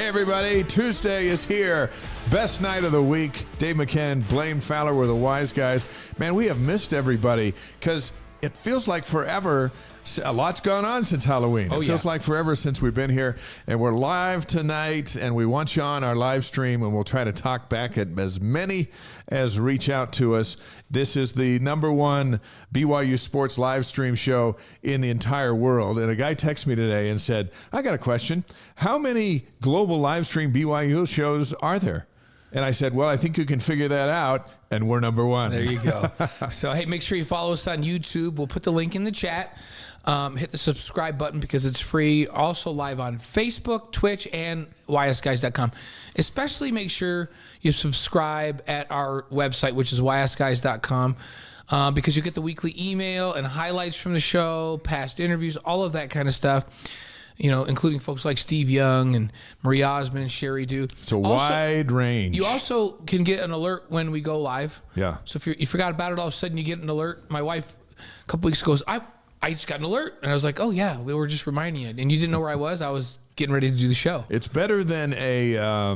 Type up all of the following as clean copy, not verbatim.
Hey, everybody. Tuesday is here. Best night of the week. Dave McCann, Blaine Fowler were the wise guys. Man, we have missed everybody because it feels like forever. A lot's gone on since Halloween. It feels like forever since we've been here. And we're live tonight, and we want you on our live stream, and we'll try to talk back at as many as reach out to us. This is the #1 BYU Sports live stream show in the entire world. And a guy texted me today and said, I got a question. How many global live stream BYU shows are there? And I said, well, I think you can figure that out, and we're #1. There you go. So, hey, make sure you follow us on YouTube. We'll put the link in the chat. Hit the subscribe button because it's free. Also live on Facebook, Twitch, and ysguys.com. Especially make sure you subscribe at our website, which is ysguys.com, because you get the weekly email and highlights from the show, past interviews, all of that kind of stuff. You know, including folks like Steve Young and Marie Osmond, Sherry Dew. It's a wide range. You also can get an alert when we go live. Yeah. So if you forgot about it, all of a sudden you get an alert. My wife a couple weeks ago goes, I just got an alert. And I was like, oh, yeah, we were just reminding you. And you didn't know where I was. I was getting ready to do the show. It's better than a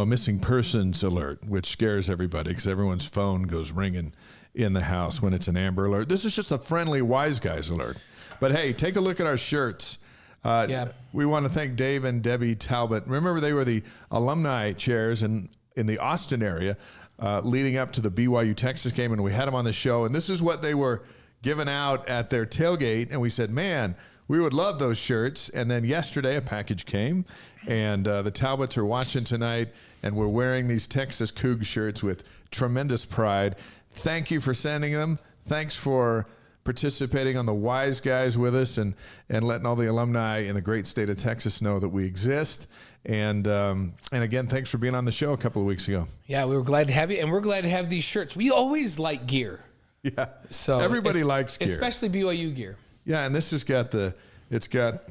missing persons alert, which scares everybody because everyone's phone goes ringing in the house when it's an Amber Alert. This is just a friendly Wise Guys alert. But, hey, take a look at our shirts. We want to thank Dave and Debbie Talbot. Remember, they were the alumni chairs in the Austin area leading up to the BYU Texas game, and we had them on the show. And this is what they were giving out at their tailgate. And we said, man, we would love those shirts. And then yesterday a package came, and the Talbots are watching tonight, and we're wearing these Texas Coug shirts with tremendous pride. Thank you for sending them. Thanks for participating on the Wise Guys with us and letting all the alumni in the great state of Texas know that we exist. And again, thanks for being on the show a couple of weeks ago. Yeah, we were glad to have you, and we're glad to have these shirts. We always like gear. Yeah, so everybody likes gear, especially BYU gear. Yeah, and this has got it's got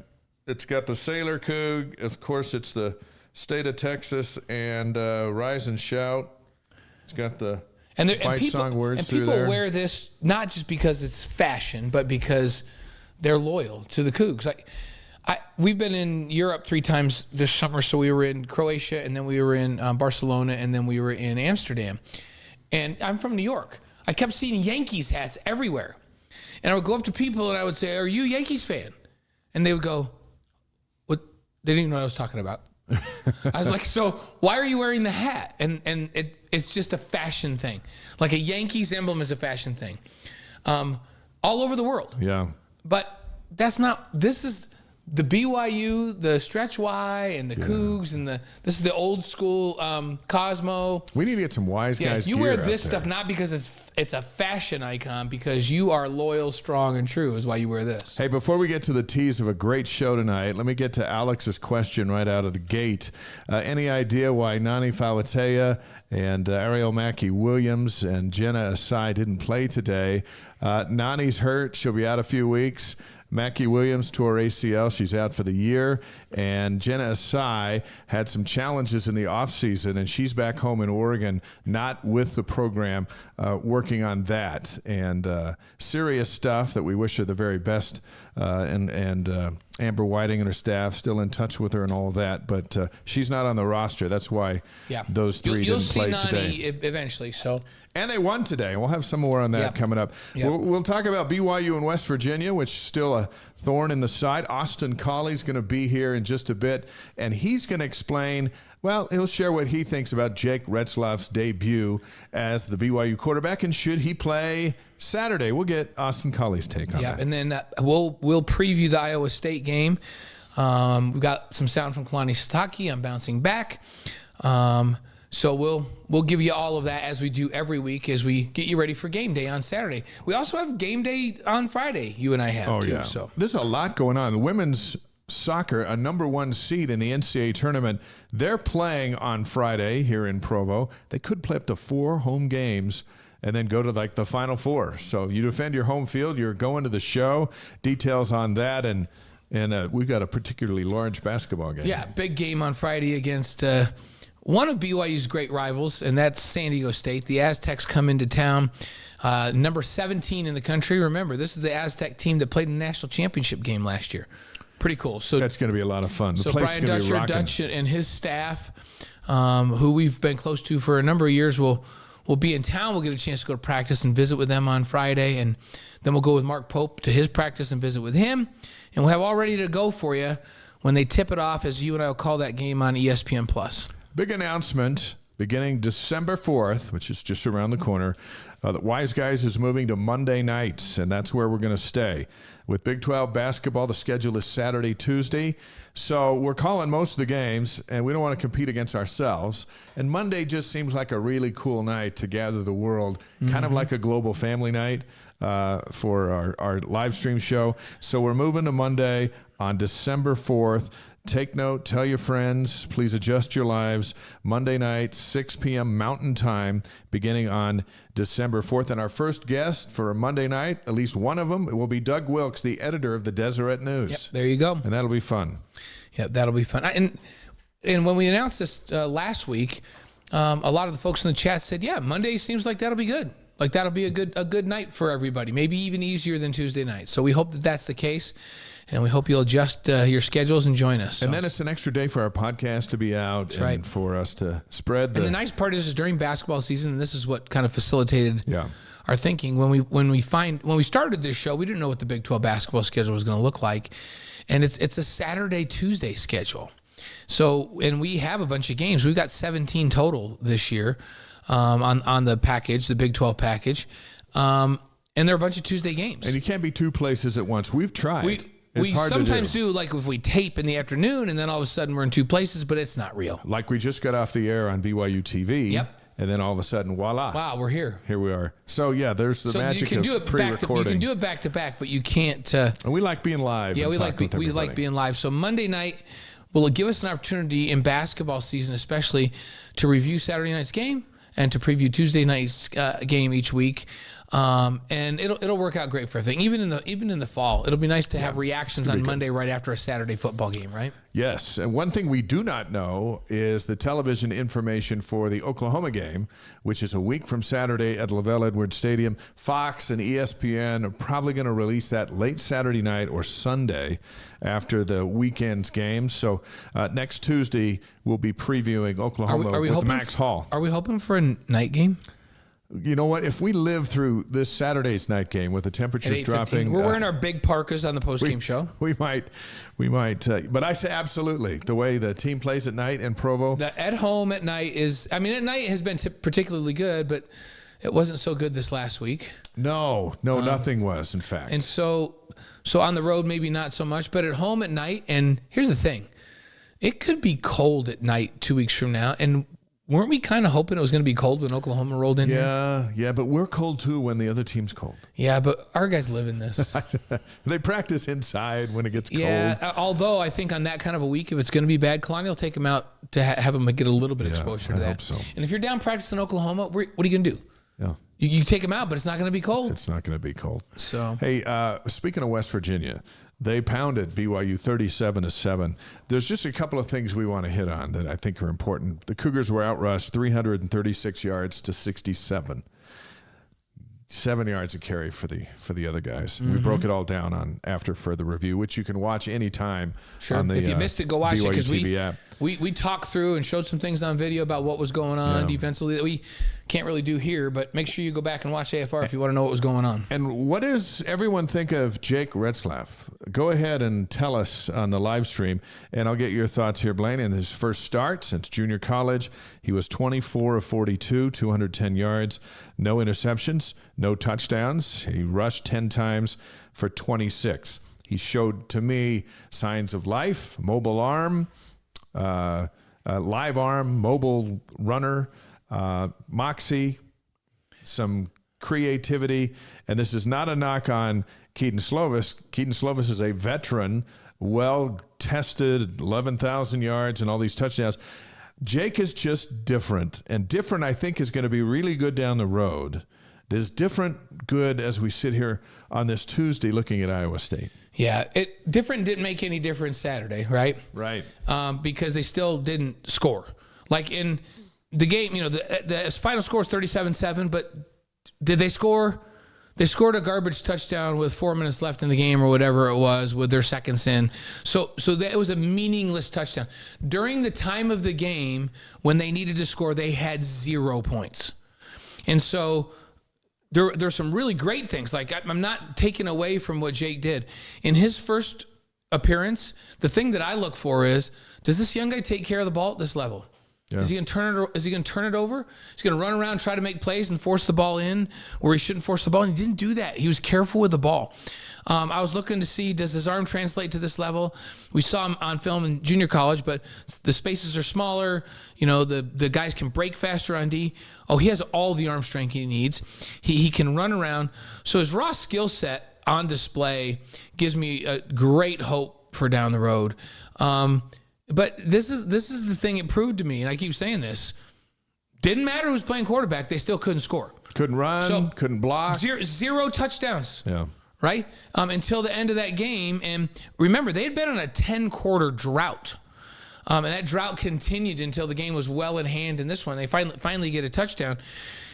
the Sailor Coug. Of course, it's the state of Texas and Rise and Shout. It's got the fight song words through there. And people wear this not just because it's fashion, but because they're loyal to the Cougs. We've been in Europe 3 times this summer. So we were in Croatia, and then we were in Barcelona, and then we were in Amsterdam. And I'm from New York. I kept seeing Yankees hats everywhere. And I would go up to people and I would say, are you a Yankees fan? And they would go, what? They didn't even know what I was talking about. I was like, so why are you wearing the hat? And it's just a fashion thing. Like a Yankees emblem is a fashion thing. All over the world. Yeah. But this is the BYU, the Stretch Y, and the Cougs, and this is the old school Cosmo. We need to get some Wise Guys. You wear this stuff not because it's a fashion icon, because you are loyal, strong, and true is why you wear this. Hey, before we get to the tease of a great show tonight, let me get to Alex's question right out of the gate. Any idea why Nani Falatea and Ariel Mackey-Williams and Jenna Asai didn't play today? Nani's hurt. She'll be out a few weeks. Mackey-Williams tore ACL. She's out for the year. And Jenna Asai had some challenges in the offseason, and she's back home in Oregon, not with the program, working on that. And serious stuff that we wish her the very best. And Amber Whiting and her staff still in touch with her and all of that. But she's not on the roster. That's why those 3 didn't play today. You'll see Nani eventually, so... And they won today. We'll have some more on that coming up. Yep. We'll talk about BYU and West Virginia, which is still a thorn in the side. Austin Collie's going to be here in just a bit, and he's going to explain, well, he'll share what he thinks about Jake Retzlaff's debut as the BYU quarterback, and should he play Saturday. We'll get Austin Collie's take on that. And then we'll preview the Iowa State game. We've got some sound from Kalani Sitake. I'm bouncing back. So we'll give you all of that as we do every week as we get you ready for game day on Saturday. We also have game day on Friday. You and I have too. Yeah. So there's a lot going on. The women's soccer, a #1 seed in the NCAA tournament, they're playing on Friday here in Provo. They could play up to 4 home games and then go to like the Final Four. So you defend your home field. You're going to the show. Details on that, and we've got a particularly large basketball game. Yeah, big game on Friday against one of BYU's great rivals, and that's San Diego State. The Aztecs come into town, number 17 in the country. Remember, this is the Aztec team that played in the national championship game last year. pretty cool. So that's going to be a lot of fun. The so place Brian is going to be Dutch rocking. and his staff, who we've been close to for a number of years, will be in town. We'll get a chance to go to practice and visit with them on Friday, and then we'll go with Mark Pope to his practice and visit with him, and we'll have all ready to go for you when they tip it off, as you and I will call that game on ESPN+. Big announcement beginning December 4th, which is just around the corner. The Wise Guys is moving to Monday nights, and that's where we're going to stay. With Big 12 basketball, the schedule is Saturday, Tuesday. So we're calling most of the games, and we don't want to compete against ourselves. And Monday just seems like a really cool night to gather the world, kind of like a global family night for our live stream show. So we're moving to Monday on December 4th. Take note, tell your friends, please adjust your lives. Monday night, 6 p.m. Mountain Time, beginning on December 4th. And our first guest for Monday night, at least one of them, it will be Doug Wilkes, the editor of the Deseret News. Yep, there you go. And that'll be fun. Yeah, that'll be fun. And when we announced this last week, a lot of the folks in the chat said, yeah, Monday seems like that'll be good. Like that'll be a good night for everybody, maybe even easier than Tuesday night. So we hope that that's the case. And we hope you'll adjust your schedules and join us. So. And then it's an extra day for our podcast to be out. That's and right. For us to spread the... And the nice part is during basketball season, and this is what kind of facilitated our thinking. When we started this show, we didn't know what the Big 12 basketball schedule was going to look like. And it's a Saturday, Tuesday schedule. So, and we have a bunch of games. We've got 17 total this year on the package, the Big 12 package. And there are a bunch of Tuesday games. And you can't be two places at once. We've tried. We sometimes do, like if we tape in the afternoon and then all of a sudden we're in two places, but it's not real. Like we just got off the air on BYU TV. Yep. And then all of a sudden, voila. Wow, we're here. Here we are. So, yeah, there's the magic of pre-recording. You can do it back to back, but you can't. And we like being live. Yeah, we like being live. So Monday night will give us an opportunity in basketball season, especially to review Saturday night's game and to preview Tuesday night's game each week. And it'll work out great for everything. Even in the fall, it'll be nice to have reactions on Monday right after a Saturday football game, right? Yes. And one thing we do not know is the television information for the Oklahoma game, which is a week from Saturday at LaVell Edwards Stadium. Fox and ESPN are probably going to release that late Saturday night or Sunday after the weekend's games. So next Tuesday, we'll be previewing Oklahoma with Max Hall. Are we hoping for a night game? You know what? If we live through this Saturday's night game with the temperatures dropping, we're wearing our big parkas on the post-game show. We might. But I say absolutely. The way the team plays at night in Provo, at home at night is. I mean, at night has been particularly good, but it wasn't so good this last week. No, nothing was. In fact, and so on the road maybe not so much, but at home at night. And here's the thing: it could be cold at night 2 weeks from now, and. Weren't we kind of hoping it was going to be cold when Oklahoma rolled in? Yeah, but we're cold too when the other team's cold. Yeah, but our guys live in this. They practice inside when it gets cold. Yeah, although I think on that kind of a week, if it's going to be bad, Collie will take them out to have them get a little bit of exposure to that. I hope so. And if you're down practicing in Oklahoma, what are you going to do? Yeah. You take them out, but it's not going to be cold. It's not going to be cold. So, hey, speaking of West Virginia, they pounded BYU 37-7. There's just a couple of things we want to hit on that I think are important. The Cougars were outrushed 336 yards to 67. 7 yards a carry for the other guys. Mm-hmm. We broke it all down on After Further Review, which you can watch anytime. Sure. On the, if you missed it, go watch BYU it because TV app. We talked through and showed some things on video about what was going on defensively that we can't really do here, but make sure you go back and watch AFR if you want to know what was going on. And what does everyone think of Jake Retzlaff? Go ahead and tell us on the live stream, and I'll get your thoughts here, Blaine. In his first start since junior college, he was 24 of 42, 210 yards, no interceptions, no touchdowns. He rushed 10 times for 26. He showed, to me, signs of life, mobile arm, live arm, mobile runner, moxie, some creativity. And this is not a knock on Keaton Slovis. Keaton Slovis is a veteran, well-tested, 11,000 yards and all these touchdowns. Jake is just different. And different, I think, is going to be really good down the road. Is different good as we sit here on this Tuesday looking at Iowa State? Yeah, different didn't make any difference Saturday, right? Right. Because they still didn't score. Like in the game, the final score is 37-7, but did they score They scored a garbage touchdown with 4 minutes left in the game or whatever it was with their seconds in. So that was a meaningless touchdown. During the time of the game when they needed to score, they had 0 points. And so there's some really great things. Like, I'm not taking away from what Jake did. In his first appearance, the thing that I look for is, does this young guy take care of the ball at this level? Yeah. Is he going to turn it over? He's going to run around, try to make plays and force the ball in where he shouldn't force the ball. And he didn't do that. He was careful with the ball. I was looking to see, does his arm translate to this level? We saw him on film in junior college, but the spaces are smaller. You know, the guys can break faster on D. Oh, he has all the arm strength he needs. He can run around. So his raw skill set on display gives me a great hope for down the road. But this is the thing it proved to me, and I keep saying this. Didn't matter who was playing quarterback, they still couldn't score. Couldn't run, couldn't block. Zero touchdowns. Yeah. Right? Until the end of that game. And remember, they had been on a 10-quarter drought. And that drought continued until the game was well in hand in this one. They finally get a touchdown.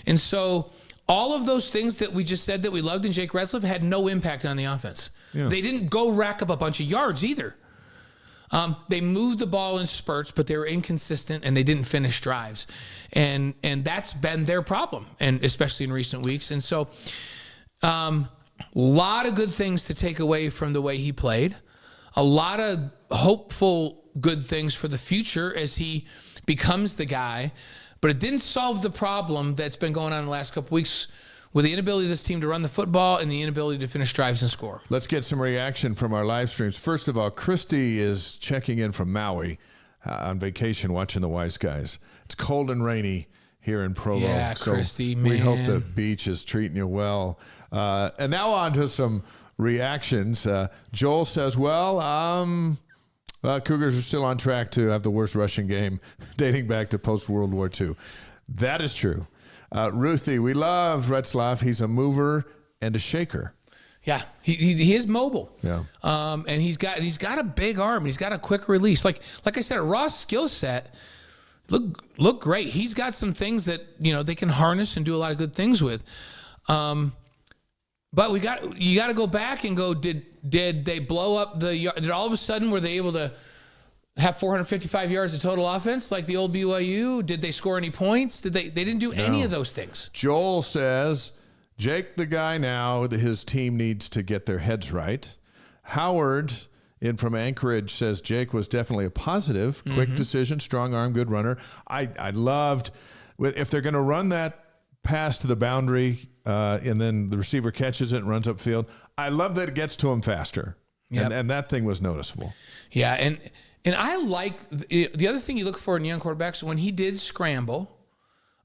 And so all of those things that we just said that we loved in Jake Retzlaff had no impact on the offense. Yeah. They didn't go rack up a bunch of yards either. They moved the ball in spurts, but they were inconsistent and they didn't finish drives. And that's been their problem, and especially in recent weeks. And so a lot of good things to take away from the way he played. A lot of hopeful good things for the future as he becomes the guy. But it didn't solve the problem that's been going on in the last couple weeks with the inability of this team to run the football and the inability to finish drives and score. Let's get some reaction from our live streams. First of all, Christy is checking in from Maui on vacation watching the Wise Guys. It's cold and rainy here in Provo. Yeah, so Christy, man. We hope the beach is treating you well. And now on to some reactions. Joel says, Cougars are still on track to have the worst rushing game dating back to post-World War II. That is true. Ruthie, we love Retzlaff. He's a mover and a shaker. Yeah, he is mobile. Yeah, and he's got a big arm. He's got a quick release. Like I said, a raw skill set. Look great. He's got some things that they can harness and do a lot of good things with. But you got to go back and go. Did they blow up Did all of a sudden were they able to have 455 yards of total offense like the old BYU? Did they score any points? They didn't do any of those things. Joel says, Jake the guy now, his team needs to get their heads right. Howard in from Anchorage says Jake was definitely a positive, quick decision, strong arm, good runner. I loved, if they're going to run that pass to the boundary and then the receiver catches it and runs upfield, I love that it gets to him faster. Yep. And that thing was noticeable. Yeah, and I like the other thing you look for in young quarterbacks, when he did scramble,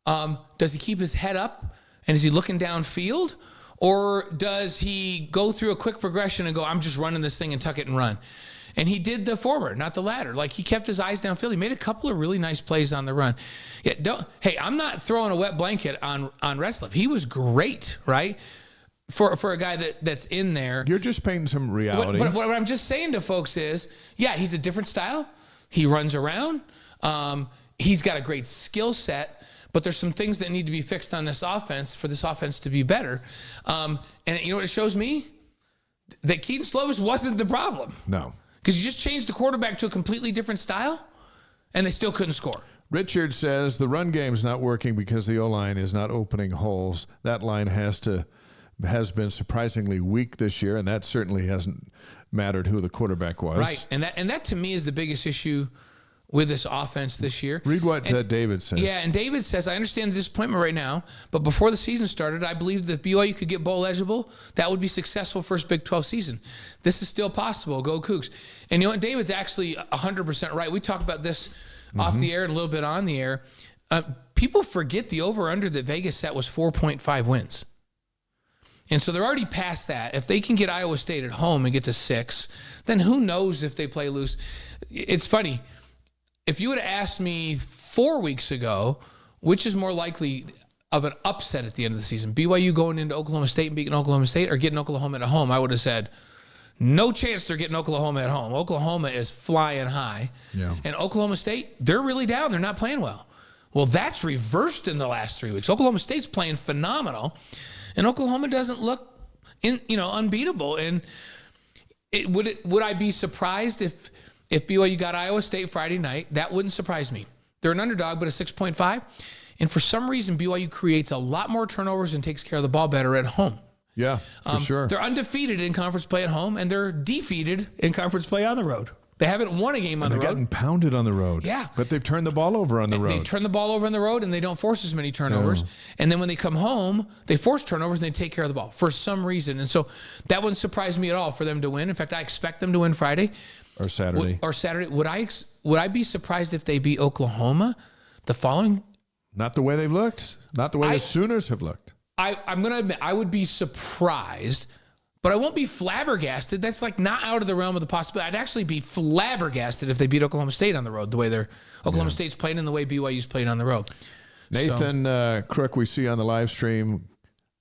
does he keep his head up and is he looking downfield? Or does he go through a quick progression and go, I'm just running this thing and tuck it and run? And he did the former, not the latter. Like, he kept his eyes downfield. He made a couple of really nice plays on the run. Yeah, I'm not throwing a wet blanket on Retzlaff. He was great, right? For a guy that's in there. You're just painting some reality. But what I'm just saying to folks is, yeah, he's a different style. He runs around. He's got a great skill set. But there's some things that need to be fixed on this offense for this offense to be better. And you know what it shows me? That Keaton Slovis wasn't the problem. No. Because you just changed the quarterback to a completely different style, and they still couldn't score. Richard says the run game's not working because the O-line is not opening holes. That line has been surprisingly weak this year, and that certainly hasn't mattered who the quarterback was. Right, and that to me is the biggest issue with this offense this year. Read what David says. Yeah, and David says, I understand the disappointment right now, but before the season started, I believed that if BYU could get bowl eligible, that would be successful first Big 12 season. This is still possible. Go Cougs. And you know what? David's actually 100% right. We talked about this off the air and a little bit on the air. People forget the over-under that Vegas set was 4.5 wins. And so they're already past that. If they can get Iowa State at home and get to 6, then who knows if they play loose. It's funny. If you would have asked me 4 weeks ago, which is more likely of an upset at the end of the season, BYU going into Oklahoma State and beating Oklahoma State or getting Oklahoma at home, I would have said, no chance they're getting Oklahoma at home. Oklahoma is flying high. Yeah. And Oklahoma State, they're really down. They're not playing well. Well, that's reversed in the last 3 weeks. Oklahoma State's playing phenomenal. And Oklahoma doesn't look unbeatable. And would I be surprised if BYU got Iowa State Friday night? That wouldn't surprise me. They're an underdog, but a 6.5. And for some reason, BYU creates a lot more turnovers and takes care of the ball better at home. Yeah, for sure. They're undefeated in conference play at home, and they're defeated in conference play on the road. They haven't won a game on the road. They've gotten pounded on the road. Yeah. But they've turned the ball over on the road. They turn the ball over on the road, and they don't force as many turnovers. And then when they come home, they force turnovers, and they take care of the ball for some reason. And so that wouldn't surprise me at all for them to win. In fact, I expect them to win Friday. Or Saturday. Would I be surprised if they beat Oklahoma the following? Not the way they've looked. Not the way the Sooners have looked. I'm going to admit, I would be surprised, but I won't be flabbergasted. That's like not out of the realm of the possibility. I'd actually be flabbergasted if they beat Oklahoma State on the road, the way Oklahoma State's playing and the way BYU's playing on the road. Nathan Crook, we see on the live stream.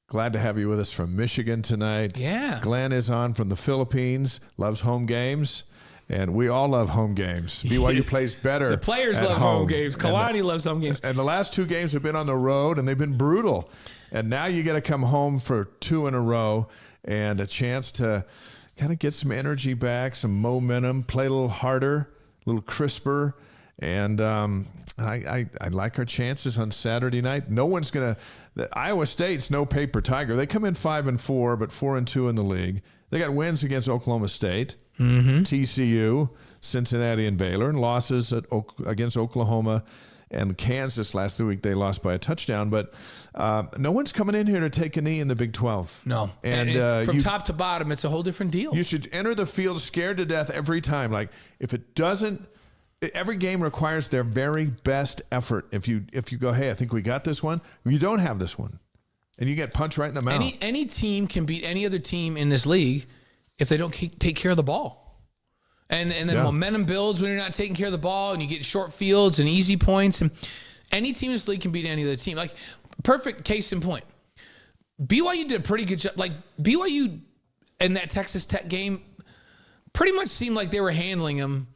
Glad to have you with us from Michigan tonight. Yeah. Glenn is on from the Philippines, loves home games. And we all love home games. BYU plays better. The players love home games. Kalani loves home games. And the last 2 games have been on the road, and they've been brutal. And now you got to come home for 2 in a row and a chance to kind of get some energy back, some momentum, play a little harder, a little crisper. And I like our chances on Saturday night. No one's going to – Iowa State's no paper tiger. They come in 5-4, but 4-2 in the league. They got wins against Oklahoma State, TCU, Cincinnati, and Baylor, and losses against Oklahoma and Kansas last week. They lost by a touchdown, but no one's coming in here to take a knee in the Big 12. No. And from top to bottom, it's a whole different deal. You should enter the field scared to death every time. Like, if it doesn't, every game requires their very best effort. If you go, hey, I think we got this one, you don't have this one. And you get punched right in the mouth. Any team can beat any other team in this league if they don't take care of the ball. And then momentum builds when you're not taking care of the ball, and you get short fields and easy points. And any team in this league can beat any other team. Like, perfect case in point. BYU did a pretty good job. Like, BYU in that Texas Tech game pretty much seemed like they were handling them.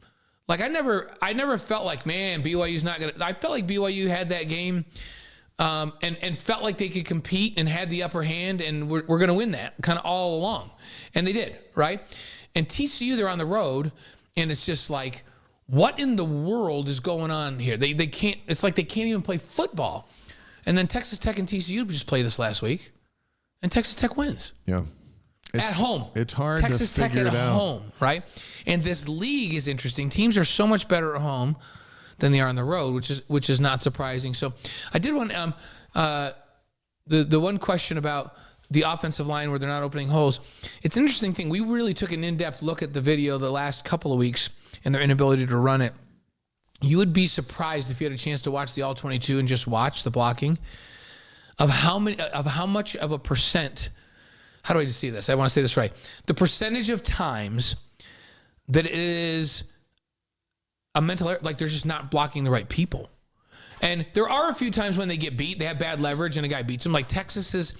Like, I never felt like, man, BYU's not going to. I felt like BYU had that game. And felt like they could compete and had the upper hand, and we're going to win that kind of all along. And they did, right? And TCU, they're on the road, and it's just like, what in the world is going on here? They can't, it's like they can't even play football. And then Texas Tech and TCU just played this last week, and Texas Tech wins. Yeah. At home. It's hard Texas to figure Tech it at out. home, right? And this league is interesting. Teams are so much better at home than they are on the road, which is not surprising. So I did want the one question about the offensive line where they're not opening holes. It's an interesting thing. We really took an in-depth look at the video the last couple of weeks and their inability to run it. You would be surprised if you had a chance to watch the All-22 and just watch the blocking of how much of a percent. How do I just see this? I want to say this right. The percentage of times that it is a mental error, like they're just not blocking the right people. And there are a few times when they get beat, they have bad leverage and a guy beats them. Like Texas is,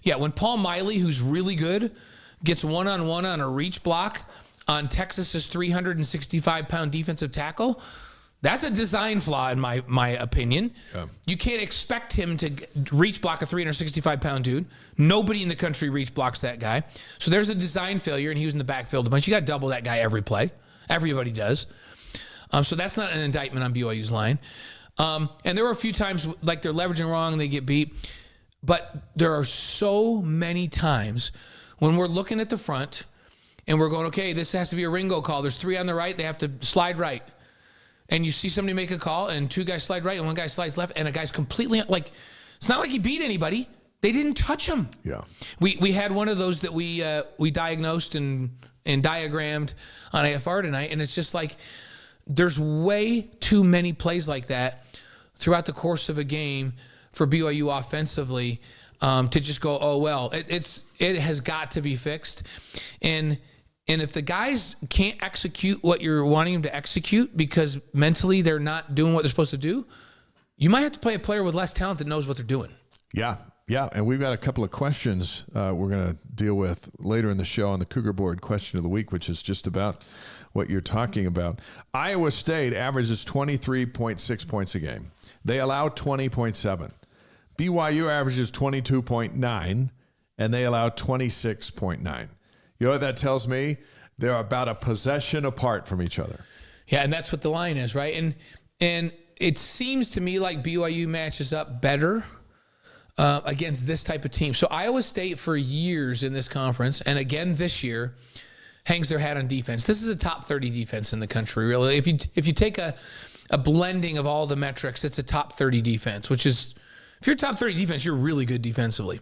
when Paul Miley, who's really good, gets one-on-one on a reach block on Texas's 365-pound defensive tackle, that's a design flaw in my opinion. Yeah. You can't expect him to reach block a 365-pound dude. Nobody in the country reach blocks that guy. So there's a design failure, and he was in the backfield a bunch. You got to double that guy every play. Everybody does. So that's not an indictment on BYU's line. And there were a few times like they're leveraging wrong and they get beat. But there are so many times when we're looking at the front and we're going, okay, this has to be a Ringo call. There's 3 on the right. They have to slide right. And you see somebody make a call and 2 guys slide right and 1 guy slides left and a guy's completely like, it's not like he beat anybody. They didn't touch him. Yeah. We had one of those that we diagnosed and diagrammed on AFR tonight. And it's just like, there's way too many plays like that throughout the course of a game for BYU offensively to just go, oh, well, it has got to be fixed. And if the guys can't execute what you're wanting them to execute because mentally they're not doing what they're supposed to do, you might have to play a player with less talent that knows what they're doing. Yeah. Yeah, and we've got a couple of questions we're going to deal with later in the show on the Cougar Board Question of the Week, which is just about what you're talking about. Iowa State averages 23.6 points a game. They allow 20.7. BYU averages 22.9, and they allow 26.9. You know what that tells me? They're about a possession apart from each other. Yeah, and that's what the line is, right? And it seems to me like BYU matches up better against this type of team. So Iowa State for years in this conference, and again this year, hangs their hat on defense. This is a top 30 defense in the country, really. If you take a blending of all the metrics, it's a top 30 defense, which is, if you're top 30 defense, you're really good defensively.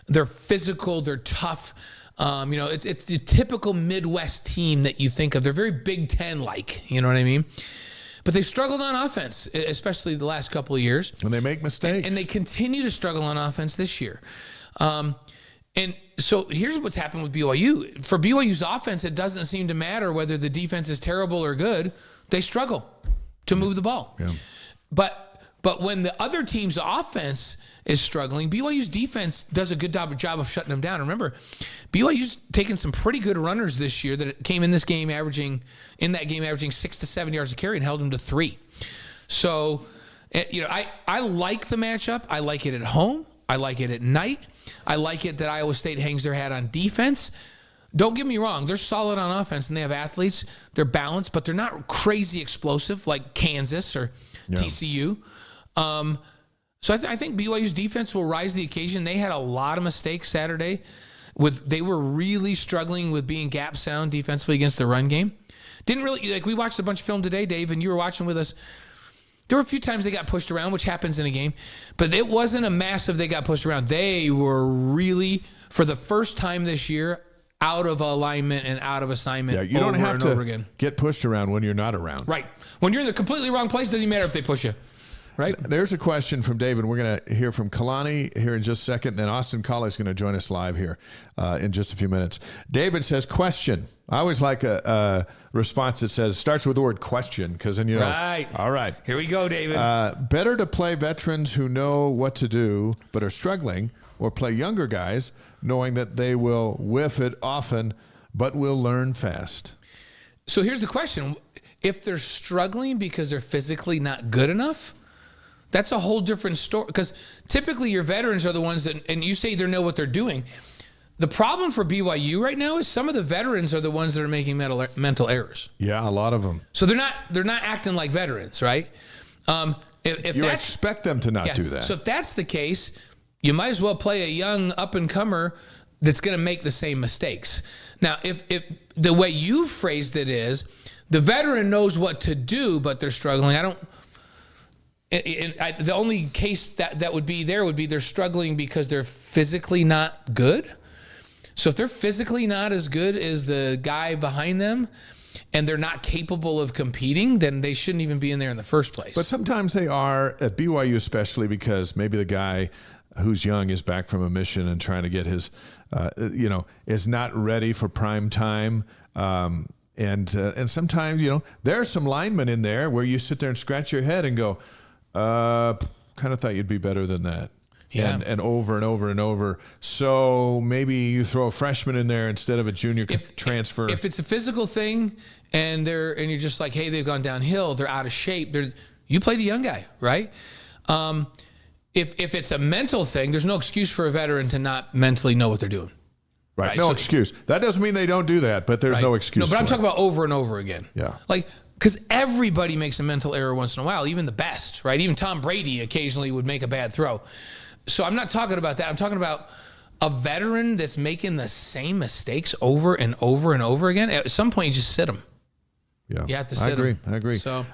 They're physical, they're tough. It's the typical Midwest team that you think of. They're very Big Ten-like, you know what I mean? But they've struggled on offense, especially the last couple of years. And they make mistakes. And they continue to struggle on offense this year. And so here's what's happened with BYU. For BYU's offense, it doesn't seem to matter whether the defense is terrible or good. They struggle to move the ball. Yeah. But when the other team's offense is struggling, BYU's defense does a good job of shutting them down. Remember, BYU's taken some pretty good runners this year that came in that game averaging 6 to 7 yards a carry and held them to 3. So, I like the matchup. I like it at home. I like it at night. I like it that Iowa State hangs their hat on defense. Don't get me wrong. They're solid on offense, and they have athletes. They're balanced, but they're not crazy explosive like Kansas or TCU. So I think BYU's defense will rise to the occasion. They had a lot of mistakes Saturday. They were really struggling with being gap sound defensively against the run game. Didn't really, we watched a bunch of film today, Dave, and you were watching with us. There were a few times they got pushed around, which happens in a game, but it wasn't a massive they got pushed around. They were really, for the first time this year, out of alignment and out of assignment. Yeah, you don't have to again. Get pushed around when you're not around. Right. When you're in the completely wrong place, doesn't matter if they push you. Right. There's a question from David. We're going to hear from Kalani here in just a second. Then Austin Collie is going to join us live here in just a few minutes. David says, question. I always like a response that starts with the word question, because then Right. All right. Here we go, David. Better to play veterans who know what to do but are struggling, or play younger guys knowing that they will whiff it often but will learn fast? So here's the question. If they're struggling because they're physically not good enough, that's a whole different story, because typically your veterans are the ones that, and you say they know what they're doing. The problem for BYU right now is some of the veterans are the ones that are making mental errors. Yeah, a lot of them. So they're not acting like veterans, right? If you expect them to not do that. So if that's the case, you might as well play a young up-and-comer that's going to make the same mistakes. Now, if the way you phrased it is, the veteran knows what to do, but they're struggling. The only case that would be they're struggling because they're physically not good. So if they're physically not as good as the guy behind them and they're not capable of competing, then they shouldn't even be in there in the first place. But sometimes they are, at BYU especially, because maybe the guy who's young is back from a mission and trying to get his, is not ready for prime time. And sometimes, there are some linemen in there where you sit there and scratch your head and go, kind of thought you'd be better than that. Yeah. And over and over and over. So maybe you throw a freshman in there instead of a junior transfer. If it's a physical thing and you're just like, hey, they've gone downhill, they're out of shape, you play the young guy, right? If it's a mental thing, there's no excuse for a veteran to not mentally know what they're doing. Right. No excuse. That doesn't mean they don't do that, but there's no excuse. No, but I'm talking about over and over again. Yeah. Because everybody makes a mental error once in a while, even the best, right? Even Tom Brady occasionally would make a bad throw. So I'm not talking about that. I'm talking about a veteran that's making the same mistakes over and over and over again. At some point, you just sit them. Yeah, you have to sit them. I agree. So,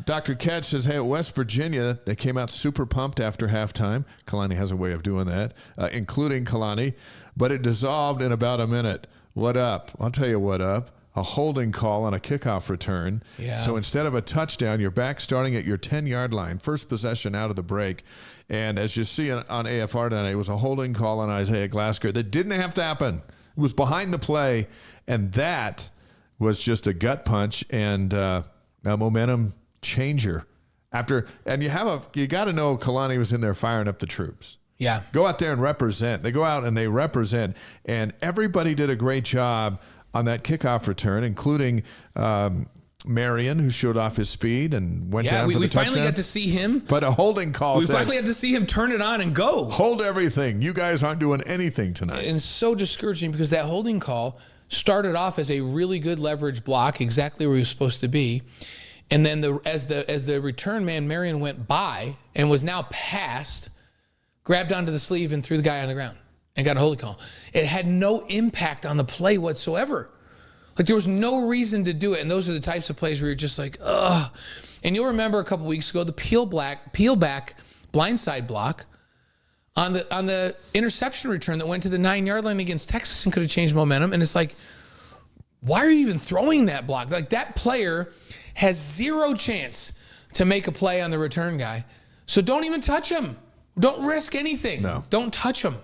Dr. Ketch says, hey, at West Virginia, they came out super pumped after halftime. Kalani has a way of doing that, including Kalani, but it dissolved in about a minute. What up? I'll tell you what up. A holding call on a kickoff return. Yeah. So instead of a touchdown, you're back starting at your 10-yard line, first possession out of the break. And as you see on AFR tonight, it was a holding call on Isaiah Glasker that didn't have to happen. It was behind the play, and that was just a gut punch and a momentum changer. And you got to know Kalani was in there firing up the troops. Yeah. Go out there and represent. They go out and they represent, and everybody did a great job on that kickoff return, including Marion, who showed off his speed and went down for the touchdown. We finally got to see him. But a holding call said, finally got to see him turn it on and go. Hold everything. You guys aren't doing anything tonight. And it's so discouraging because that holding call started off as a really good leverage block, exactly where he was supposed to be. And then as the return man, Marion, went by and was now passed, grabbed onto the sleeve and threw the guy on the ground and got a holding call. It had no impact on the play whatsoever. Like, there was no reason to do it. And those are the types of plays where you're just like, ugh. And you'll remember a couple weeks ago, the peel back blindside block on the interception return that went to the 9-yard line against Texas and could have changed momentum. And it's like, why are you even throwing that block? Like, that player has zero chance to make a play on the return guy. So don't even touch him. Don't risk anything. No. Don't touch him.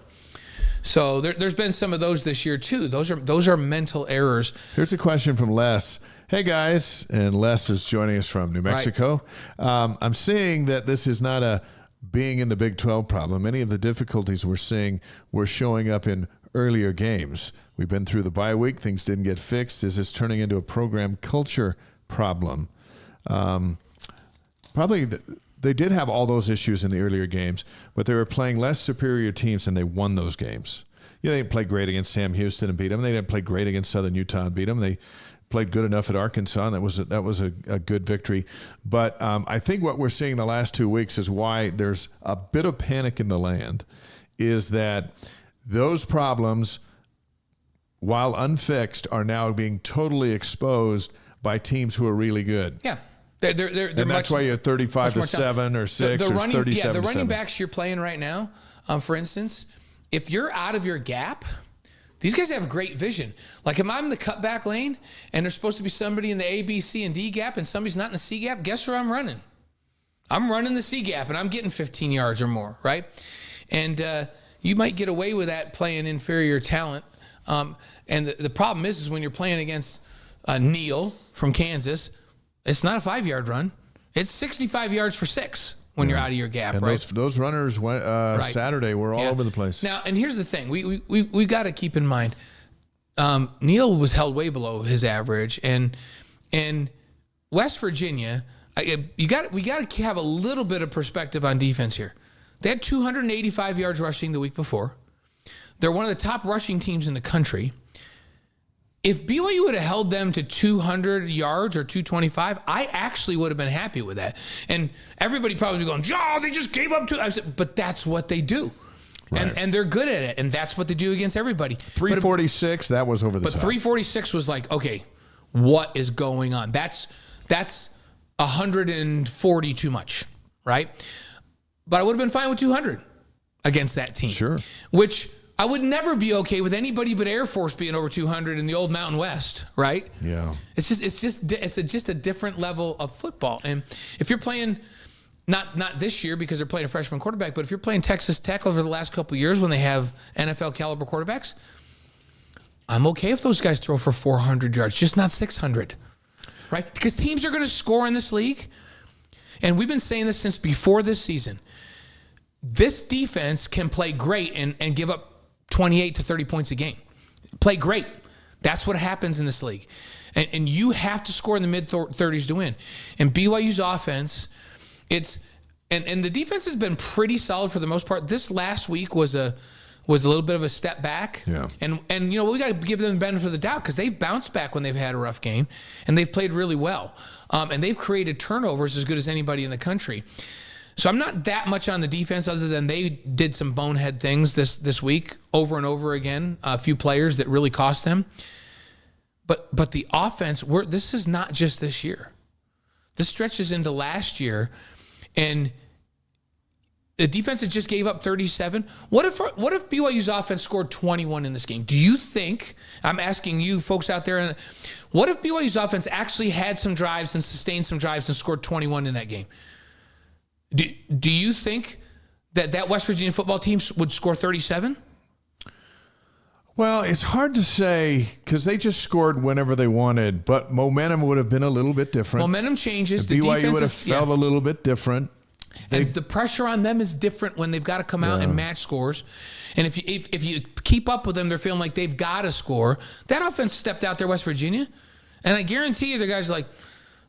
So there's been some of those this year too. Those are mental errors. Here's a question from Les. Hey guys, and Les is joining us from New Mexico. Right. I'm seeing that this is not a being in the Big 12 problem. Many of the difficulties we're seeing were showing up in earlier games. We've been through the bye week. Things didn't get fixed. Is this turning into a program culture problem? Probably they did have all those issues in the earlier games, but they were playing less superior teams and they won those games. Yeah, they didn't play great against Sam Houston and beat them. They didn't play great against Southern Utah and beat them. They played good enough at Arkansas, and that was a good victory. But I think what we're seeing the last 2 weeks is why there's a bit of panic in the land, is that those problems, while unfixed, are now being totally exposed by teams who are really good. Yeah. They're and that's why you're 35-7 or 6 or 37-7. Yeah, the running backs you're playing right now, for instance, if you're out of your gap, these guys have great vision. Like, if I'm in the cutback lane and there's supposed to be somebody in the A, B, C, and D gap and somebody's not in the C gap, guess where I'm running? I'm running the C gap and I'm getting 15 yards or more, right? And you might get away with that playing inferior talent. And the problem is when you're playing against Neal from Kansas, it's not a 5-yard run. It's 65 yards for 6 when you're out of your gap, and right? Those runners went, Saturday were all over the place. Now, and here's the thing. We got to keep in mind, Neal was held way below his average. And West Virginia, we got to have a little bit of perspective on defense here. They had 285 yards rushing the week before. They're one of the top rushing teams in the country. If BYU would have held them to 200 yards or 225, I actually would have been happy with that. And everybody probably be going, "Oh, they just gave up to." I said, but that's what they do, right. and they're good at it, and that's what they do against everybody. 346, that was over the top. But 346 was like, okay, what is going on? That's 140 too much, right? But I would have been fine with 200 against that team. Sure. Which I would never be okay with anybody but Air Force being over 200 in the old Mountain West, right? Yeah. It's just a different level of football. And if you're playing, not this year because they're playing a freshman quarterback, but if you're playing Texas Tech over the last couple of years when they have NFL caliber quarterbacks, I'm okay if those guys throw for 400 yards, just not 600, right? Because teams are going to score in this league. And we've been saying this since before this season. This defense can play great and give up 28 to 30 points a game. Play great. That's what happens in this league. And you have to score in the mid-30s to win. And BYU's offense, and the defense has been pretty solid for the most part. This last week was a little bit of a step back. Yeah. And you know, we got to give them the benefit of the doubt because they've bounced back when they've had a rough game, and they've played really well. And they've created turnovers as good as anybody in the country. So I'm not that much on the defense other than they did some bonehead things this week over and over again, a few players that really cost them. But the offense, this is not just this year. This stretches into last year, and the defense that just gave up 37. What if BYU's offense scored 21 in this game? Do you think, I'm asking you folks out there, what if BYU's offense actually had some drives and sustained some drives and scored 21 in that game? Do you think that West Virginia football team would score 37? Well, it's hard to say because they just scored whenever they wanted, but momentum would have been a little bit different. Momentum changes. The BYU would have felt a little bit different. And the pressure on them is different when they've got to come out and match scores. And if you keep up with them, they're feeling like they've got to score. That offense stepped out there, West Virginia, and I guarantee you the guys are like,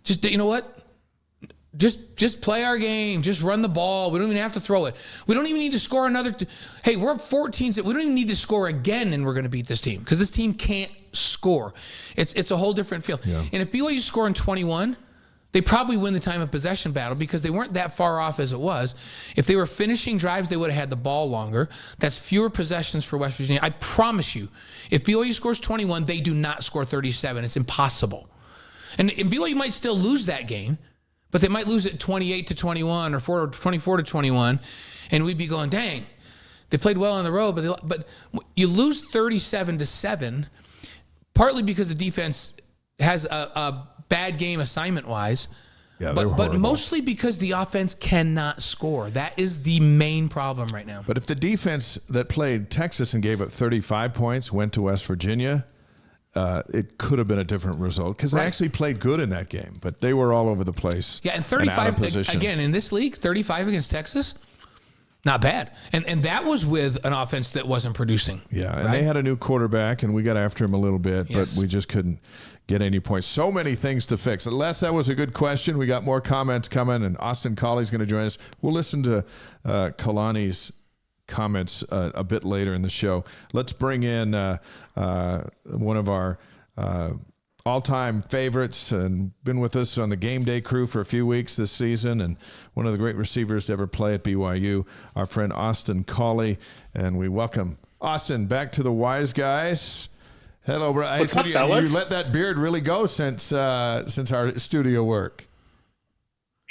Just, you know what? Just play our game. Just run the ball. We don't even have to throw it. We don't even need to score another. Hey, we're up 14. We don't even need to score again, and we're going to beat this team because this team can't score. It's a whole different feel. Yeah. And if BYU score in 21, they probably win the time of possession battle because they weren't that far off as it was. If they were finishing drives, they would have had the ball longer. That's fewer possessions for West Virginia. I promise you, if BYU scores 21, they do not score 37. It's impossible. And BYU might still lose that game, but they might lose it 28-21 or 24-21, and we'd be going, dang, they played well on the road, but you lose 37-7, partly because the defense has a bad game assignment-wise, but mostly because the offense cannot score. That is the main problem right now. But if the defense that played Texas and gave up 35 points went to West Virginia, it could have been a different result because they actually played good in that game, but they were all over the place. Yeah, and 35 again in this league, 35 against Texas, not bad. And that was with an offense that wasn't producing. Yeah, and they had a new quarterback, and we got after him a little bit, but we just couldn't get any points. So many things to fix. Les, that was a good question. We got more comments coming, and Austin Collie's going to join us. We'll listen to Kalani's comments a bit later in the show. Let's bring in one of our all-time favorites and been with us on the game day crew for a few weeks this season, and one of the great receivers to ever play at BYU, our friend Austin Collie. And we welcome Austin back to the Wise Guys. Hello, bro. What's up, fellas? You let that beard really go since our studio work.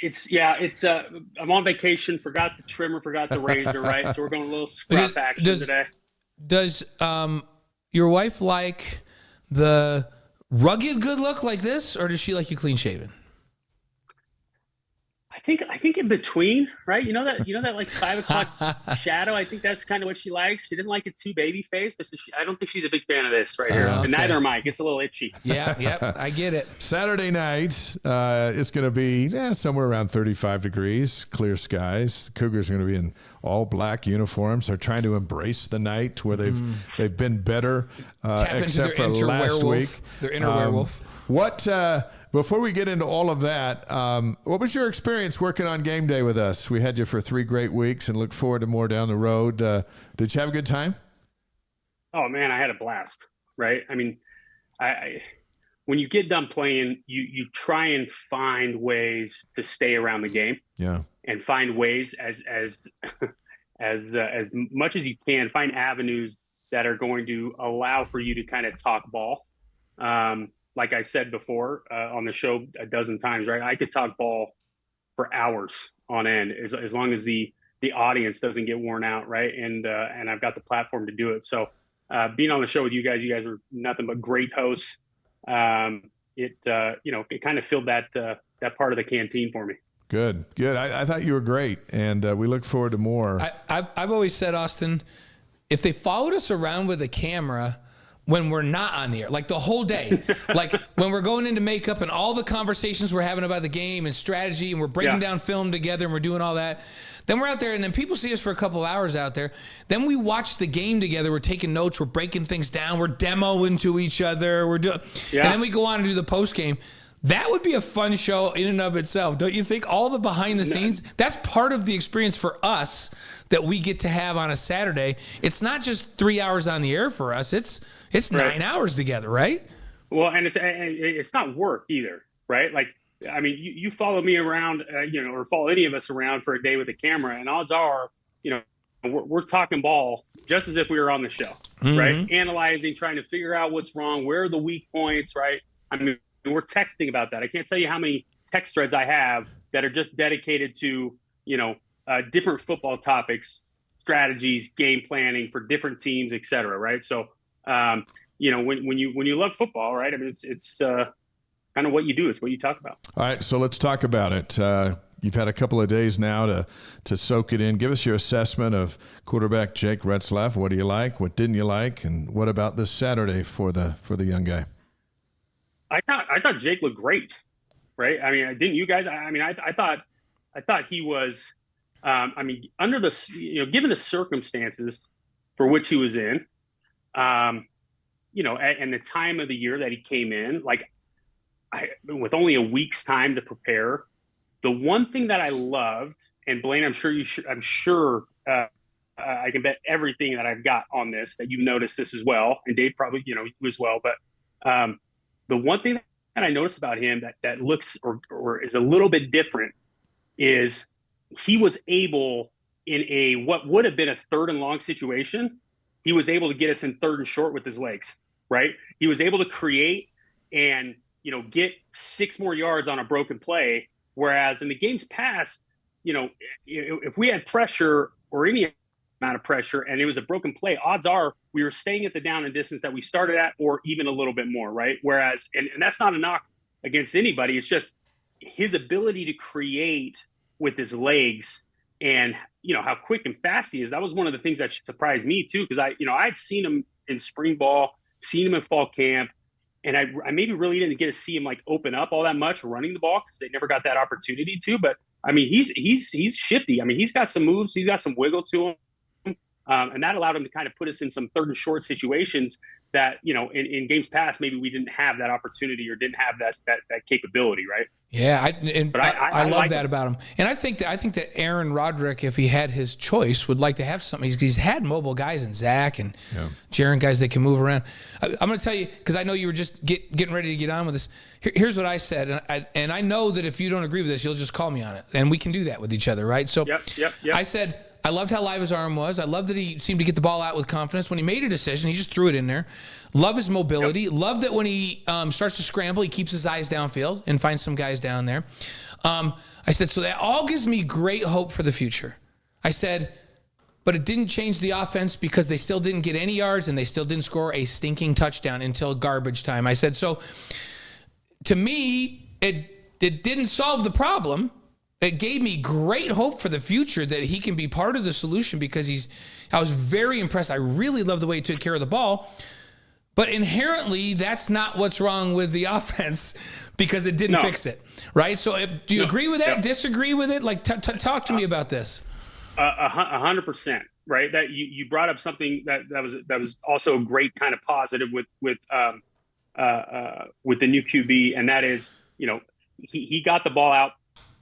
I'm on vacation, forgot the trimmer, forgot the razor, right? So we're going a little scruff action today. Does your wife like the rugged good look like this, or does she like you clean shaven? I think in between, right? You know that like 5 o'clock shadow. I think that's kind of what she likes. She doesn't like it too baby face, but I don't think she's a big fan of this right here. Okay. And neither am I. It gets a little itchy. Yeah, I get it. Saturday night, it's going to be somewhere around 35 degrees, clear skies. The Cougars are going to be in all black uniforms. They're trying to embrace the night where they've been better, except for last week. Their inner werewolf. Before we get into all of that, what was your experience working on game day with us? We had you for 3 great weeks and look forward to more down the road. Did you have a good time? Oh, man, I had a blast, right? I mean, when you get done playing, you try and find ways to stay around the game. Yeah. And find ways as much as you can, find avenues that are going to allow for you to kind of talk ball. Like I said before on the show a dozen times, right? I could talk ball for hours on end as long as the audience doesn't get worn out, right? And I've got the platform to do it. So being on the show with you guys are nothing but great hosts. It kind of filled that part of the canteen for me. Good. I thought you were great, and we look forward to more. I've always said, Austin, if they followed us around with a camera when we're not on the air, like the whole day, like when we're going into makeup and all the conversations we're having about the game and strategy, and we're breaking down film together and we're doing all that, then we're out there and then people see us for a couple of hours out there. Then we watch the game together. We're taking notes. We're breaking things down. We're demoing to each other. And then we go on and do the post game. That would be a fun show in and of itself. Don't you think? All the behind the scenes, that's part of the experience for us that we get to have on a Saturday. It's not just 3 hours on the air for us. It's 9 hours together, right? Well, and it's not work either, right? Like, I mean, you follow me around, or follow any of us around for a day with a camera, and odds are, we're talking ball just as if we were on the show, right? Analyzing, trying to figure out what's wrong, where are the weak points, right? I mean, we're texting about that. I can't tell you how many text threads I have that are just dedicated to, different football topics, strategies, game planning for different teams, et cetera, right? So, when you love football, right? I mean, it's kind of what you do. It's what you talk about. All right, so let's talk about it. You've had a couple of days now to soak it in. Give us your assessment of quarterback Jake Retzlaff. What do you like? What didn't you like? And what about this Saturday for the young guy? I thought Jake looked great, right? I mean, didn't you guys? I mean, I thought he was. Under the given the circumstances for which he was in, and the time of the year that he came in, like with only a week's time to prepare, the one thing that I loved, and Blaine, I'm sure I can bet everything that I've got on this that you've noticed this as well, and Dave probably, you as well. But the one thing that I noticed about him that looks or is a little bit different is he was able, in what would have been a 3rd and long situation, he was able to get us in 3rd and short with his legs, right? He was able to create and, get 6 more yards on a broken play. Whereas in the games past, if we had pressure or any amount of pressure and it was a broken play, odds are we were staying at the down and distance that we started at, or even a little bit more, right? Whereas, and that's not a knock against anybody, it's just his ability to create with his legs and, how quick and fast he is. That was one of the things that surprised me too, because I'd seen him in spring ball, seen him in fall camp, and I maybe really didn't get to see him like open up all that much running the ball because they never got that opportunity to. But I mean, he's shifty. I mean, he's got some moves, he's got some wiggle to him. And that allowed him to kind of put us in some 3rd and short situations that, in games past, maybe we didn't have that opportunity or didn't have that capability, right? Yeah, I love that about him. And I think that Aaron Roderick, if he had his choice, would like to have something. He's had mobile guys in Zach and Jaron, guys that can move around. I'm going to tell you, because I know you were just getting ready to get on with this. Here's what I said, and I know that if you don't agree with this, you'll just call me on it, and we can do that with each other, right? So yep. I said, I loved how live his arm was. I loved that he seemed to get the ball out with confidence. When he made a decision, he just threw it in there. Love his mobility. Yep. Love that when he starts to scramble, he keeps his eyes downfield and finds some guys down there. I said, so that all gives me great hope for the future. I said, but it didn't change the offense because they still didn't get any yards and they still didn't score a stinking touchdown until garbage time. I said, so to me, it didn't solve the problem. It gave me great hope for the future that he can be part of the solution because I was very impressed. I really love the way he took care of the ball. But inherently, that's not what's wrong with the offense because it didn't fix it, right? So do you agree with that? Disagree with it? Like, talk to me about this. 100%, right? That you brought up something that was also a great kind of positive with the new QB, and that is, he got the ball out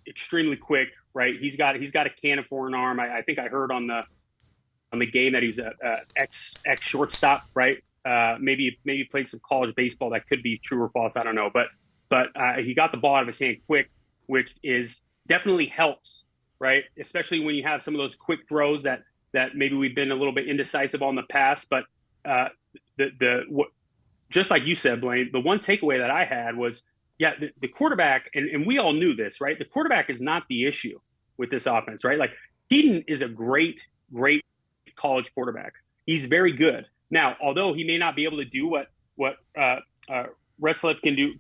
extremely quick, right? He's got a cannon for an arm. I think I heard on the game that he's a ex shortstop, right? Maybe played some college baseball. That could be true or false. I don't know. But he got the ball out of his hand quick, which definitely helps, right? Especially when you have some of those quick throws that maybe we've been a little bit indecisive on the past. But just like you said, Blaine, the one takeaway that I had was, the quarterback, and we all knew this, right? The quarterback is not the issue with this offense, right? Like, Keaton is a great college quarterback. He's very good. Now, although he may not be able to do what Retzlaff can do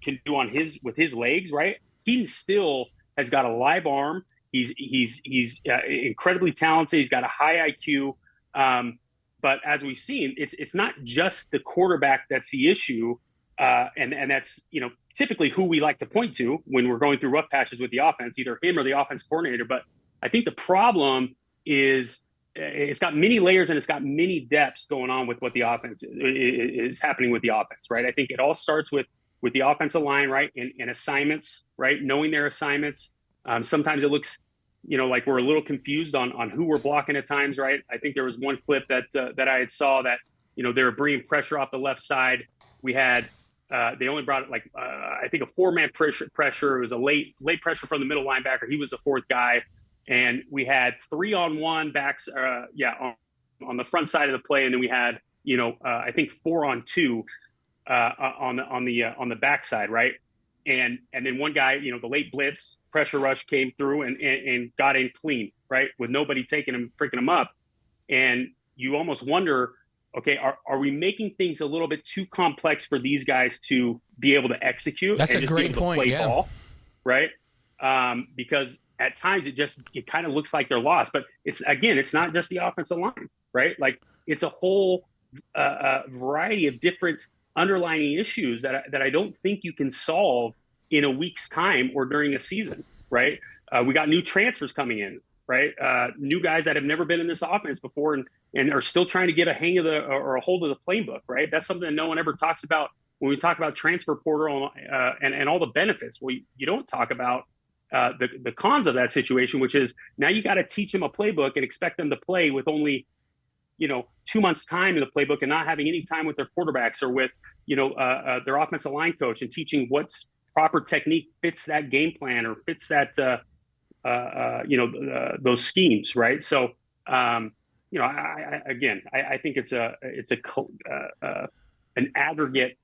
with his legs, right? Keaton still has got a live arm. He's incredibly talented. He's got a high IQ. But as we've seen, it's not just the quarterback that's the issue. And that's, typically who we like to point to when we're going through rough patches with the offense, either him or the offense coordinator. But I think the problem is it's got many layers and it's got many depths going on with what the offense is happening with the offense, right? I think it all starts with the offensive line, right? And assignments, right? Knowing their assignments. Sometimes it looks, like we're a little confused on who we're blocking at times, right? I think there was one clip that I had saw that, they were bringing pressure off the left side. We had, they only brought I think a 4-man pressure. It was a late pressure from the middle linebacker. He was the 4th guy. And we had 3-on-1 backs, on the front side of the play. And then we had, I think 4-on-2 on the back side, right? And then one guy, the late blitz pressure rush came through and got in clean, right? With nobody freaking him up. And you almost wonder, okay, are we making things a little bit too complex for these guys to be able to execute? That's a great point. Yeah. Ball, right? Because at times it kind of looks like they're lost, but it's not just the offensive line, right? Like, it's a whole variety of different underlying issues that I don't think you can solve in a week's time or during a season, right? We got new transfers coming in, right? New guys that have never been in this offense before and are still trying to get a hang of or a hold of the playbook, right? That's something that no one ever talks about when we talk about transfer portal and all the benefits, well, you don't talk about the cons of that situation, which is now you got to teach them a playbook and expect them to play with only 2 months time in the playbook and not having any time with their quarterbacks or with their offensive line coach and teaching what's proper technique fits that game plan or fits that those schemes, right? So I think it's an aggregate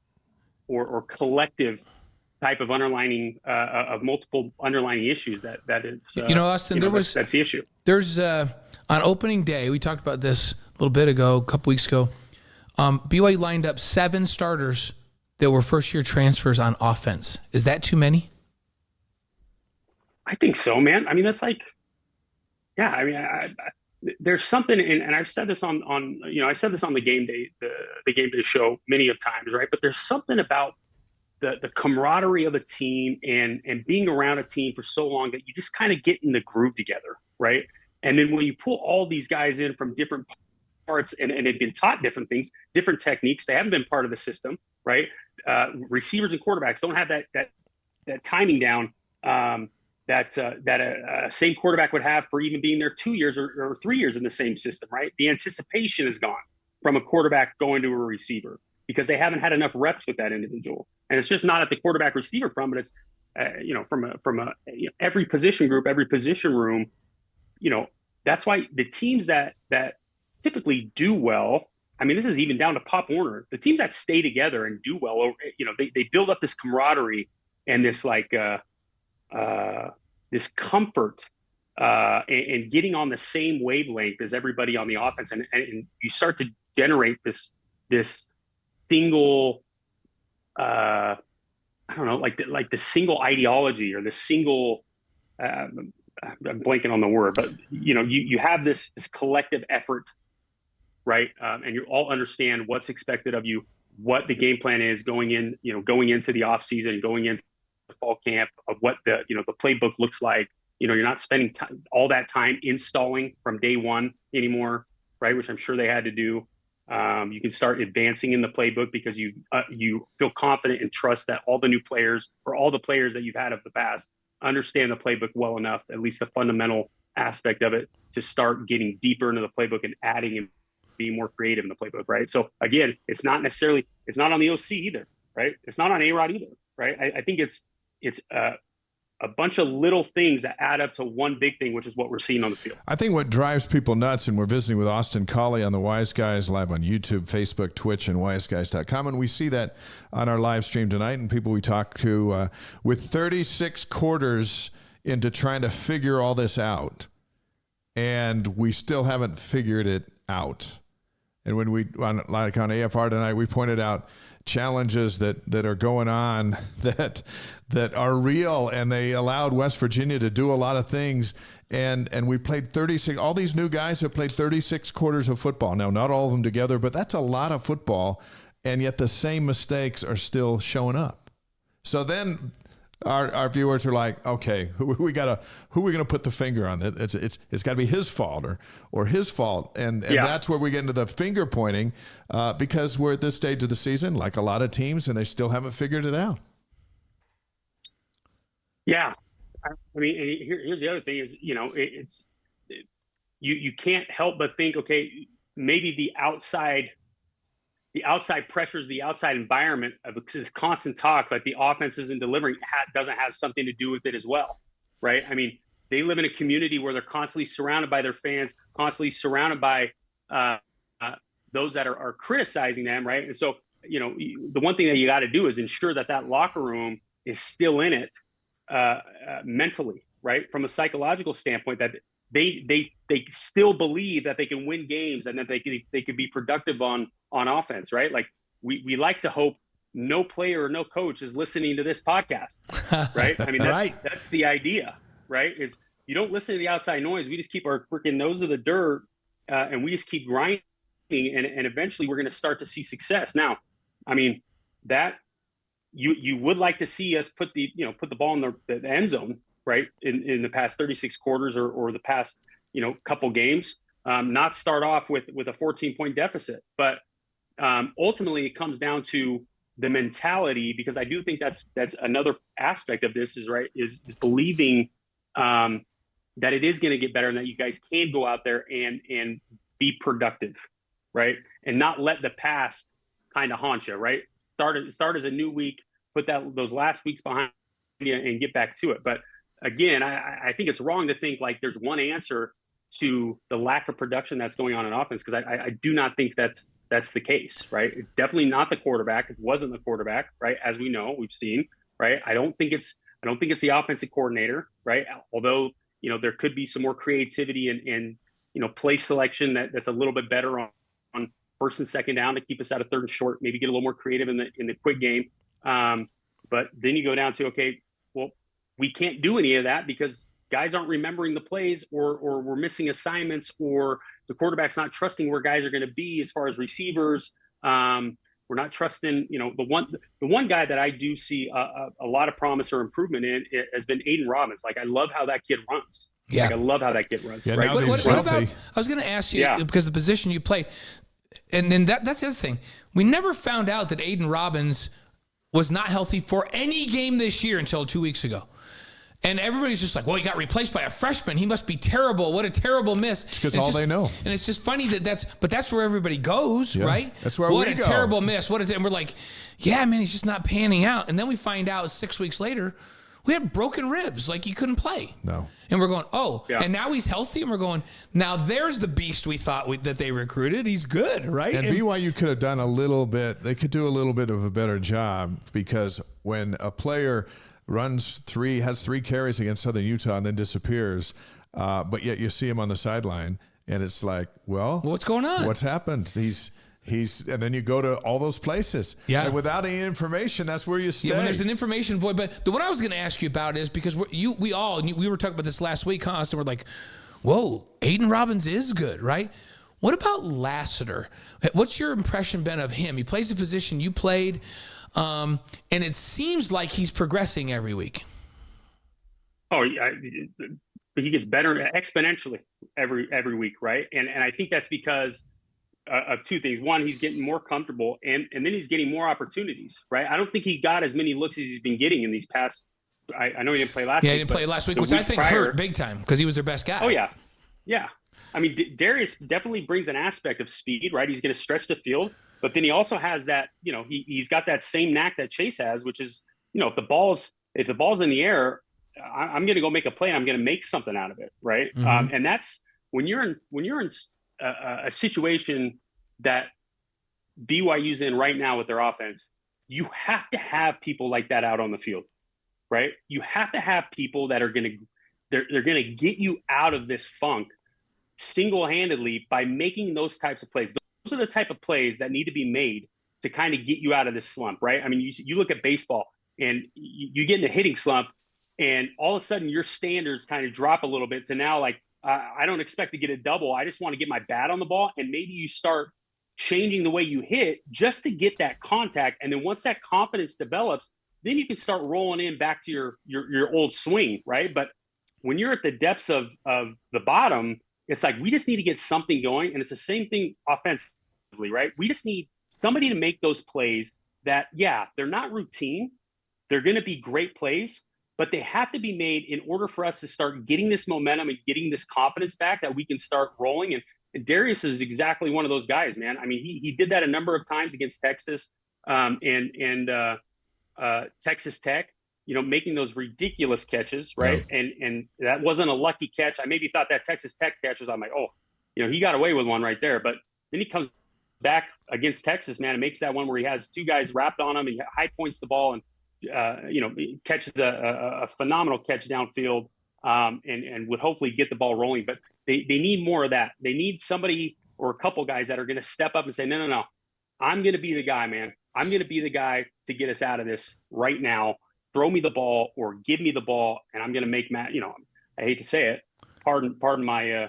or collective type of underlining of multiple underlining issues that is Austin, that's the issue. There's on opening day, we talked about this a little bit ago, a couple weeks ago. BYU lined up 7 starters that were first-year transfers on offense. Is that too many? I think so, man. I mean, that's like, yeah. I mean, there's something, and I've said this on I said this on the game day, the game day show many of times, right? But there's something about the camaraderie of a team and being around a team for so long that you just kind of get in the groove together, right? And then when you pull all these guys in from different parts and they've been taught different things, different techniques, they haven't been part of the system, right? Receivers and quarterbacks don't have that timing down that a same quarterback would have for even being there 2 years or 3 years in the same system, right? The anticipation is gone from a quarterback going to a receiver because they haven't had enough reps with that individual. And it's just not at the quarterback receiver front, but it's from every position group, every position room. That's why the teams that typically do well. I mean, this is even down to Pop Warner. The teams that stay together and do well, they build up this camaraderie and this this comfort and getting on the same wavelength as everybody on the offense, and you start to generate this single, I don't know, like the single ideology or the single. I'm blanking on the word, but you have this collective effort, right? And you all understand what's expected of you, what the game plan is going into the off season, going into the fall camp, of what the playbook looks like. You're not spending all that time installing from day one anymore, right? Which I'm sure they had to do. You can start advancing in the playbook because you feel confident and trust that all the new players or all the players that you've had of the past understand the playbook well enough, at least the fundamental aspect of it, to start getting deeper into the playbook and adding and being more creative in the playbook, right? So again, it's not on the OC either, right? It's not on A-Rod either, right? I think it's a bunch of little things that add up to one big thing, which is what we're seeing on the field. I think what drives people nuts, and we're visiting with Austin Collie on the Wise Guys live on YouTube, Facebook, Twitch, and wiseguys.com, and we see that on our live stream tonight, and people we talk to with 36 quarters into trying to figure all this out, and we still haven't figured it out. And when on AFR tonight, we pointed out challenges that are going on that are real, and they allowed West Virginia to do a lot of things. And we played 36. All these new guys have played 36 quarters of football. Now, not all of them together, but that's a lot of football. And yet the same mistakes are still showing up. So then our viewers are like, okay, who are we going to put the finger on? It's got to be his fault or his fault. And that's where we get into the finger pointing because we're at this stage of the season, like a lot of teams, and they still haven't figured it out. Yeah. I mean, here's the other thing is, you can't help but think, okay, maybe the outside pressures, the outside environment of this constant talk, like the offense isn't delivering, doesn't have something to do with it as well, right? I mean, they live in a community where they're constantly surrounded by their fans, constantly surrounded by those that are criticizing them, right? And so, the one thing that you got to do is ensure that locker room is still in it mentally, right? From a psychological standpoint, that they still believe that they can win games and that they can be productive on offense, right? Like we like to hope no player or no coach is listening to this podcast, right? I mean, that's the idea, right? Is you don't listen to the outside noise. We just keep our freaking nose in the dirt and we just keep grinding and eventually we're going to start to see success. Now, I mean, that you would like to see us put the ball in the end zone, right? In the past 36 quarters or the past, couple games, not start off with a 14-point deficit. But ultimately it comes down to the mentality, because I do think that's another aspect of this is believing that it is going to get better and that you guys can go out there and be productive, right? And not let the past kind of haunt you, right? Start as a new week, put those last weeks behind you and get back to it. But again, I think it's wrong to think like there's one answer to the lack of production that's going on in offense, because I do not think that's the case, right? It's definitely not the quarterback. It wasn't the quarterback, right? As we know, we've seen, right? I don't think it's the offensive coordinator, right? Although, there could be some more creativity and play selection that's a little bit better on first and second down to keep us out of third and short, maybe get a little more creative in the quick game. But then you go down to, okay, well, we can't do any of that because guys aren't remembering the plays, or we're missing assignments, or the quarterback's not trusting where guys are going to be as far as receivers. We're not trusting, the one guy that I do see a lot of promise or improvement in has been Aiden Robbins. Like, I love how that kid runs. Yeah. Like, I love how that kid runs. Yeah, right? now What about, I was going to ask you, because the position you played, and then that's the other thing. We never found out that Aiden Robbins was not healthy for any game this year until 2 weeks ago. And everybody's just like, well, he got replaced by a freshman. He must be terrible. What a terrible miss. It's because all they know. And it's just funny that's where everybody goes, right? That's where what we a go. terrible miss. And we're like, yeah, man, he's just not panning out. And then we find out 6 weeks later, we had broken ribs. Like, he couldn't play. No. And we're going, Yeah. and now he's healthy. And we're going, now there's the beast we thought that they recruited. He's good, right? And BYU could have done a little bit. They could do a little bit of a better job, because when a player has three carries against Southern Utah and then disappears, but yet you see him on the sideline, and it's like, well, what's going on? What's happened? He's and then you go to all those places. Yeah. And without any information, that's where you stay. Yeah, when there's an information void. But the one I was going to ask you about is, because we were talking about this last week, Austin. We're like, whoa, Aiden Robbins is good, right? What about Lassiter? What's your impression been of him? He plays the position you played, and it seems like he's progressing every week. Oh, yeah, he gets better exponentially every week, right? And I think that's because of two things. One, he's getting more comfortable, and then he's getting more opportunities, right? I don't think he got as many looks as he's been getting in these past. I know he didn't play last week. Yeah, he didn't play last week, which I think hurt big time because he was their best guy. Oh, yeah. Yeah. I mean, Darius definitely brings an aspect of speed, right? He's going to stretch the field, but then he also has that, he's got that same knack that Chase has, which is, if the ball's in the air, I'm going to go make a play and I'm going to make something out of it, right? Mm-hmm. And that's when you're in a situation that BYU's in right now with their offense, you have to have people like that out on the field, right? You have to have people that are they're going to get you out of this funk single-handedly by making those types of plays. Those are the type of plays that need to be made to kind of get you out of this slump, right? I mean, you look at baseball and you get in a hitting slump, and all of a sudden your standards kind of drop a little bit to now, like, I don't expect to get a double. I just want to get my bat on the ball. And maybe you start changing the way you hit just to get that contact. And then once that confidence develops, then you can start rolling in back to your old swing, right? But when you're at the depths of the bottom, it's like, we just need to get something going. And it's the same thing offensively, right? We just need somebody to make those plays that, yeah, they're not routine. They're going to be great plays, but they have to be made in order for us to start getting this momentum and getting this confidence back that we can start rolling. And Darius is exactly one of those guys, man. I mean, he did that a number of times against Texas and Texas Tech, making those ridiculous catches, right? Yeah. And that wasn't a lucky catch. I maybe thought that Texas Tech catch was, I'm like, he got away with one right there. But then he comes back against Texas, man, and makes that one where he has two guys wrapped on him. He high points the ball and, he catches a phenomenal catch downfield and would hopefully get the ball rolling. But they need more of that. They need somebody or a couple guys that are going to step up and say, no, I'm going to be the guy, man. I'm going to be the guy to get us out of this right now. Throw me the ball or give me the ball, and I'm going to make I hate to say it. Pardon my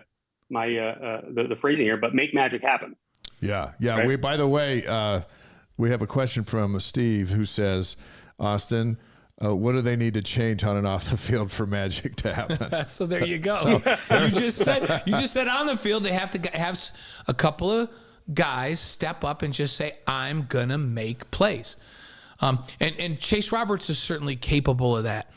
the phrasing here, but make magic happen. Yeah. Right? By the way, we have a question from Steve who says, Austin, what do they need to change on and off the field for magic to happen? So there you go. You just said on the field they have to have a couple of guys step up and just say, I'm gonna make plays. And Chase Roberts is certainly capable of that.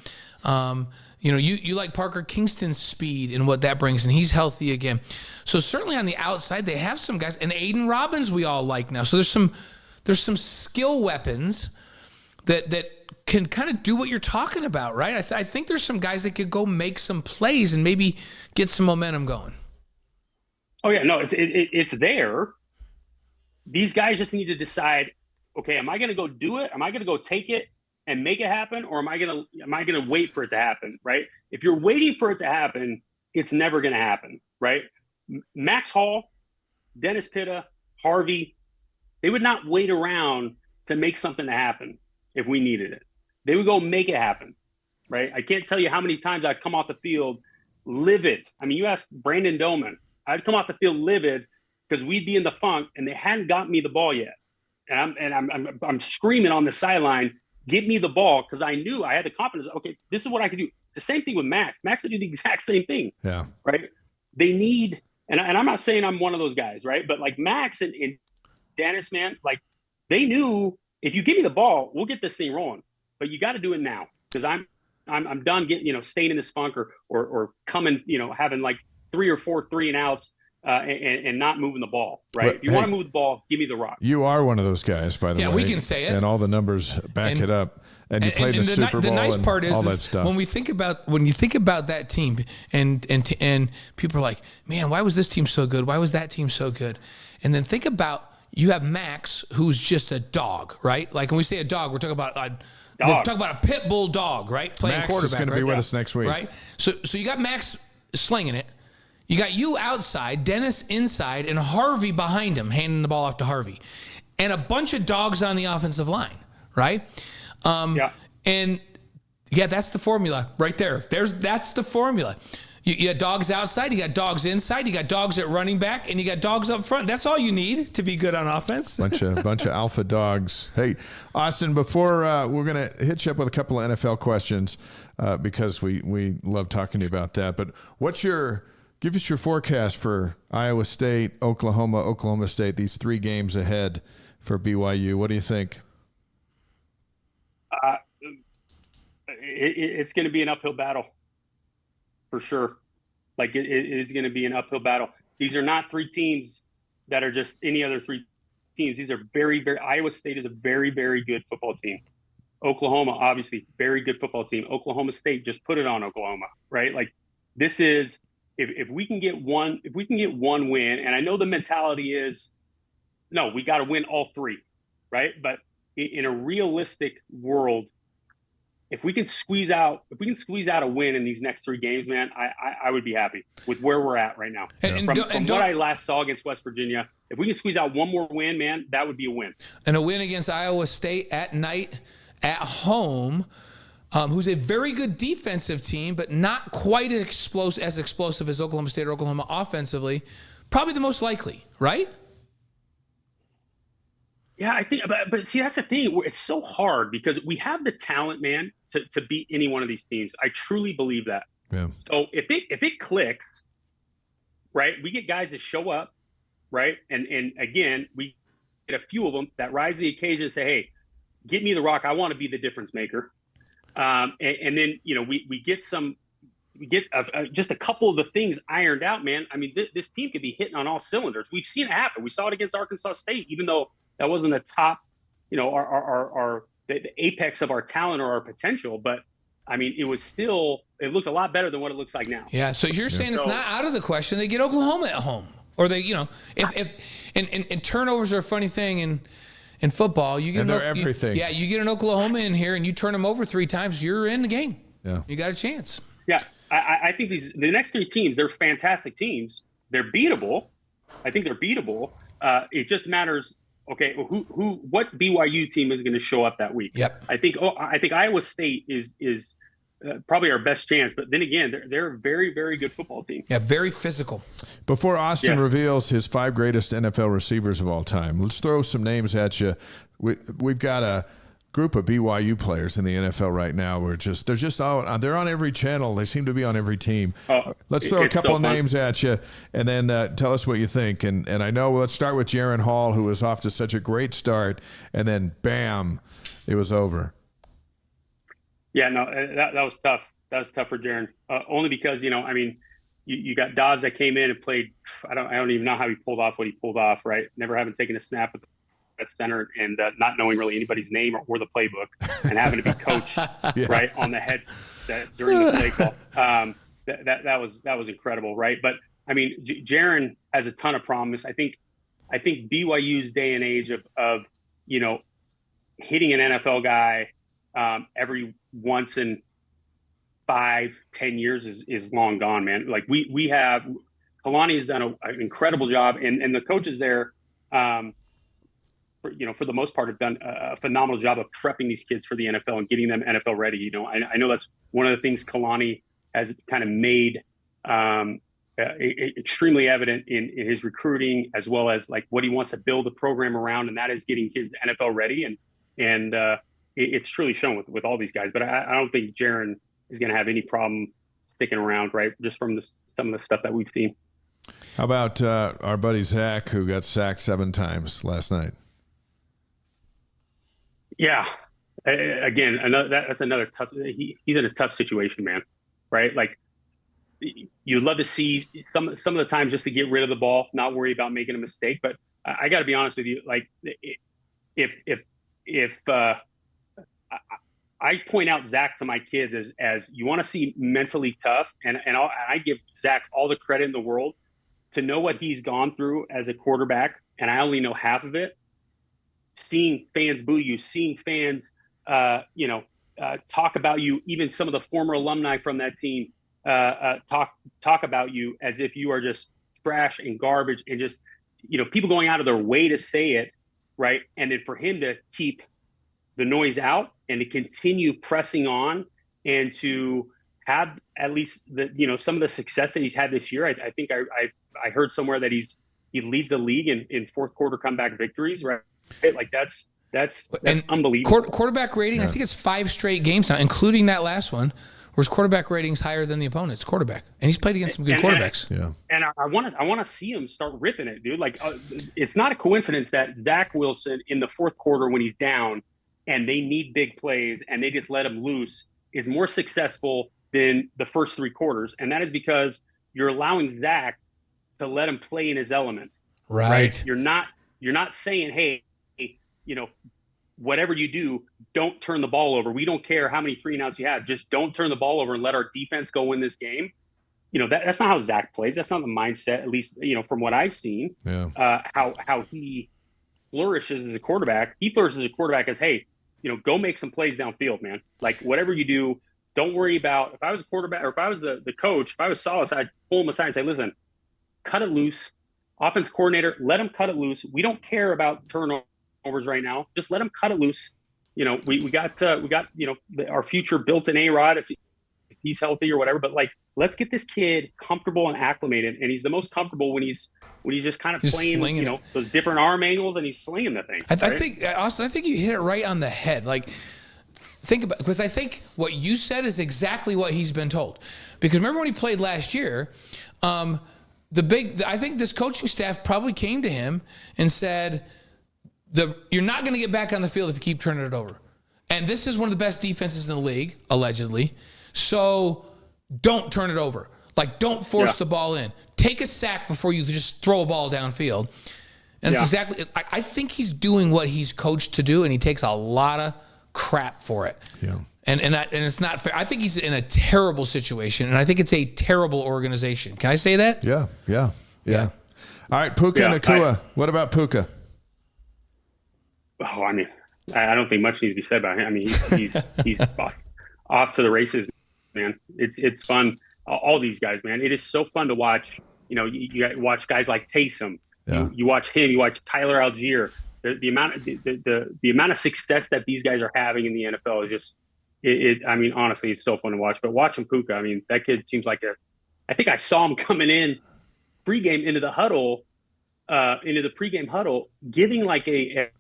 You like Parker Kingston's speed and what that brings, and he's healthy again. So certainly on the outside, they have some guys, and Aiden Robbins we all like now. So there's some skill weapons that can kind of do what you're talking about, right? I think there's some guys that could go make some plays and maybe get some momentum going. Oh yeah, no, it's there. These guys just need to decide, okay, am I going to go do it? Am I going to go take it and make it happen, or am I going to wait for it to happen, right? If you're waiting for it to happen, it's never going to happen, right? Max Hall, Dennis Pitta, Harvey, they would not wait around to make something to happen if we needed it. They would go make it happen, right? I can't tell you how many times I'd come off the field livid. I mean, you ask Brandon Doman, I'd come off the field livid because we'd be in the funk and they hadn't got me the ball yet. And I'm screaming on the sideline, get me the ball, because I knew I had the confidence. Okay, this is what I could do. The same thing with Max. Max would do the exact same thing. Yeah. Right. They need, and I'm not saying I'm one of those guys, right? But like Max and Dennis, man, like they knew if you give me the ball, we'll get this thing rolling. But you got to do it now, because I'm done getting staying in this funk or coming having like 3 or 4 3-and-outs. And not moving the ball, right? But, if you want to move the ball, give me the rock. You are one of those guys, by the way. Yeah, we can say it. And all the numbers back it up. And you played the Super Bowl the nice part and all that stuff. When you think about that team and people are like, man, why was this team so good? Why was that team so good? And then think about, you have Max, who's just a dog, right? Like when we say a dog, we're talking about a pit bull dog, right? Playing Max quarterback. is going to be with us next week. Right? So you got Max slinging it. You got you outside, Dennis inside, and Harvey behind him, handing the ball off to Harvey. And a bunch of dogs on the offensive line, right? And yeah, that's the formula right there. That's the formula. You got dogs outside, you got dogs inside, you got dogs at running back, and you got dogs up front. That's all you need to be good on offense. Bunch of alpha dogs. Hey, Austin, before we're going to hit you up with a couple of NFL questions because we love talking to you about that. But give us your forecast for Iowa State, Oklahoma State, these 3 games ahead for BYU. What do you think? It's going to be an uphill battle for sure. Like it is going to be an uphill battle. These are not 3 teams that are just any other 3 teams. These are very, very, Iowa State is a very, very good football team. Oklahoma, obviously, very good football team. Oklahoma State just put it on Oklahoma, right? Like this is, if we can get one win, and I know the mentality is, no, we got to win all 3, right? But in a realistic world, if we can squeeze out a win in these next 3 games, man, I would be happy with where we're at right now. From what I last saw against West Virginia, if we can squeeze out one more win, man, that would be a win. And a win against Iowa State at night, at home. Who's a very good defensive team, but not quite as explosive as Oklahoma State or Oklahoma offensively. Probably the most likely, right? Yeah, I think, but see, that's the thing. It's so hard because we have the talent, man, to beat any one of these teams. I truly believe that. Yeah. So if it clicks, right, we get guys that show up, right, and again, we get a few of them that rise to the occasion and say, hey, get me the rock. I want to be the difference maker. And then, we get just a couple of the things ironed out, man. I mean, this team could be hitting on all cylinders. We've seen it happen. We saw it against Arkansas State, even though that wasn't the top, the apex of our talent or our potential. But I mean, it looked a lot better than what it looks like now. Yeah. So you're saying it's not out of the question they get Oklahoma at home, or they, if turnovers are a funny thing in football, you get everything. You get an Oklahoma in here and you turn them over 3 times, you're in the game. Yeah, you got a chance. Yeah, I think the next 3 teams, they're fantastic teams. They're beatable. I think they're beatable. It just matters. Okay, what BYU team is going to show up that week? Yep. I think Iowa State is probably our best chance. But then again, they're a very, very good football team. Yeah, very physical. Before Austin reveals his 5 greatest NFL receivers of all time, let's throw some names at you. We've got group of BYU players in the NFL right now. They're on every channel. They seem to be on every team. Let's throw a couple of names at you, and then tell us what you think. And I know, let's start with Jaron Hall, who was off to such a great start, and then bam, it was over. Yeah, no, that was tough. That was tough for Jaron, only because, you got Dobbs that came in and played. I don't even know how he pulled off what he pulled off. Right, never having taken a snap at center, and not knowing really anybody's name or the playbook, and having to be coached right on the headset during the play call. That was incredible, right? But I mean, Jaron has a ton of promise. I think BYU's day and age of hitting an NFL guy every once in 5-10 years is long gone, man. Like we have, Kalani has done an incredible job, and the coaches there, for the most part, have done a phenomenal job of prepping these kids for the NFL and getting them NFL ready. I know that's one of the things Kalani has kind of made extremely evident in his recruiting, as well as like what he wants to build the program around, and that is getting kids NFL ready. And it's truly shown with all these guys. But I don't think Jaron is going to have any problem sticking around, right? Just from some of the stuff that we've seen. How about our buddy Zach, who got sacked 7 times last night? Yeah. Again, that's another tough. He's in a tough situation, man. Right? Like, you'd love to see some of the times just to get rid of the ball, not worry about making a mistake. But I got to be honest with you, like, if I point out Zach to my kids as you want to see mentally tough, and I give Zach all the credit in the world to know what he's gone through as a quarterback, and I only know half of it. Seeing fans boo you, seeing fans, talk about you, even some of the former alumni from that team talk about you as if you are just trash and garbage, and just people going out of their way to say it, right? And then for him to keep the noise out and to continue pressing on and to have at least some of the success that he's had this year. I think I heard somewhere that he leads the league in fourth quarter comeback victories, right? Like that's unbelievable. Quarterback rating, yeah. I think it's 5 straight games now, including that last one, where his quarterback rating's higher than the opponent's quarterback, and he's played against some good quarterbacks. And I want to see him start ripping it, dude. Like it's not a coincidence that Zach Wilson in the fourth quarter, when he's down and they need big plays and they just let him loose, is more successful than the first 3 quarters, and that is because you're allowing Zach to let him play in his element. Right? You're not saying, hey, whatever you do, don't turn the ball over. We don't care how many 3-and-outs you have. Just don't turn the ball over and let our defense go win this game. That's not how Zach plays. That's not the mindset, at least, from what I've seen. Yeah. How he flourishes as a quarterback. He flourishes as a quarterback as, hey, go make some plays downfield, man. Like, whatever you do, don't worry about, if I was a quarterback or if I was the coach, if I was Salas, I'd pull him aside and say, listen, cut it loose. Offense coordinator, let him cut it loose. We don't care about turnovers right now. Just let him cut it loose. We got our future built-in A-Rod if he's healthy or whatever. But like, let's get this kid comfortable and acclimated. And he's the most comfortable when he's just kind of playing, those different arm angles, and he's slinging the thing. I think, Austin, I think you hit it right on the head. Like, think about, because I think what you said is exactly what he's been told. Because remember when he played last year, I think this coaching staff probably came to him and said, you're not going to get back on the field if you keep turning it over. And this is one of the best defenses in the league, allegedly. So don't turn it over. Like, don't force the ball in. Take a sack before you just throw a ball downfield. And that's exactly, I think he's doing what he's coached to do, and he takes a lot of crap for it. Yeah. And it's not fair. I think he's in a terrible situation, and I think it's a terrible organization. Can I say that? Yeah. All right, Puka Nacua. What about Puka? Oh, I mean, I don't think much needs to be said about him. I mean, he's off to the races, man. It's fun. All these guys, man. It is so fun to watch. You watch guys like Taysom. Yeah. You watch him. You watch Tyler Algier. The amount of success that these guys are having in the NFL is just. I mean, honestly, it's so fun to watch. But watching Puka, I mean, that kid seems like I think I saw him coming in pregame into the pregame huddle, giving like a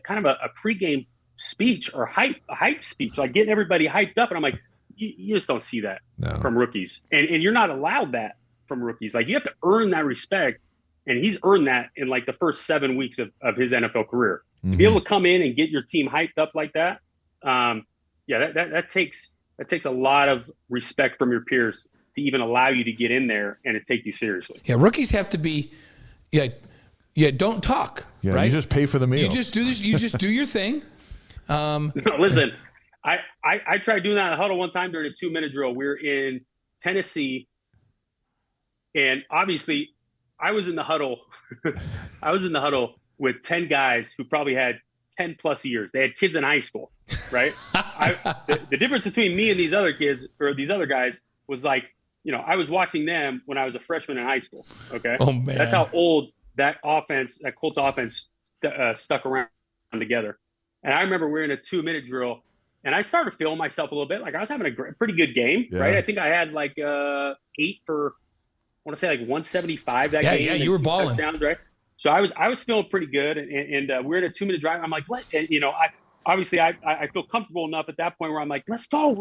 kind of a pregame speech or hype speech, like getting everybody hyped up. And I'm like, you just don't see that from rookies. And you're not allowed that from rookies. Like, you have to earn that respect. And he's earned that in like the first 7 weeks of his NFL career. To be able to come in and get your team hyped up like that, that takes a lot of respect from your peers to even allow you to get in there and to take you seriously. Yeah, rookies have to be, don't talk. Yeah, right? you just pay for the meals. You just do this. You just do your thing. No, listen, I tried doing that in a huddle one time during a 2-minute drill. We were in Tennessee, and obviously, I was in the huddle. I was in the huddle with 10 guys who probably had 10 plus years. They had kids in high school, right? The difference between me and these other kids or these other guys was like, I was watching them when I was a freshman in high school. Okay. Oh man. That's how old that Colts offense stuck around together. And I remember we were in a 2-minute drill, and I started feeling myself a little bit. Like, I was having a pretty good game, right? I think I had like 8 for, I want to say like 175 that game. Yeah, you were balling. Right? So I was feeling pretty good, and we're in a 2-minute drive. I'm like, what? And, I feel comfortable enough at that point where I'm like, let's go,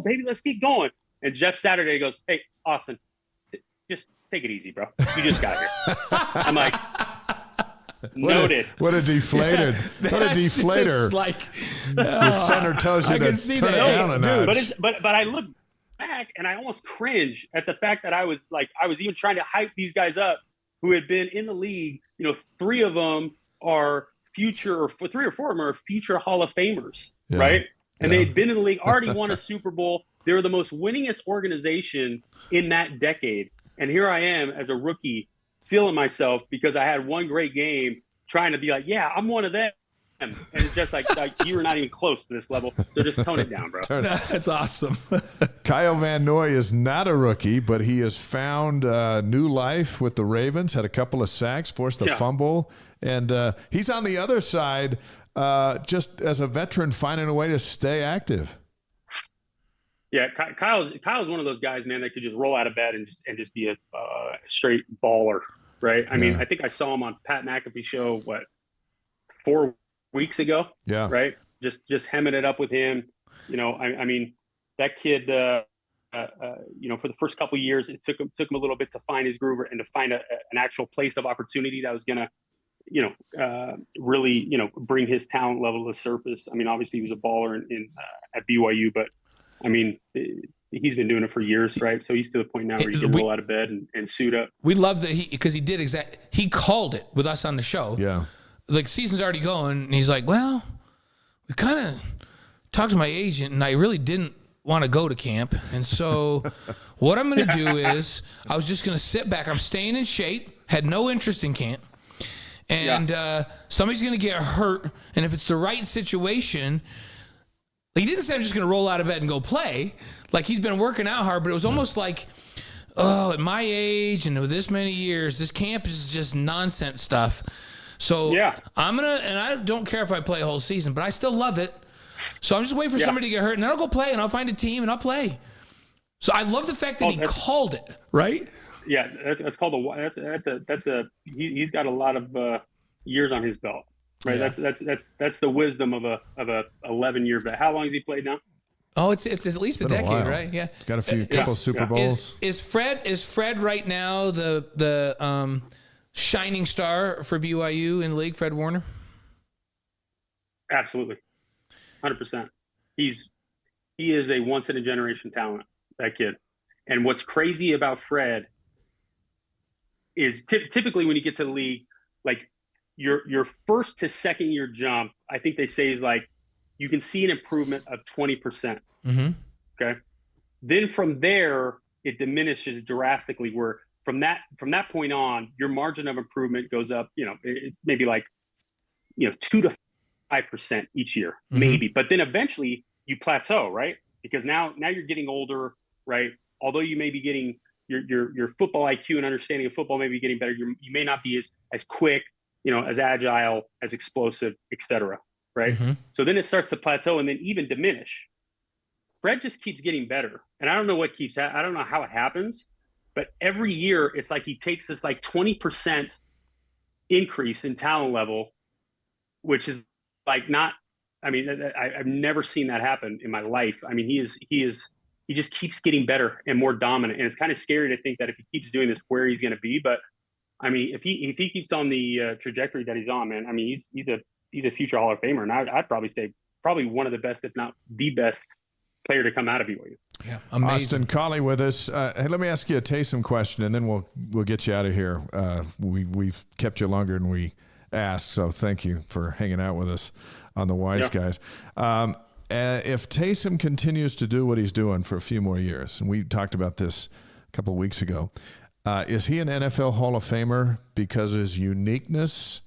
baby, let's keep going. And Jeff Saturday goes, hey, Austin, just take it easy, bro. You just got here. I'm like, noted. What a deflated. Yeah, what a deflator. Like, the center tells you to turn it down a notch. But I look back and I almost cringe at the fact that I was even trying to hype these guys up who had been in the league. 3 of them are future, or 3 or 4 of them are future Hall of Famers, right? And they had been in the league, already won a Super Bowl. They were the most winningest organization in that decade. And here I am as a rookie feeling myself because I had one great game trying to be like, yeah, I'm one of them. And it's just like you were not even close to this level. So just tone it down, bro. That's awesome. Kyle Van Noy is not a rookie, but he has found new life with the Ravens, had a couple of sacks, forced a fumble. And he's on the other side, just as a veteran, finding a way to stay active. Yeah, Kyle's one of those guys, man, that could just roll out of bed and just be a straight baller, right? I mean, I think I saw him on Pat McAfee show 4 weeks ago. Yeah. Right. Just hemming it up with him. I mean, that kid. For the first couple of years, it took him a little bit to find his groove and to find an actual place of opportunity that was gonna, really, bring his talent level to the surface. I mean, obviously he was a baller at BYU, but I mean, he's been doing it for years, right? So he's to the point now where he can roll out of bed and suit up. We love that he called it with us on the show. Yeah. Like, season's already going, and he's like, well, we kind of talked to my agent, and I really didn't want to go to camp. And so what I'm going to do is I was just going to sit back. I'm staying in shape, had no interest in camp. And somebody's going to get hurt, and if it's the right situation, he didn't say I'm just going to roll out of bed and go play. Like, he's been working out hard, but it was almost like, oh, at my age and with this many years, this camp is just nonsense stuff. So I'm going to, and I don't care if I play a whole season, but I still love it. So I'm just waiting for somebody to get hurt, and then I'll go play, and I'll find a team, and I'll play. So I love the fact that he called it, right? Yeah, that's called he's got a lot of years on his belt, right? Yeah. That's the wisdom of a 11-year vet. How long has he played now? Oh, it's at least a decade, right? Yeah, got a couple Super Bowls. Is Fred right now the shining star for BYU in the league, Fred Warner? Absolutely. 100%. He is a once in a generation talent, that kid. And what's crazy about Fred is typically when you get to the league, like your first to second year jump, I think they say is like, you can see an improvement of 20%. Mm-hmm. Okay. Then from there, it diminishes drastically, where from that point on, your margin of improvement goes up, it's maybe like, 2 to 5% each year, maybe. But then eventually you plateau, right? Because now you're getting older, right? Although you may be getting your football IQ and understanding of football may be getting better, you may not be as quick, as agile, as explosive, et cetera, right? Mm-hmm. So then it starts to plateau and then even diminish. Fred just keeps getting better. And I don't know I don't know how it happens, but every year it's like he takes this like 20% increase in talent level, which is like not I mean, I've never seen that happen in my life. I mean, he just keeps getting better and more dominant, and it's kind of scary to think that if he keeps doing this, where he's going to be. But I mean, if he keeps on the trajectory that he's on, man, I mean, he's a future Hall of Famer, and I'd probably say probably one of the best, if not the best, player to come out of BYU. Yeah, amazing. Austin Collie with us. Hey, let me ask you a Taysom question, and then we'll get you out of here. We've kept you longer than we asked, so thank you for hanging out with us on the Wise Guys. If Taysom continues to do what he's doing for a few more years, and we talked about this a couple of weeks ago, is he an NFL Hall of Famer because of his uniqueness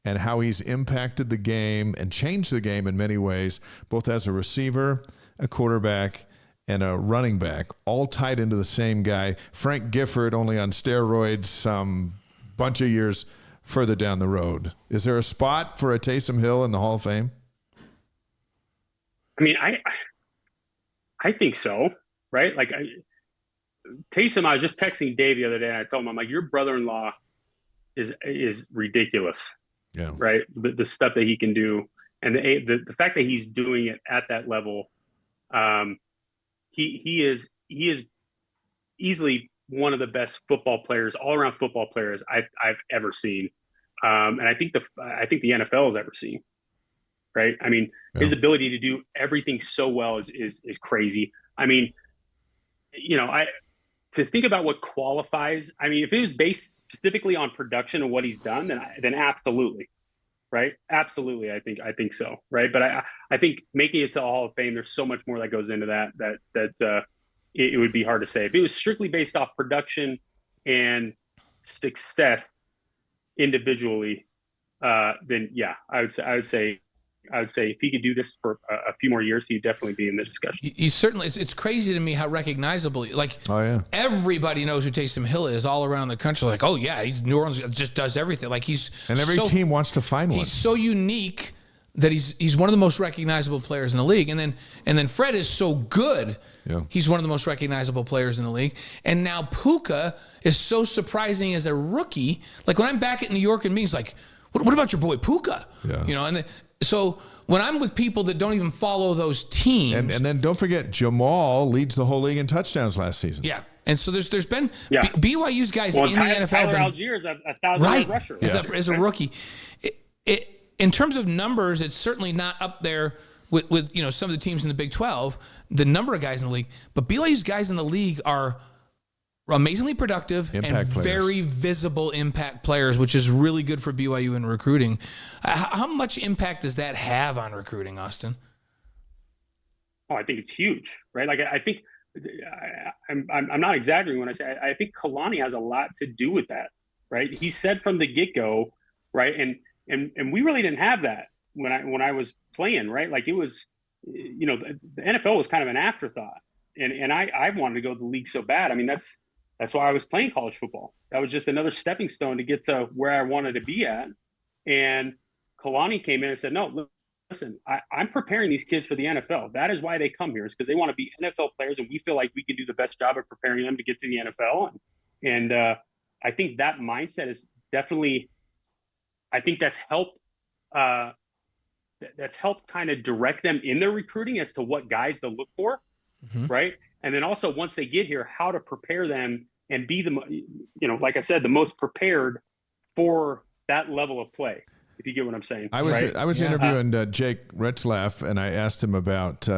and how he's impacted the game and changed the game in many ways, both as a receiver, a quarterback, and a running back, all tied into the same guy, Frank Gifford, only on steroids some bunch of years further down the road? Is there a spot for a Taysom Hill in the Hall of Fame? I mean, I think so, right? Like Taysom, I was just texting Dave the other day, and I told him, I'm like, your brother-in-law is ridiculous. Yeah. Right. The stuff that he can do, and the fact that he's doing it at that level, he is easily one of the best football players, all around football players I've ever seen, and I think the NFL has ever seen. Right. I mean, his ability to do everything so well is crazy. I mean, you know, to think about what qualifies. I mean, if it was based specifically on production and what he's done, then absolutely, right? Absolutely, I think so, right? But I think making it to the Hall of Fame, there's so much more that goes into that it would be hard to say. If it was strictly based off production and success individually, then yeah, I would say if he could do this for a few more years, he'd definitely be in the discussion. He's certainly. It's crazy to me how recognizable. Like, everybody knows who Taysom Hill is all around the country. Like, oh yeah, he's New Orleans, just does everything. Like and every team wants to find one. He's so unique that he's one of the most recognizable players in the league. And then Fred is so good. Yeah. He's one of the most recognizable players in the league. And now Puka is so surprising as a rookie. Like when I'm back at New York and meetings, like, what about your boy Puka? Yeah. You know, so when I'm with people that don't even follow those teams, and then don't forget Jamal leads the whole league in touchdowns last season. Yeah, and so there's been BYU's guys in the NFL. Tyler Algier is a 1,000-yard rusher. As a rookie. In terms of numbers, it's certainly not up there with you know some of the teams in the Big 12. The number of guys in the league, but BYU's guys in the league are amazingly productive and very visible impact players, which is really good for BYU in recruiting. How much impact does that have on recruiting, Austin? Oh, I think it's huge, right? Like I think I'm not exaggerating when I say I think Kalani has a lot to do with that, right? He said from the get-go, right? And we really didn't have that when I was playing, right? Like it was, you know, the NFL was kind of an afterthought, and I wanted to go to the league so bad. I mean, that's why I was playing college football. That was just another stepping stone to get to where I wanted to be at. And Kalani came in and said, no, listen, I'm preparing these kids for the NFL. That is why they come here, is because they want to be NFL players, and we feel like we can do the best job of preparing them to get to the NFL. And I think that mindset is definitely, I think that's helped kind of direct them in their recruiting as to what guys to look for, right? And then also once they get here, how to prepare them and be you know, like I said, the most prepared for that level of play. If you get what I'm saying. I was interviewing Jake Retzlaff, and I asked him about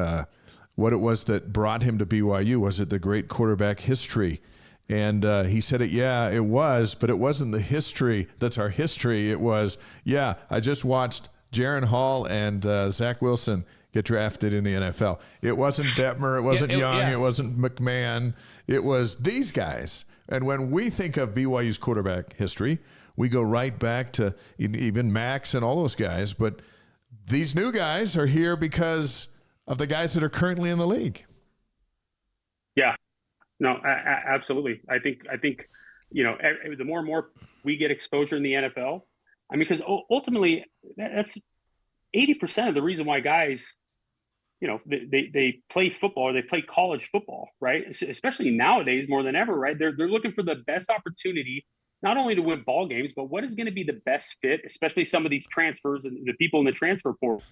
what it was that brought him to BYU. Was it the great quarterback history? And he said it was, but it wasn't the history that's our history. It was, I just watched Jaron Hall and Zach Wilson get drafted in the NFL. It wasn't Detmer, it wasn't Young, it wasn't McMahon. It was these guys. And when we think of BYU's quarterback history, we go right back to even Max and all those guys. But these new guys are here because of the guys that are currently in the league. Yeah, no, absolutely. I think, you know, the more and more we get exposure in the NFL, I mean, because ultimately that's 80% of the reason why guys, you know, they play football or they play college football, right? Especially nowadays more than ever, right? They're looking for the best opportunity, not only to win ball games, but what is going to be the best fit, especially some of these transfers and the people in the transfer portal.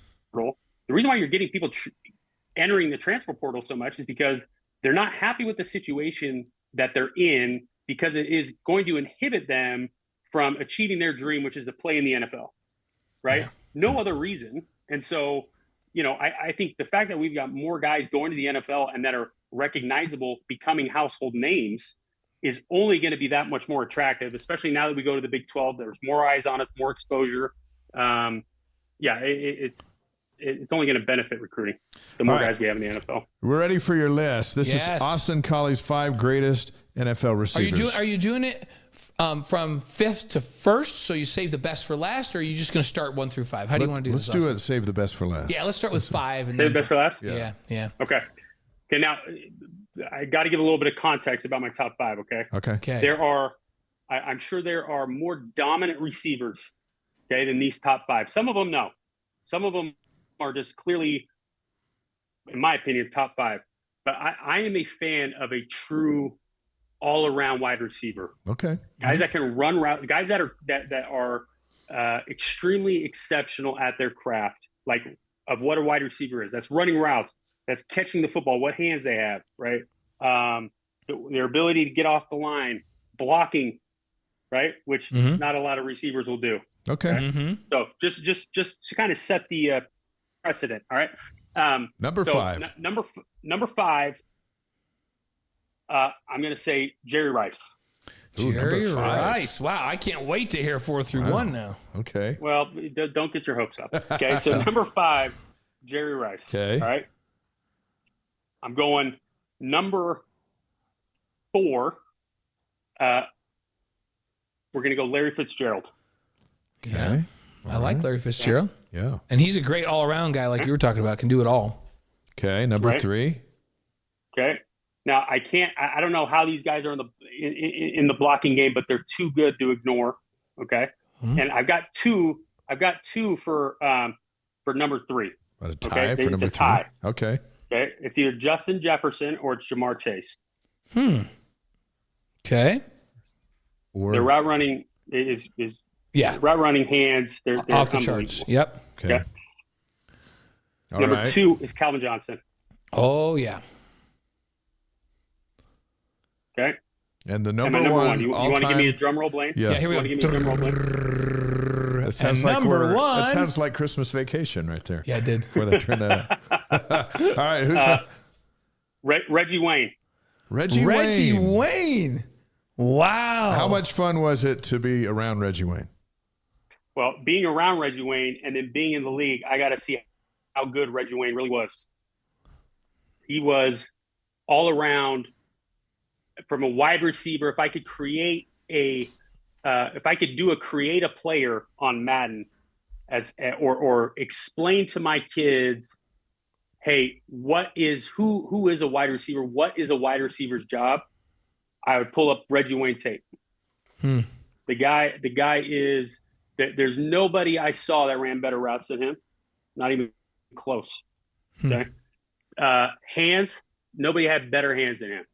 The The reason why you're getting people entering the transfer portal so much is because they're not happy with the situation that they're in, because it is going to inhibit them from achieving their dream, which is to play in the NFL, right? Yeah. No other reason. And so, I think the fact that we've got more guys going to the NFL and that are recognizable, becoming household names, is only going to be that much more attractive, especially now that we go to the Big 12. There's more eyes on us, more exposure. It's only going to benefit recruiting the more guys we have in the NFL. We're ready for your list. This is Austin Collie's 5 greatest NFL receivers. Are you doing it from 5th to 1st, so you save the best for last, or are you just going to start 1 through 5? How do you want to do this? Let's do it. Save the best for last. Yeah, let's start with 5. And save the best for last? Yeah. Okay. Now, I got to give a little bit of context about my top 5, okay? I'm sure there are more dominant receivers, than these top 5. Some of them, no. Some of them are just clearly, in my opinion, top 5. But I am a fan of a true all-around wide receiver. Okay. Guys that can run routes, guys that are extremely exceptional at their craft, like of what a wide receiver is. That's running routes. That's catching the football, what hands they have, right? Their ability to get off the line, blocking, right? Which not a lot of receivers will do. Okay. Mm-hmm. So just to kind of set the precedent. All right. Number 5. Number 5. I'm going to say Jerry Rice. Jerry Rice. Wow. I can't wait to hear 4 through 1 now. Okay. Well, don't get your hopes up. Okay. So number 5, Jerry Rice. Okay. All right. I'm going number 4. We're going to go Larry Fitzgerald. Yeah. I like Larry Fitzgerald. Yeah. And he's a great all-around guy, like you were talking about, can do it all. Okay. Number 3. Okay. Now I don't know how these guys are in the blocking game, but they're too good to ignore. Okay. Mm-hmm. And I've got two for number 3. What, a tie for number 3? Tie. Okay. Okay. It's either Justin Jefferson or it's Jamar Chase. Okay. Their route running is route running hands. They're off the charts. Yep. Okay. Number 2 is Calvin Johnson. Oh yeah. Okay. And the number one. You want to give me a drum roll, Blaine? Yeah. Here we go. Give me a drum roll, Blaine? That sounds like that sounds like Christmas Vacation right there. Yeah, I did. Before they turn that up. All right, who's Reggie Wayne? Reggie Wayne. Wow. How much fun was it to be around Reggie Wayne? Well, being around Reggie Wayne and then being in the league, I got to see how good Reggie Wayne really was. He was all around from a wide receiver. If I could create create a player on Madden or explain to my kids, hey, who is a wide receiver? What is a wide receiver's job? I would pull up Reggie Wayne tape. The guy is, there's nobody I saw that ran better routes than him. Not even close. Okay. Hands, nobody had better hands than him.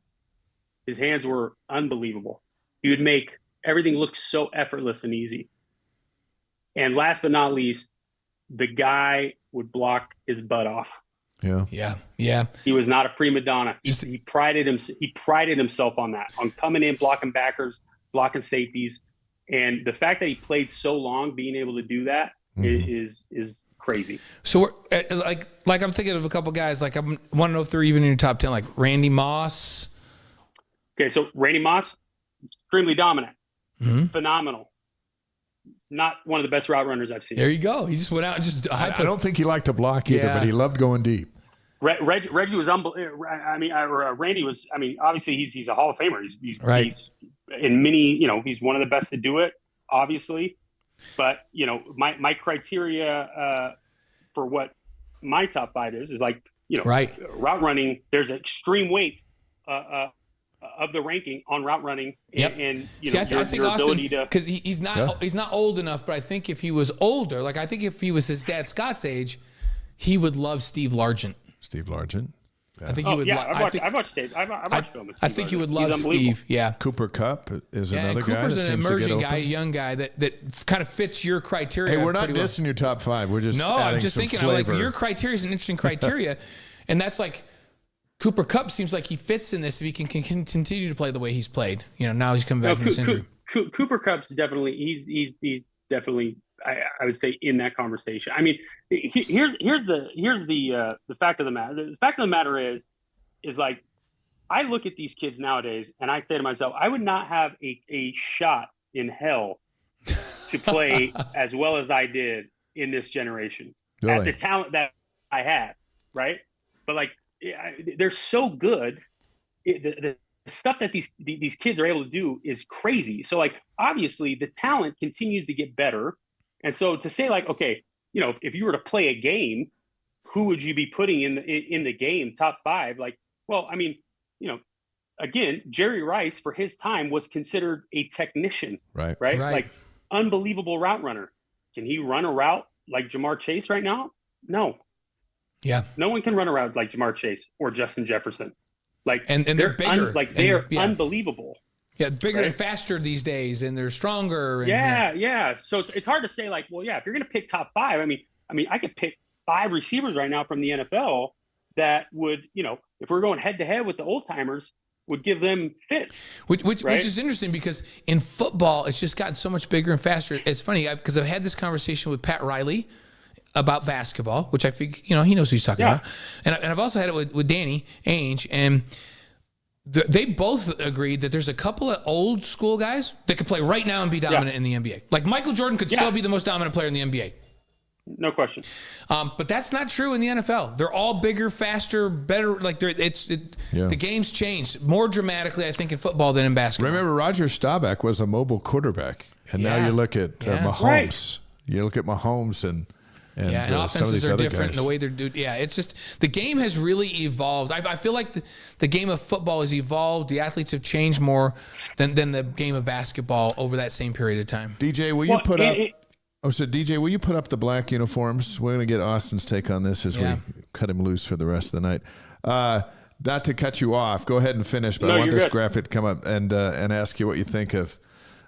His hands were unbelievable. He would make everything look so effortless and easy. And last but not least, the guy would block his butt off. Yeah. He was not a prima donna. He prided himself on that, on coming in, blocking backers, blocking safeties. And the fact that he played so long, being able to do that is crazy. So we're, like I'm thinking of a couple guys, like I want to know if they're even in your top 10, like Randy Moss. Okay, so Randy Moss, extremely dominant, phenomenal. Not one of the best route runners I've seen. There you go. He just went out and just. I don't think he liked to block either, but he loved going deep. Reggie was unbelievable. Randy was. I mean, obviously he's a Hall of Famer. He's right. He's in many. He's one of the best to do it. Obviously, but my criteria for what my top 5 is like right. Route running. There's an extreme weight of the ranking on route running. And I think Austin, because he's not old enough, but I think if he was older, I think if he was his dad Scott's age, he would love Steve Largent. I think you would. I've watched tape. I've watched film. I think you would love Steve. Yeah. Cooper Kupp is another guy. Cooper's that an seems to emerging get guy, a open. young guy that kind of fits your criteria. Hey, we're not pretty dissing your top 5. We're just adding I'm just some thinking. flavor. Your criteria is an interesting criteria, and that's like Cooper Kupp seems like he fits in this if he can continue to play the way he's played. Now he's coming back from this injury. Cooper Kupp's definitely he's definitely I would say in that conversation. I mean, here's the fact of the matter. The fact of the matter is like I look at these kids nowadays and I say to myself, I would not have a shot in hell to play as well as I did in this generation at the talent that I had, right? But like they're so good. The stuff that these kids are able to do is crazy. So like obviously the talent continues to get better. And so to say like, okay, if you were to play a game, who would you be putting in the game top 5? Like, well, I mean, again, Jerry Rice for his time was considered a technician, right? Like unbelievable route runner. Can he run a route like Jamar Chase right now? No. Yeah. No one can run a route like Jamar Chase or Justin Jefferson. Like, and they're bigger. They're unbelievable. Yeah, bigger and faster these days, and they're stronger. And, yeah. So it's hard to say like, well, yeah, if you're going to pick top 5, I mean, I could pick 5 receivers right now from the NFL that would, if we're going head to head with the old timers, would give them fits. Which is interesting because in football, it's just gotten so much bigger and faster. It's funny because I've had this conversation with Pat Riley about basketball, which I think, he knows who he's talking about. And I've also had it with Danny Ainge, and they both agreed that there's a couple of old school guys that could play right now and be dominant in the NBA. Like Michael Jordan could still be the most dominant player in the NBA. No question. But that's not true in the NFL. They're all bigger, faster, better. Like the game's changed more dramatically, I think, in football than in basketball. Remember, Roger Staubach was a mobile quarterback, and now you look at Mahomes. Right. You look at Mahomes and offenses are different. Guys. The way they're doing. Yeah, it's just the game has really evolved. I feel like the game of football has evolved. The athletes have changed more than the game of basketball over that same period of time. DJ, will you put up? DJ, will you put up the black uniforms? We're going to get Austin's take on this as we cut him loose for the rest of the night. Not to cut you off, go ahead and finish. But I want this graphic to come up and ask you what you think of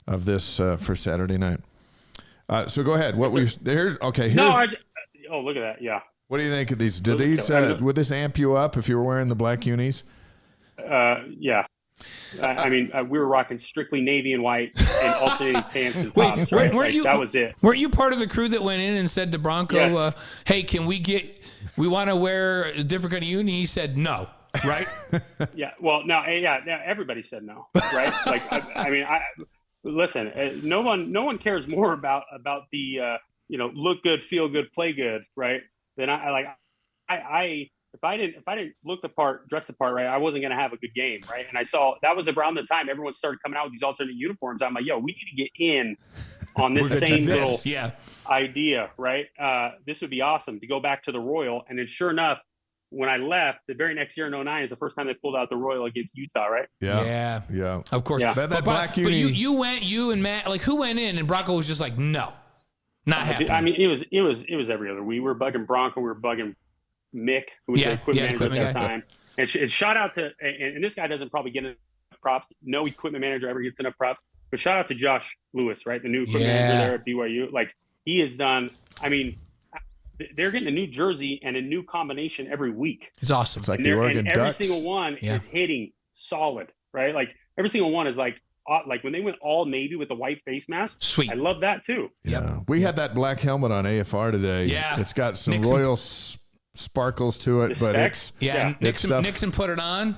this for Saturday night. So go ahead. What look at that. Yeah. What do you think of these? Would this amp you up if you were wearing the black unis? Yeah. I mean, we were rocking strictly navy and white and alternating pants and tops. That was it. Weren't you part of the crew that went in and said to Bronco, "Hey, can we want to wear a different kind of uni?" He said no. Right? Yeah. Well, now everybody said no. Right? Like, listen, no one cares more about the look good, feel good, play good, right? Than if I didn't look the part, dress the part right, I wasn't going to have a good game, right? And I saw that was around the time everyone started coming out with these alternate uniforms. I'm like, yo, we need to get in on this same little idea, right? This would be awesome to go back to the Royal. And then sure enough, when I left, the very next year in 2009 is the first time they pulled out the Royal against Utah, right? Yeah. Of course. Yeah. That black uni. But you and Matt, like who went in and Bronco was just like, no, not happening. I mean, it was every other. We were bugging Bronco. We were bugging Mick, who was the equipment manager at that time. And shout out to, and this guy doesn't probably get enough props. No equipment manager ever gets enough props. But shout out to Josh Lewis, right? The new equipment manager there at BYU. Like he has done, I mean, they're getting a new jersey and a new combination every week. It's awesome. It's like the Oregon Ducks. Every single one is hitting solid, right? Like every single one is like when they went all navy with the white face mask. Sweet. I love that too. Yeah. We had that black helmet on AFR today. Yeah. It's got some Royal sparkles to it, but it's Nixon put it on.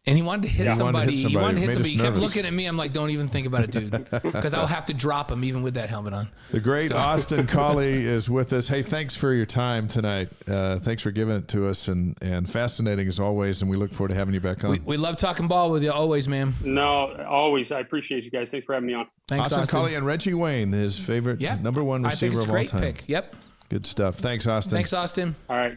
And he wanted to hit somebody. He wanted to hit somebody. He kept looking at me. I'm like, don't even think about it, dude. Because I'll have to drop him even with that helmet on. The great Austin Collie is with us. Hey, thanks for your time tonight. Thanks for giving it to us and fascinating as always. And we look forward to having you back on. We love talking ball with you always, man. No, always. I appreciate you guys. Thanks for having me on. Thanks, Austin Collie and Reggie Wayne, his favorite number one receiver of all time. I think it's a great pick. Yep. Good stuff. Thanks, Austin. Thanks, Austin. All right.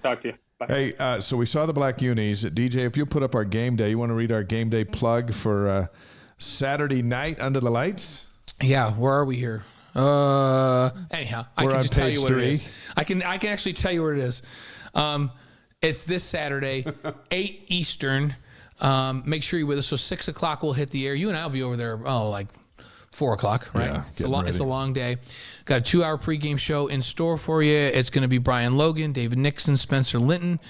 Talk to you. Bye. Hey, so we saw the black unis. DJ, if you'll put up our game day, you want to read our game day plug for Saturday night under the lights? Yeah, where are we here? Anyhow, I can just tell you what 3. It is. I can actually tell you what it is. It's this Saturday, 8 Eastern. Make sure you're with us. So 6 o'clock we'll hit the air. You and I will be over there, like 4 o'clock, right? Yeah, It's a long day. Got a 2-hour pregame show in store for you. It's going to be Brian Logan, David Nixon, Spencer Linton,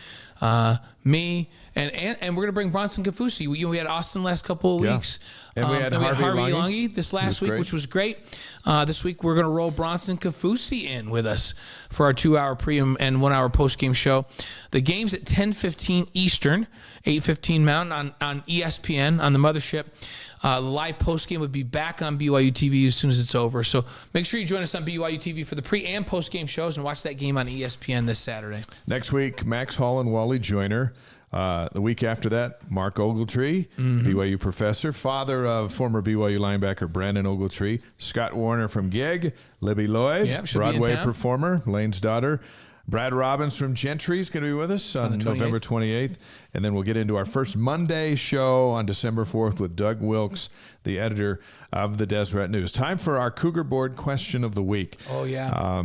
me, and we're going to bring Bronson Kafusi. We had Austin last couple of weeks. And we had Harvey Longy this last week, which was great. This week we're going to roll Bronson Kafusi in with us for our 2-hour pre and 1-hour post-game show. The game's at 10:15 Eastern, 8:15 Mountain on ESPN on the mothership. The live post-game would be back on BYU TV as soon as it's over. So make sure you join us on BYU TV for the pre- and post-game shows and watch that game on ESPN this Saturday. Next week, Max Hall and Wally Joyner. The week after that, Mark Ogletree, BYU professor, father of former BYU linebacker Brandon Ogletree, Scott Warner from Gig, Libby Lloyd, Broadway performer, Lane's daughter. Brad Robbins from Gentry is going to be with us on November 28th. And then we'll get into our first Monday show on December 4th with Doug Wilkes, the editor of the Deseret News. Time for our Cougar Board question of the week. Oh, yeah.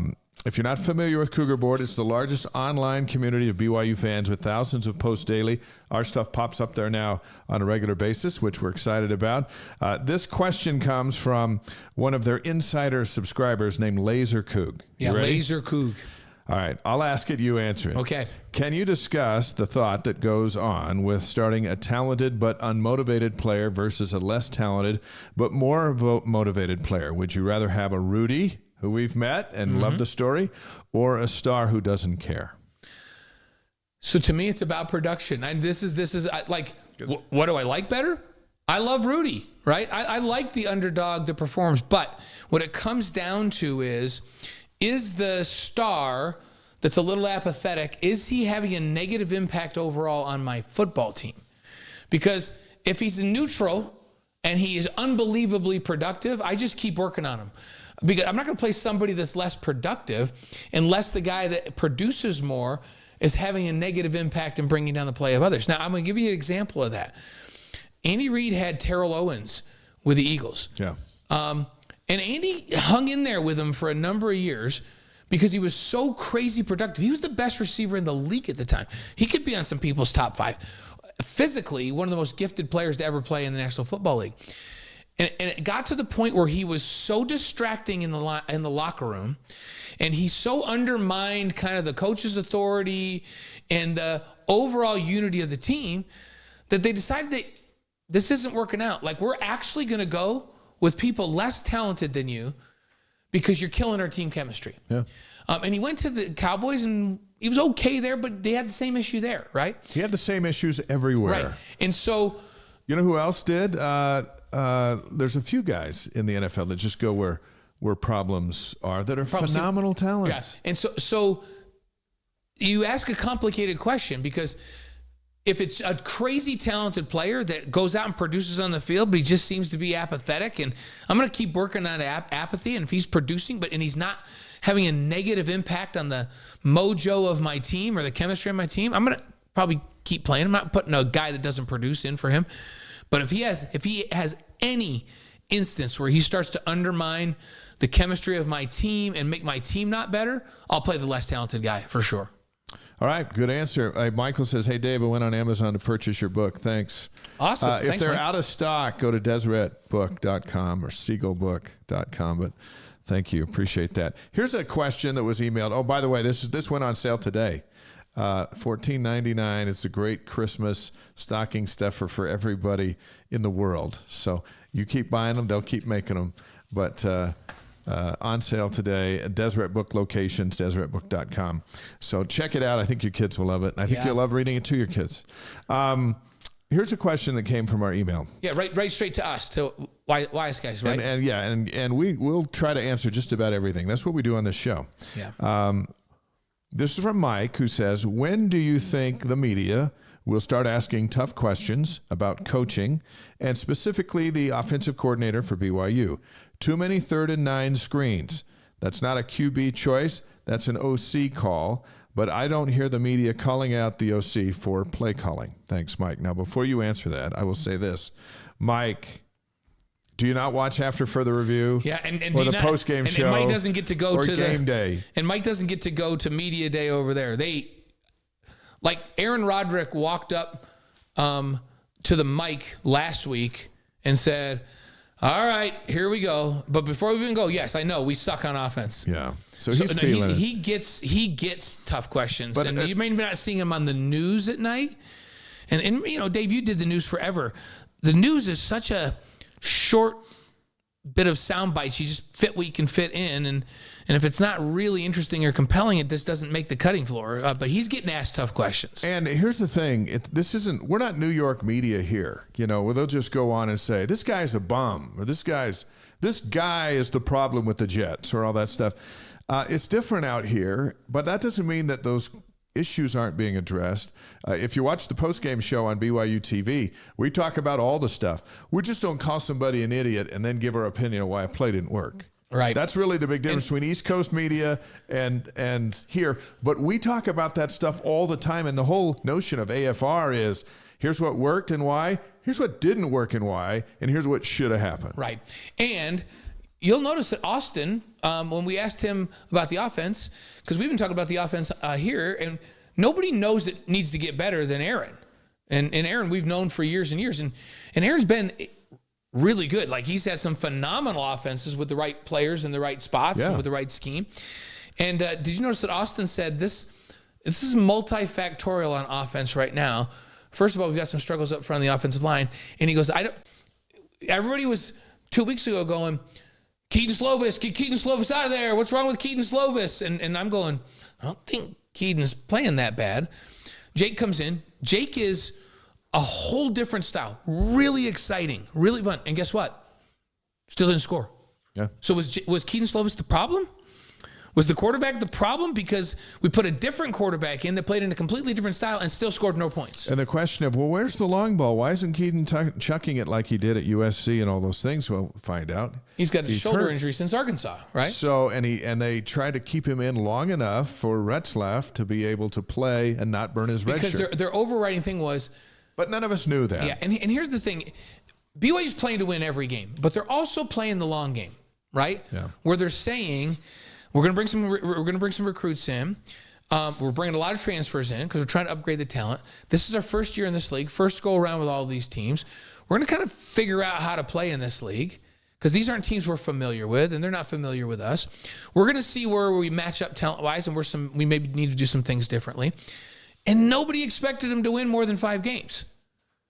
If you're not familiar with Cougar Board, it's the largest online community of BYU fans with thousands of posts daily. Our stuff pops up there now on a regular basis, which we're excited about. This question comes from one of their insider subscribers named Laser Coog. Yeah, Laser Coog. All right, I'll ask it, you answer it. Okay. Can you discuss the thought that goes on with starting a talented but unmotivated player versus a less talented but more motivated player? Would you rather have a Rudy, who we've met and love the story, or a star who doesn't care? So to me, it's about production. This is like, what do I like better? I love Rudy, right? I like the underdog that performs, but what it comes down to is the star that's a little apathetic, is he having a negative impact overall on my football team? Because if he's a neutral and he is unbelievably productive, I just keep working on him. Because I'm not going to play somebody that's less productive unless the guy that produces more is having a negative impact and bringing down the play of others. Now, I'm going to give you an example of that. Andy Reid had Terrell Owens with the Eagles. Yeah. And Andy hung in there with him for a number of years because he was so crazy productive. He was the best receiver in the league at the time. He could be on some people's top 5. Physically, one of the most gifted players to ever play in the National Football League. And it got to the point where he was so distracting in the locker room, and he so undermined kind of the coach's authority and the overall unity of the team that they decided that this isn't working out. Like, we're actually going to go with people less talented than you because you're killing our team chemistry. Yeah. And he went to the Cowboys, and he was okay there, but they had the same issue there, right? He had the same issues everywhere. Right. And so... You know who else did? There's a few guys in the NFL that just go where problems are that are phenomenal talents. Yes. And so you ask a complicated question, because if it's a crazy talented player that goes out and produces on the field, but he just seems to be apathetic, and I'm going to keep working on apathy, and if he's producing, and he's not having a negative impact on the mojo of my team or the chemistry of my team, I'm going to probably keep playing. I'm not putting a guy that doesn't produce in for him. But if he has any instance where he starts to undermine the chemistry of my team and make my team not better, I'll play the less talented guy for sure. All right, good answer. Michael says, hey, Dave, I went on Amazon to purchase your book. Thanks. Awesome. If they're out of stock, go to DeseretBook.com or SiegelBook.com. But thank you. Appreciate that. Here's a question that was emailed. Oh, by the way, this went on sale today. $14.99. It's a great Christmas stocking stuffer for everybody in the world. So you keep buying them, they'll keep making them. But on sale today at Deseret Book locations, DeseretBook.com. So check it out. I think your kids will love it. I think you'll love reading it to your kids. Here's a question that came from our email. Yeah, right straight to us, to Wise Guys, right? And we'll try to answer just about everything. That's what we do on this show. Yeah. This is from Mike, who says, when do you think the media will start asking tough questions about coaching, and specifically the offensive coordinator for BYU? Too many 3rd and 9 screens. That's not a QB choice. That's an OC call. But I don't hear the media calling out the OC for play calling. Thanks, Mike. Now, before you answer that, I will say this. Mike, do you not watch After Further Review? Yeah, and or the post-game show? And Mike doesn't get to go or to game day. And Mike doesn't get to go to media day over there. Like Aaron Roderick walked up to the mic last week and said, all right, here we go. But before we even go, yes, I know we suck on offense. Yeah. So he's feeling he gets tough questions. But you may be not seeing him on the news at night. And you know, Dave, you did the news forever. The news is such a short bit of sound bites. You just fit what you can fit in. And if it's not really interesting or compelling, it just doesn't make the cutting floor. But he's getting asked tough questions. And here's the thing. We're not New York media here, you know, where they'll just go on and say, this guy's a bum, or this guy is the problem with the Jets, or all that stuff. It's different out here, but that doesn't mean that those issues aren't being addressed. If you watch the postgame show on BYU TV, we talk about all the stuff. We just don't call somebody an idiot and then give our opinion of why a play didn't work. Right. That's really the big difference between East Coast media and here. But we talk about that stuff all the time. And the whole notion of AFR is, here's what worked and why, here's what didn't work and why, and here's what should have happened. Right. And you'll notice that Austin, when we asked him about the offense, because we've been talking about the offense here, and nobody knows it needs to get better than Aaron. And Aaron, we've known for years and years. And Aaron's been really good. Like, he's had some phenomenal offenses with the right players in the right spots and with the right scheme. And did you notice that Austin said this is multifactorial on offense right now. First of all, we've got some struggles up front on the offensive line. And he goes, everybody was 2 weeks ago going, Keaton Slovis, get Keaton Slovis out of there. What's wrong with Keaton Slovis? And I'm going, I don't think Keaton's playing that bad. Jake comes in. Jake is a whole different style. Really exciting. Really fun. And guess what? Still didn't score. Yeah. So was Keaton Slovis the problem? Was the quarterback the problem? Because we put a different quarterback in that played in a completely different style and still scored no points. And the question of, well, where's the long ball? Why isn't Keaton chucking it like he did at USC and all those things? We'll find out. He's got a shoulder injury since Arkansas, right? So, and they tried to keep him in long enough for Retzlaff to be able to play and not burn his red shirt. Because their overriding thing was... But none of us knew that. Yeah, and here's the thing. BYU's playing to win every game, but they're also playing the long game, right? Yeah. Where they're saying... We're going to bring some recruits in. We're bringing a lot of transfers in because we're trying to upgrade the talent. This is our first year in this league, first go around with all of these teams. We're going to kind of figure out how to play in this league because these aren't teams we're familiar with, and they're not familiar with us. We're going to see where we match up talent-wise, and we maybe need to do some things differently. And nobody expected them to win more than 5 games,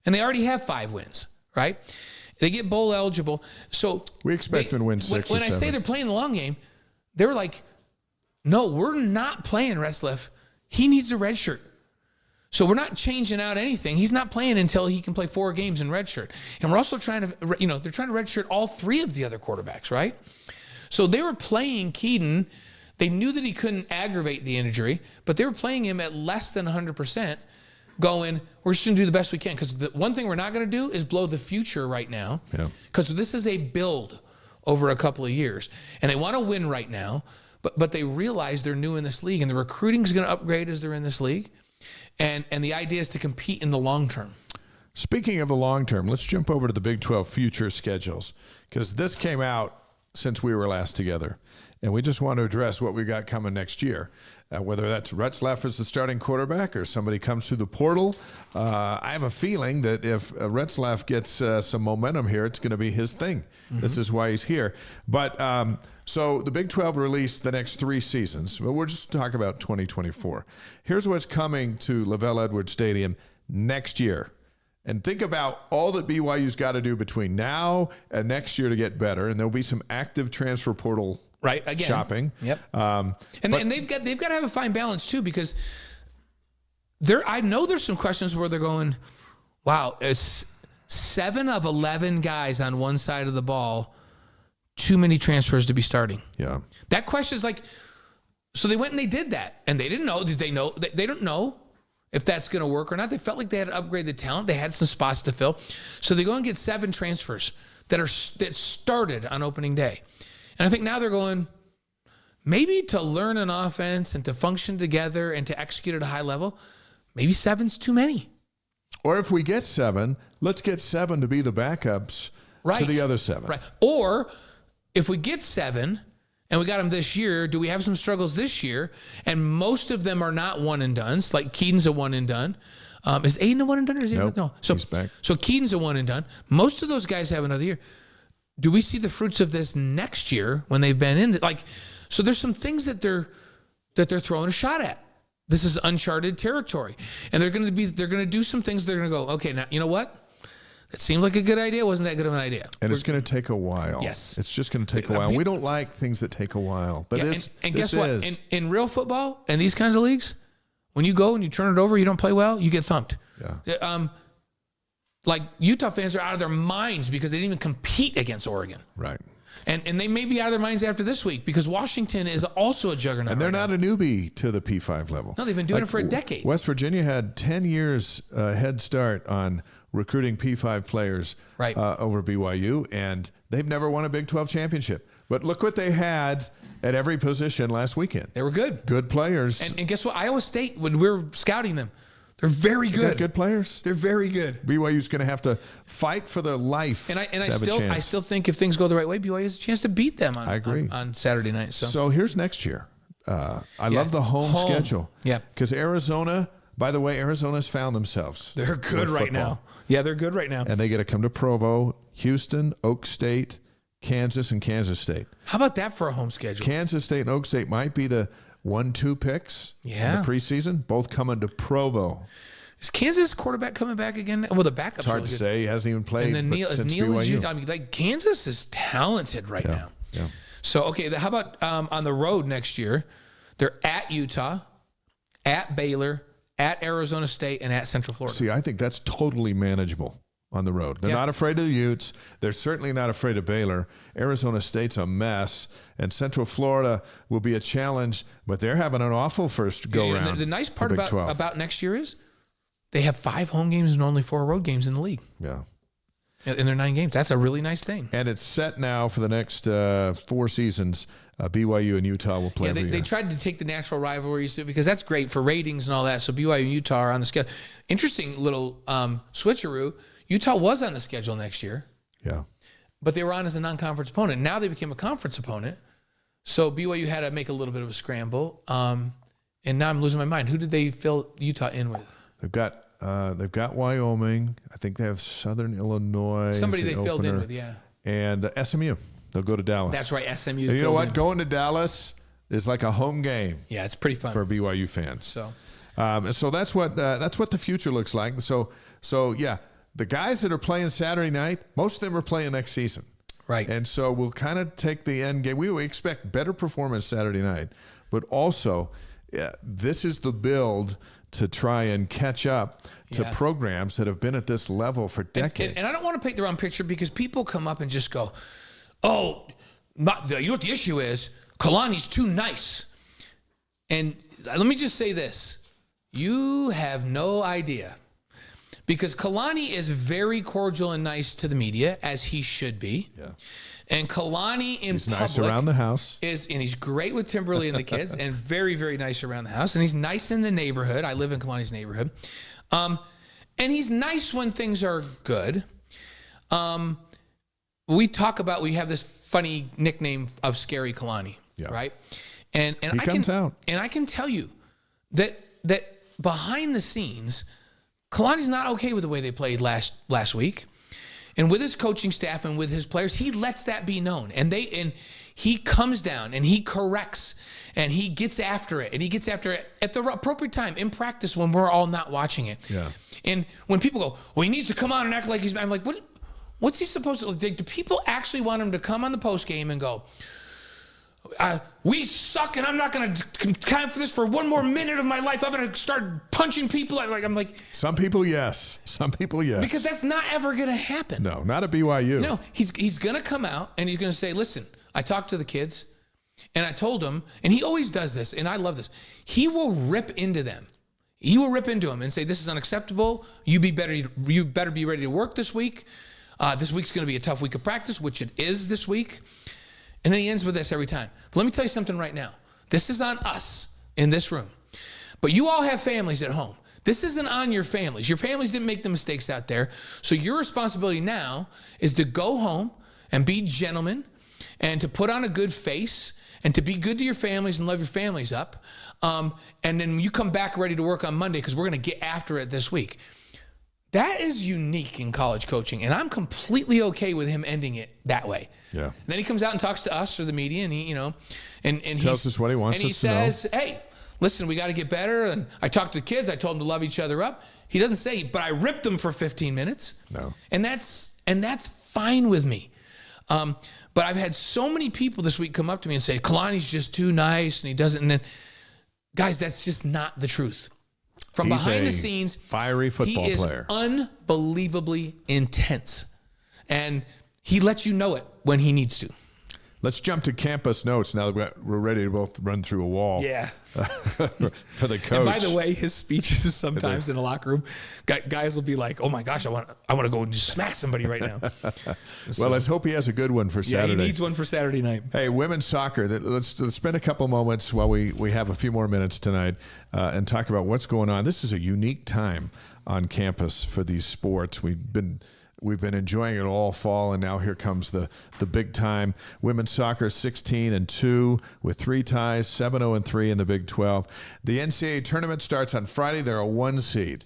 and they already have 5 wins, right? They get bowl eligible, so we expect them to win 6 or 7. When I say they're playing the long game, they were like, no, we're not playing Retzlaff. He needs a red shirt. So we're not changing out anything. He's not playing until he can play 4 games in red shirt. And we're also trying to, they're trying to red shirt all 3 of the other quarterbacks, right? So they were playing Keaton. They knew that he couldn't aggravate the injury, but they were playing him at less than 100%, going, we're just going to do the best we can. Because the one thing we're not going to do is blow the future right now. Because this is a build over a couple of years. And they want to win right now, but they realize they're new in this league, and the recruiting is going to upgrade as they're in this league. And the idea is to compete in the long term. Speaking of the long term, let's jump over to the Big 12 future schedules, because this came out since we were last together. And we just want to address what we got coming next year, whether that's Retzlaff as the starting quarterback or somebody comes through the portal. I have a feeling that if Retzlaff gets some momentum here, it's going to be his thing. Mm-hmm. This is why he's here. But so the Big 12 released the next 3 seasons, but we're just talking about 2024. Here's what's coming to Lavelle Edwards Stadium next year. And think about all that BYU's got to do between now and next year to get better. And there'll be some active transfer portal shopping. Yep. And they've got to have a fine balance too, because I know there's some questions where they're going, wow, is 7 of 11 guys on one side of the ball too many transfers to be starting? Yeah. That question is like, so they went and they did that, and they didn't know. Did they know? They don't know if that's going to work or not. They felt like they had to upgrade the talent. They had some spots to fill. So they go and get 7 transfers that started on opening day. And I think now they're going, maybe to learn an offense and to function together and to execute at a high level, maybe 7's too many. Or if we get 7, let's get 7 to be the backups to the other 7. Right. Or if we get 7 and we got them this year. Do we have some struggles this year? And most of them are not one and dones. Like Keaton's a one and done. Is Aiden a one and done? Or is he nope, no? So he's back. So Keaton's a one and done. Most of those guys have another year. Do we see the fruits of this next year when they've been in? So there's some things that they're throwing a shot at. This is uncharted territory, and they're going to do some things. They're going to go, okay, now you know what? That seemed like a good idea. Wasn't that good of an idea? And it's going to take a while. Yes. It's just going to take a while. We don't like things that take a while. But and guess what? In real football and these kinds of leagues, when you go and you turn it over, you don't play well, you get thumped. Yeah. Like Utah fans are out of their minds because they didn't even compete against Oregon. Right. And they may be out of their minds after this week because Washington is also a juggernaut. And they're not a newbie to the P5 level. No, they've been doing it for a decade. West Virginia had 10 years head start on recruiting P5 players over BYU, and they've never won a Big 12 championship. But look what they had at every position last weekend. They were good. Good players. And guess what? Iowa State, when we were scouting them, they're very good. Good players. They're very good. BYU's going to have to fight for their life. And I still think if things go the right way, BYU has a chance to beat them on Saturday night. So here's next year. I love the home schedule. Yeah. Because Arizona, by the way, Arizona's found themselves. They're good right now. Yeah, they're good right now. And they get to come to Provo, Houston, Oak State, Kansas, and Kansas State. How about that for a home schedule? Kansas State and Oak State might be the 1-2 picks in the preseason, both coming to Provo. Is Kansas quarterback coming back again? Well, the backup's It's hard really to good. say. He hasn't even played And then since Neil BYU. I mean, like Kansas is talented right now. Yeah. So, okay, how about on the road next year? They're at Utah, at Baylor, at Arizona State, and at Central Florida. See, I think that's totally manageable on the road. They're not afraid of the Utes. They're certainly not afraid of Baylor. Arizona State's a mess, and Central Florida will be a challenge, but they're having an awful first go-round. The nice part about next year is they have 5 home games and only 4 road games in the league. Yeah. In their 9 games. That's a really nice thing. And it's set now for the next 4 seasons. BYU and Utah will play every year. They tried to take the natural rivalries because that's great for ratings and all that. So BYU and Utah are on the schedule. Interesting little switcheroo. Utah was on the schedule next year. Yeah. But they were on as a non-conference opponent. Now they became a conference opponent. So BYU had to make a little bit of a scramble. And now I'm losing my mind. Who did they fill Utah in with? They've got Wyoming. I think they have Southern Illinois. Somebody they filled in with, yeah. And SMU. They'll go to Dallas. That's right, SMU. And you know what? Going to Dallas is like a home game. Yeah, it's pretty fun for BYU fans. So that's what the future looks like. So yeah, the guys that are playing Saturday night, most of them are playing next season. Right. And so we'll kind of take the end game. We expect better performance Saturday night, but also this is the build to try and catch up to programs that have been at this level for decades. And I don't want to paint the wrong picture because people come up and just go, oh, you know what the issue is? Kalani's too nice. And let me just say this. You have no idea. Because Kalani is very cordial and nice to the media, as he should be. Yeah. And Kalani in he's public nice around the house. And he's great with Timberly and the kids, and very, very nice around the house. And he's nice in the neighborhood. I live in Kalani's neighborhood. And he's nice when things are good. We have this funny nickname of Scary Kalani, right? And he comes out. And I can tell you that behind the scenes, Kalani's not okay with the way they played last week. And with his coaching staff and with his players, he lets that be known. And he comes down and he corrects and he gets after it. And he gets after it at the appropriate time in practice when we're all not watching it. Yeah. And when people go, well, he needs to come on and act like I'm like, what's he supposed to do? Do people actually want him to come on the post game and go, we suck and I'm not going to count for this for one more minute of my life. I'm going to start punching people. I'm like, some people, yes. Some people, yes. Because that's not ever going to happen. No, not at BYU. No, he's going to come out and he's going to say, listen, I talked to the kids and I told them, and he always does this, and I love this. He will rip into them. He will rip into them and say, this is unacceptable. You better be ready to work this week. This week's going to be a tough week of practice, which it is this week. And then he ends with this every time. But let me tell you something right now. This is on us in this room. But you all have families at home. This isn't on your families. Your families didn't make the mistakes out there. So your responsibility now is to go home and be gentlemen and to put on a good face and to be good to your families and love your families up. And then you come back ready to work on Monday because we're going to get after it this week. That is unique in college coaching, and I'm completely okay with him ending it that way. Yeah. And then he comes out and talks to us or the media, and he, and tells us what he wants us to know. And he says, hey, listen, we got to get better. And I talked to kids. I told them to love each other up. He doesn't say, but I ripped them for 15 minutes. No. And that's fine with me. But I've had so many people this week come up to me and say, Kalani's just too nice, and he doesn't. And then, guys, that's just not the truth. From He's behind a the scenes, fiery football he is player. Unbelievably intense. And he lets you know it when he needs to. Let's jump to campus notes now that we're ready to both run through a wall. Yeah. For the coach. And by the way, his speeches sometimes in the locker room, guys will be like, "Oh my gosh, I want to go and just smack somebody right now." Well, let's hope he has a good one for Saturday. Yeah, he needs one for Saturday night. Hey, women's soccer. Let's spend a couple moments while we have a few more minutes tonight and talk about what's going on. This is a unique time on campus for these sports. We've been enjoying it all fall, and now here comes the big time. Women's soccer 16-2 with 3 ties, 7-0-3 in the Big 12. The NCAA tournament starts on Friday. They're a 1 seed.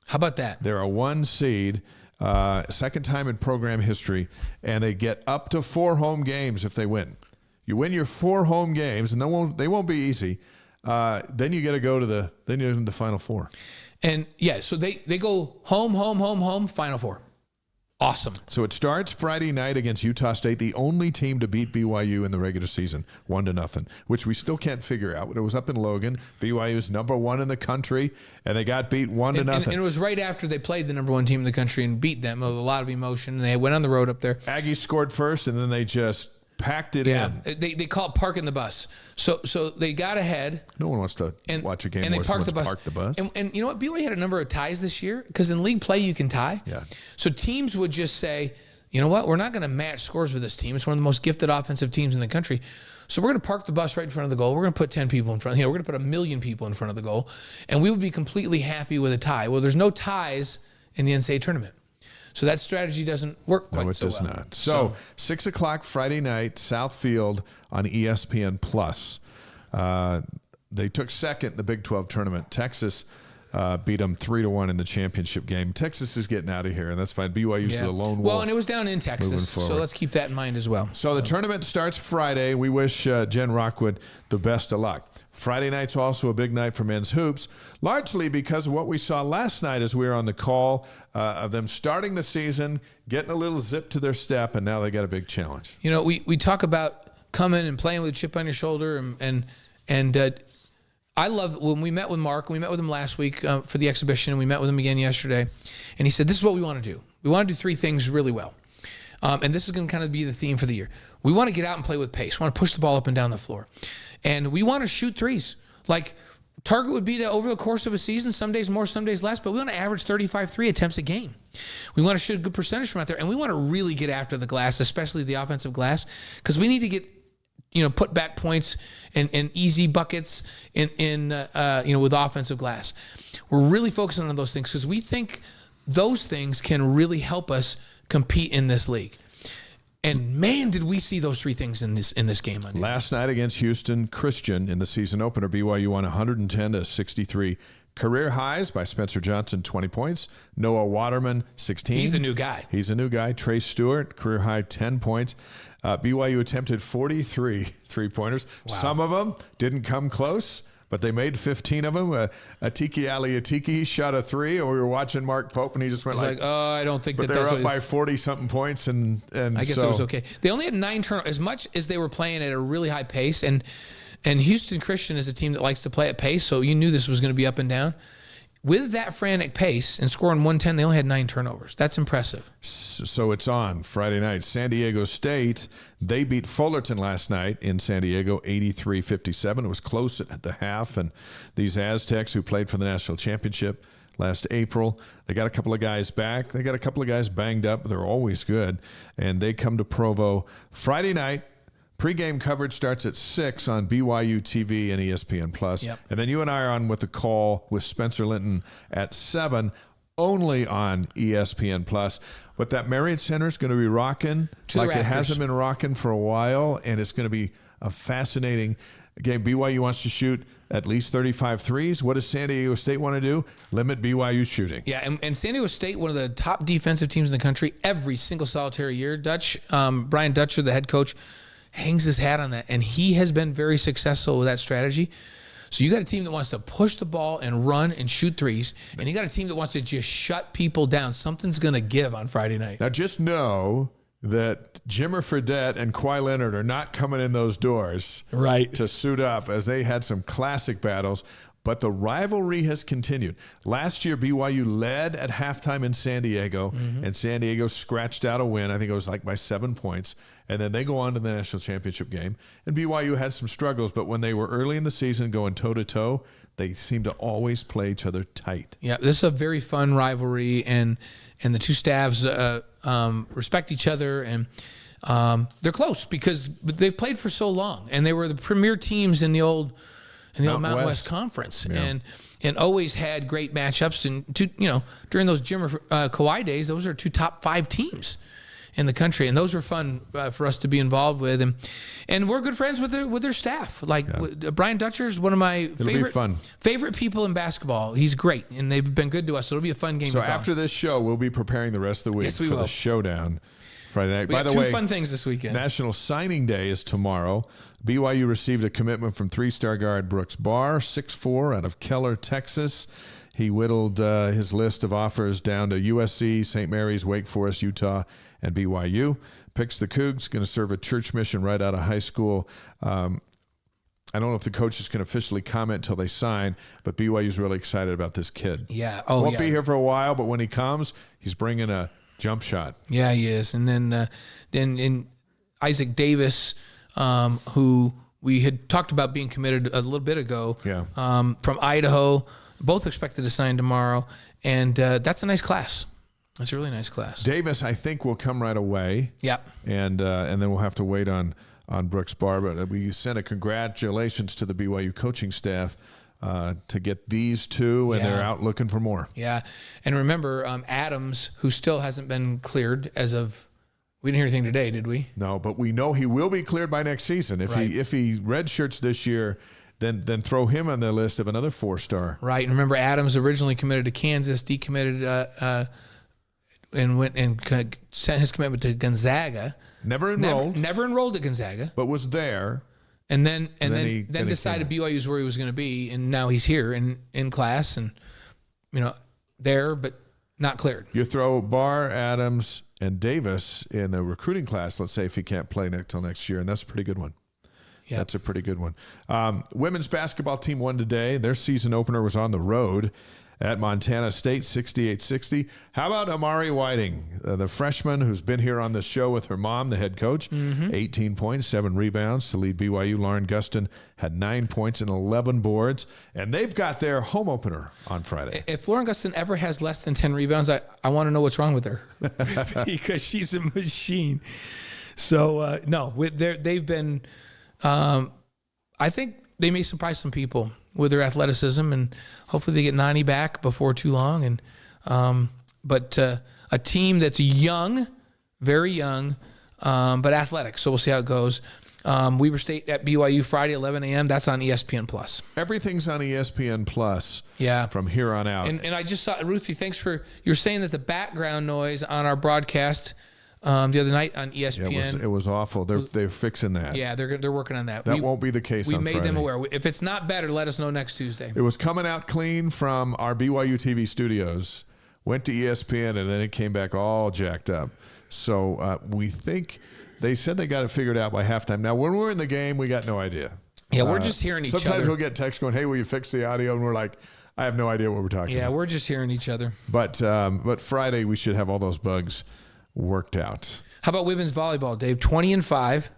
How about that? They're a 1 seed, second time in program history, and they get up to 4 home games if they win. You win your 4 home games, and they won't be easy. Then you got to go to the Final Four. And yeah, so they go home, Final Four. Awesome. So it starts Friday night against Utah State, the only team to beat BYU in the regular season, 1-0, which we still can't figure out. It was up in Logan. BYU is number 1 in the country, and they got beat 1-0. And it was right after they played the number 1 team in the country and beat them with a lot of emotion. And they went on the road up there. Aggies scored first, and then they just packed it in. They call it parking the bus. So they got ahead. No one wants to watch a game and where they parked someone's the bus. parked the bus. And you know what? BYU had a number of ties this year because in league play you can tie. Yeah. So teams would just say, you know what? We're not going to match scores with this team. It's one of the most gifted offensive teams in the country. So we're going to park the bus right in front of the goal. We're going to put 10 people in front. We're going to put 1 million people in front of the goal. And we would be completely happy with a tie. Well, there's no ties in the NCAA tournament. So that strategy doesn't work quite so well. No, it does not. So 6 o'clock Friday night, Southfield on ESPN+. They took second in the Big 12 tournament. Texas beat them 3-1 in the championship game. Texas is getting out of here, and that's fine. BYU's the lone wolf. Well, and it was down in Texas, so let's keep that in mind as well. So the tournament starts Friday. We wish Jen Rockwood the best of luck. Friday night's also a big night for men's hoops, largely because of what we saw last night as we were on the call of them starting the season, getting a little zip to their step, and now they got a big challenge. You know, we talk about coming and playing with a chip on your shoulder, and I love when we met with Mark, and we met with him last week for the exhibition, and we met with him again yesterday, and he said, this is what we want to do. We want to do 3 things really well. And this is going to kind of be the theme for the year. We want to get out and play with pace. We want to push the ball up and down the floor. And we want to shoot threes. Like, target would be to, over the course of a season, some days more, some days less, but we want to average 35 3 attempts a game. We want to shoot a good percentage from out there, and we want to really get after the glass, especially the offensive glass, because we need to get, put back points and easy buckets with offensive glass. We're really focusing on those things because we think those things can really help us compete in this league. And man, did we see those 3 things in this game. Last night against Houston Christian in the season opener, BYU won 110-63. Career highs by Spencer Johnson, 20 points. Noah Waterman, 16. He's a new guy. Trey Stewart, career high, 10 points. BYU attempted 43 three-pointers. Wow. Some of them didn't come close, but they made 15 of them. Atiki Ali shot a 3, and we were watching Mark Pope, and he just went like, oh, I don't think but that they that's were up by 40-something points, and I guess it was okay. They only had 9 turnovers, as much as they were playing at a really high pace, and Houston Christian is a team that likes to play at pace, so you knew this was going to be up and down. With that frantic pace and scoring 110, they only had 9 turnovers. That's impressive. So it's on Friday night. San Diego State, they beat Fullerton last night in San Diego, 83-57. It was close at the half, and these Aztecs who played for the national championship last April, they got a couple of guys back. They got a couple of guys banged up. They're always good, and they come to Provo Friday night. Pre-game coverage starts at 6 on BYU TV and ESPN+. Yep. And then you and I are on with the call with Spencer Linton at 7. only on ESPN Plus. But that Marriott Center is going to be rocking like it hasn't been rocking for a while, and it's going to be a fascinating game. BYU wants to shoot at least 35 threes. What does San Diego State want to do? Limit BYU shooting. Yeah, and San Diego State, one of the top defensive teams in the country, every single solitary year. Brian Dutcher, the head coach, hangs his hat on that, and he has been very successful with that strategy. So you got a team that wants to push the ball and run and shoot threes, and you got a team that wants to just shut people down. Something's going to give on Friday night. Now just know that Jimmer Fredette and Kawhi Leonard are not coming in those doors to suit up, as they had some classic battles. But the rivalry has continued. Last year, BYU led at halftime in San Diego, and San Diego scratched out a win. I think it was like by 7 points. And then they go on to the national championship game. And BYU had some struggles, but when they were early in the season going toe-to-toe, they seemed to always play each other tight. Yeah, this is a very fun rivalry, and the two staffs respect each other, and they're close because they've played for so long, and they were the premier teams in the old Mountain West Conference, and always had great matchups. And during those Jimmer Kawhi days, those are two top 5 teams in the country, and those were fun for us to be involved with, and we're good friends with their staff. Brian Dutcher is one of my favorite people in basketball. He's great, and they've been good to us. So it'll be a fun game. So after this show, we'll be preparing the rest of the week for the showdown Friday night. By the way, 2 fun things this weekend. National Signing Day is tomorrow. BYU received a commitment from 3-star guard Brooks Barr, 6'4", out of Keller, Texas. He whittled his list of offers down to USC, St. Mary's, Wake Forest, Utah, and BYU. Picks the Cougs, going to serve a church mission right out of high school. I don't know if the coaches can officially comment until they sign, but BYU's really excited about this kid. Yeah. Won't be here for a while, but when he comes, he's bringing a jump shot. Yeah, he is. And then Isaac Davis, who we had talked about being committed a little bit ago, from Idaho, both expected to sign tomorrow, and that's a nice class. That's a really nice class. Davis, I think, will come right away. Yep. And then we'll have to wait on Brooks Barr. But we sent a congratulations to the BYU coaching staff to get these two, and they're out looking for more. Yeah. And remember, Adams, who still hasn't been cleared as of – we didn't hear anything today, did we? No, but we know he will be cleared by next season. If he redshirts this year – then throw him on the list of another 4-star. Right. And remember, Adams originally committed to Kansas, decommitted and went and sent his commitment to Gonzaga. Never enrolled. Never enrolled at Gonzaga. But was there. And then decided BYU is where he was going to be, and now he's here in class and there, but not cleared. You throw Barr, Adams, and Davis in the recruiting class, let's say, if he can't play until next year, and that's a pretty good one. Yep. That's a pretty good one. Women's basketball team won today. Their season opener was on the road at Montana State, 68-60. How about Amari Whiting, the freshman who's been here on the show with her mom, the head coach? 18 points, 7 rebounds to lead BYU. Lauren Gustin had 9 points and 11 boards, and they've got their home opener on Friday. If Lauren Gustin ever has less than 10 rebounds, I want to know what's wrong with her because she's a machine. So, they've been I think they may surprise some people with their athleticism, and hopefully they get Nani back before too long. And but a team that's young, very young, but athletic. So we'll see how it goes. Weber State at BYU Friday, 11 a.m. That's on ESPN Plus. Everything's on ESPN Plus. Yeah, from here on out. And I just saw Ruthie. Thanks for you're saying that the background noise on our broadcast the other night on ESPN. Yeah, it was awful. They're fixing that. Yeah, they're working on that. That won't be the case on Friday. We made them aware. If it's not better, let us know next Tuesday. It was coming out clean from our BYU TV studios, went to ESPN, and then it came back all jacked up. So we think they said they got it figured out by halftime. Now, when we're in the game, we got no idea. Yeah, we're just hearing each other. Sometimes we'll get texts going, hey, will you fix the audio? And we're like, I have no idea what we're talking about. Yeah, we're just hearing each other. But Friday, we should have all those bugs worked out. How about women's volleyball, Dave? 20-5.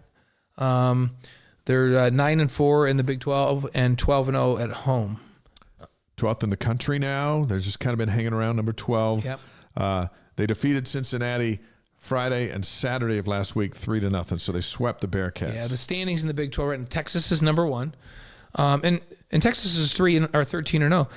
They're 9-4 in the Big 12 and 12-0 at home. 12th in the country now. They've just kind of been hanging around number 12. Yep. They defeated Cincinnati Friday and Saturday of last week 3-0. So they swept the Bearcats. Yeah, the standings in the Big 12 right now. Texas is number 1. And Texas is 13-0.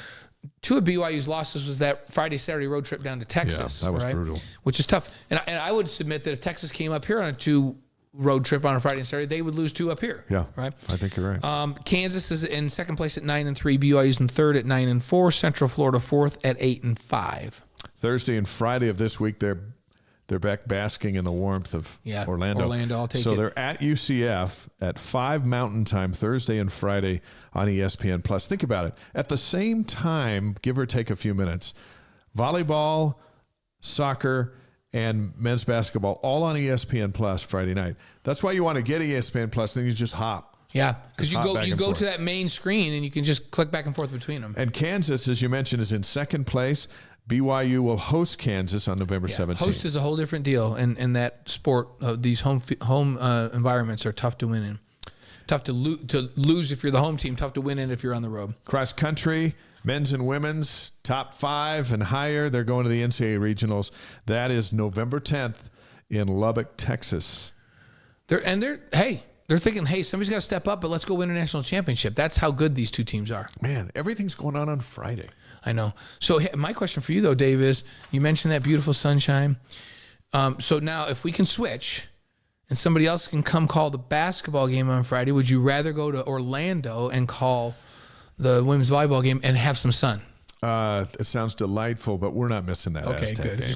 two of BYU's losses was that Friday-Saturday road trip down to Texas. Yeah, that was right? brutal. Which is tough. And I would submit that if Texas came up here on a 2 road trip on a Friday and Saturday, they would lose 2 up here. Yeah, right. I think you're right. Kansas is in second place at 9-3. BYU's in third at 9-4. Central Florida fourth at 8-5. Thursday and Friday of this week, they're back basking in the warmth of Orlando. Orlando, I'll take it. So they're at UCF at 5 Mountain Time, Thursday and Friday on ESPN+. Think about it. At the same time, give or take a few minutes, volleyball, soccer, and men's basketball all on ESPN+ Friday night. That's why you want to get ESPN+, then you just hop. Yeah, because you go to that main screen and you can just click back and forth between them. And Kansas, as you mentioned, is in second place. BYU will host Kansas on November 17th. Host is a whole different deal, and that sport, these home environments are tough to win in. Tough to lose if you're the home team, tough to win in if you're on the road. Cross country, men's and women's, top 5 and higher. They're going to the NCAA regionals. That is November 10th in Lubbock, Texas. They're thinking, hey, somebody's got to step up, but let's go win a national championship. That's how good these two teams are. Man, everything's going on Friday. I know. So my question for you, though, Dave, is you mentioned that beautiful sunshine. So now if we can switch and somebody else can come call the basketball game on Friday, would you rather go to Orlando and call the women's volleyball game and have some sun? It sounds delightful, but we're not missing that. Okay, Aztec good. game.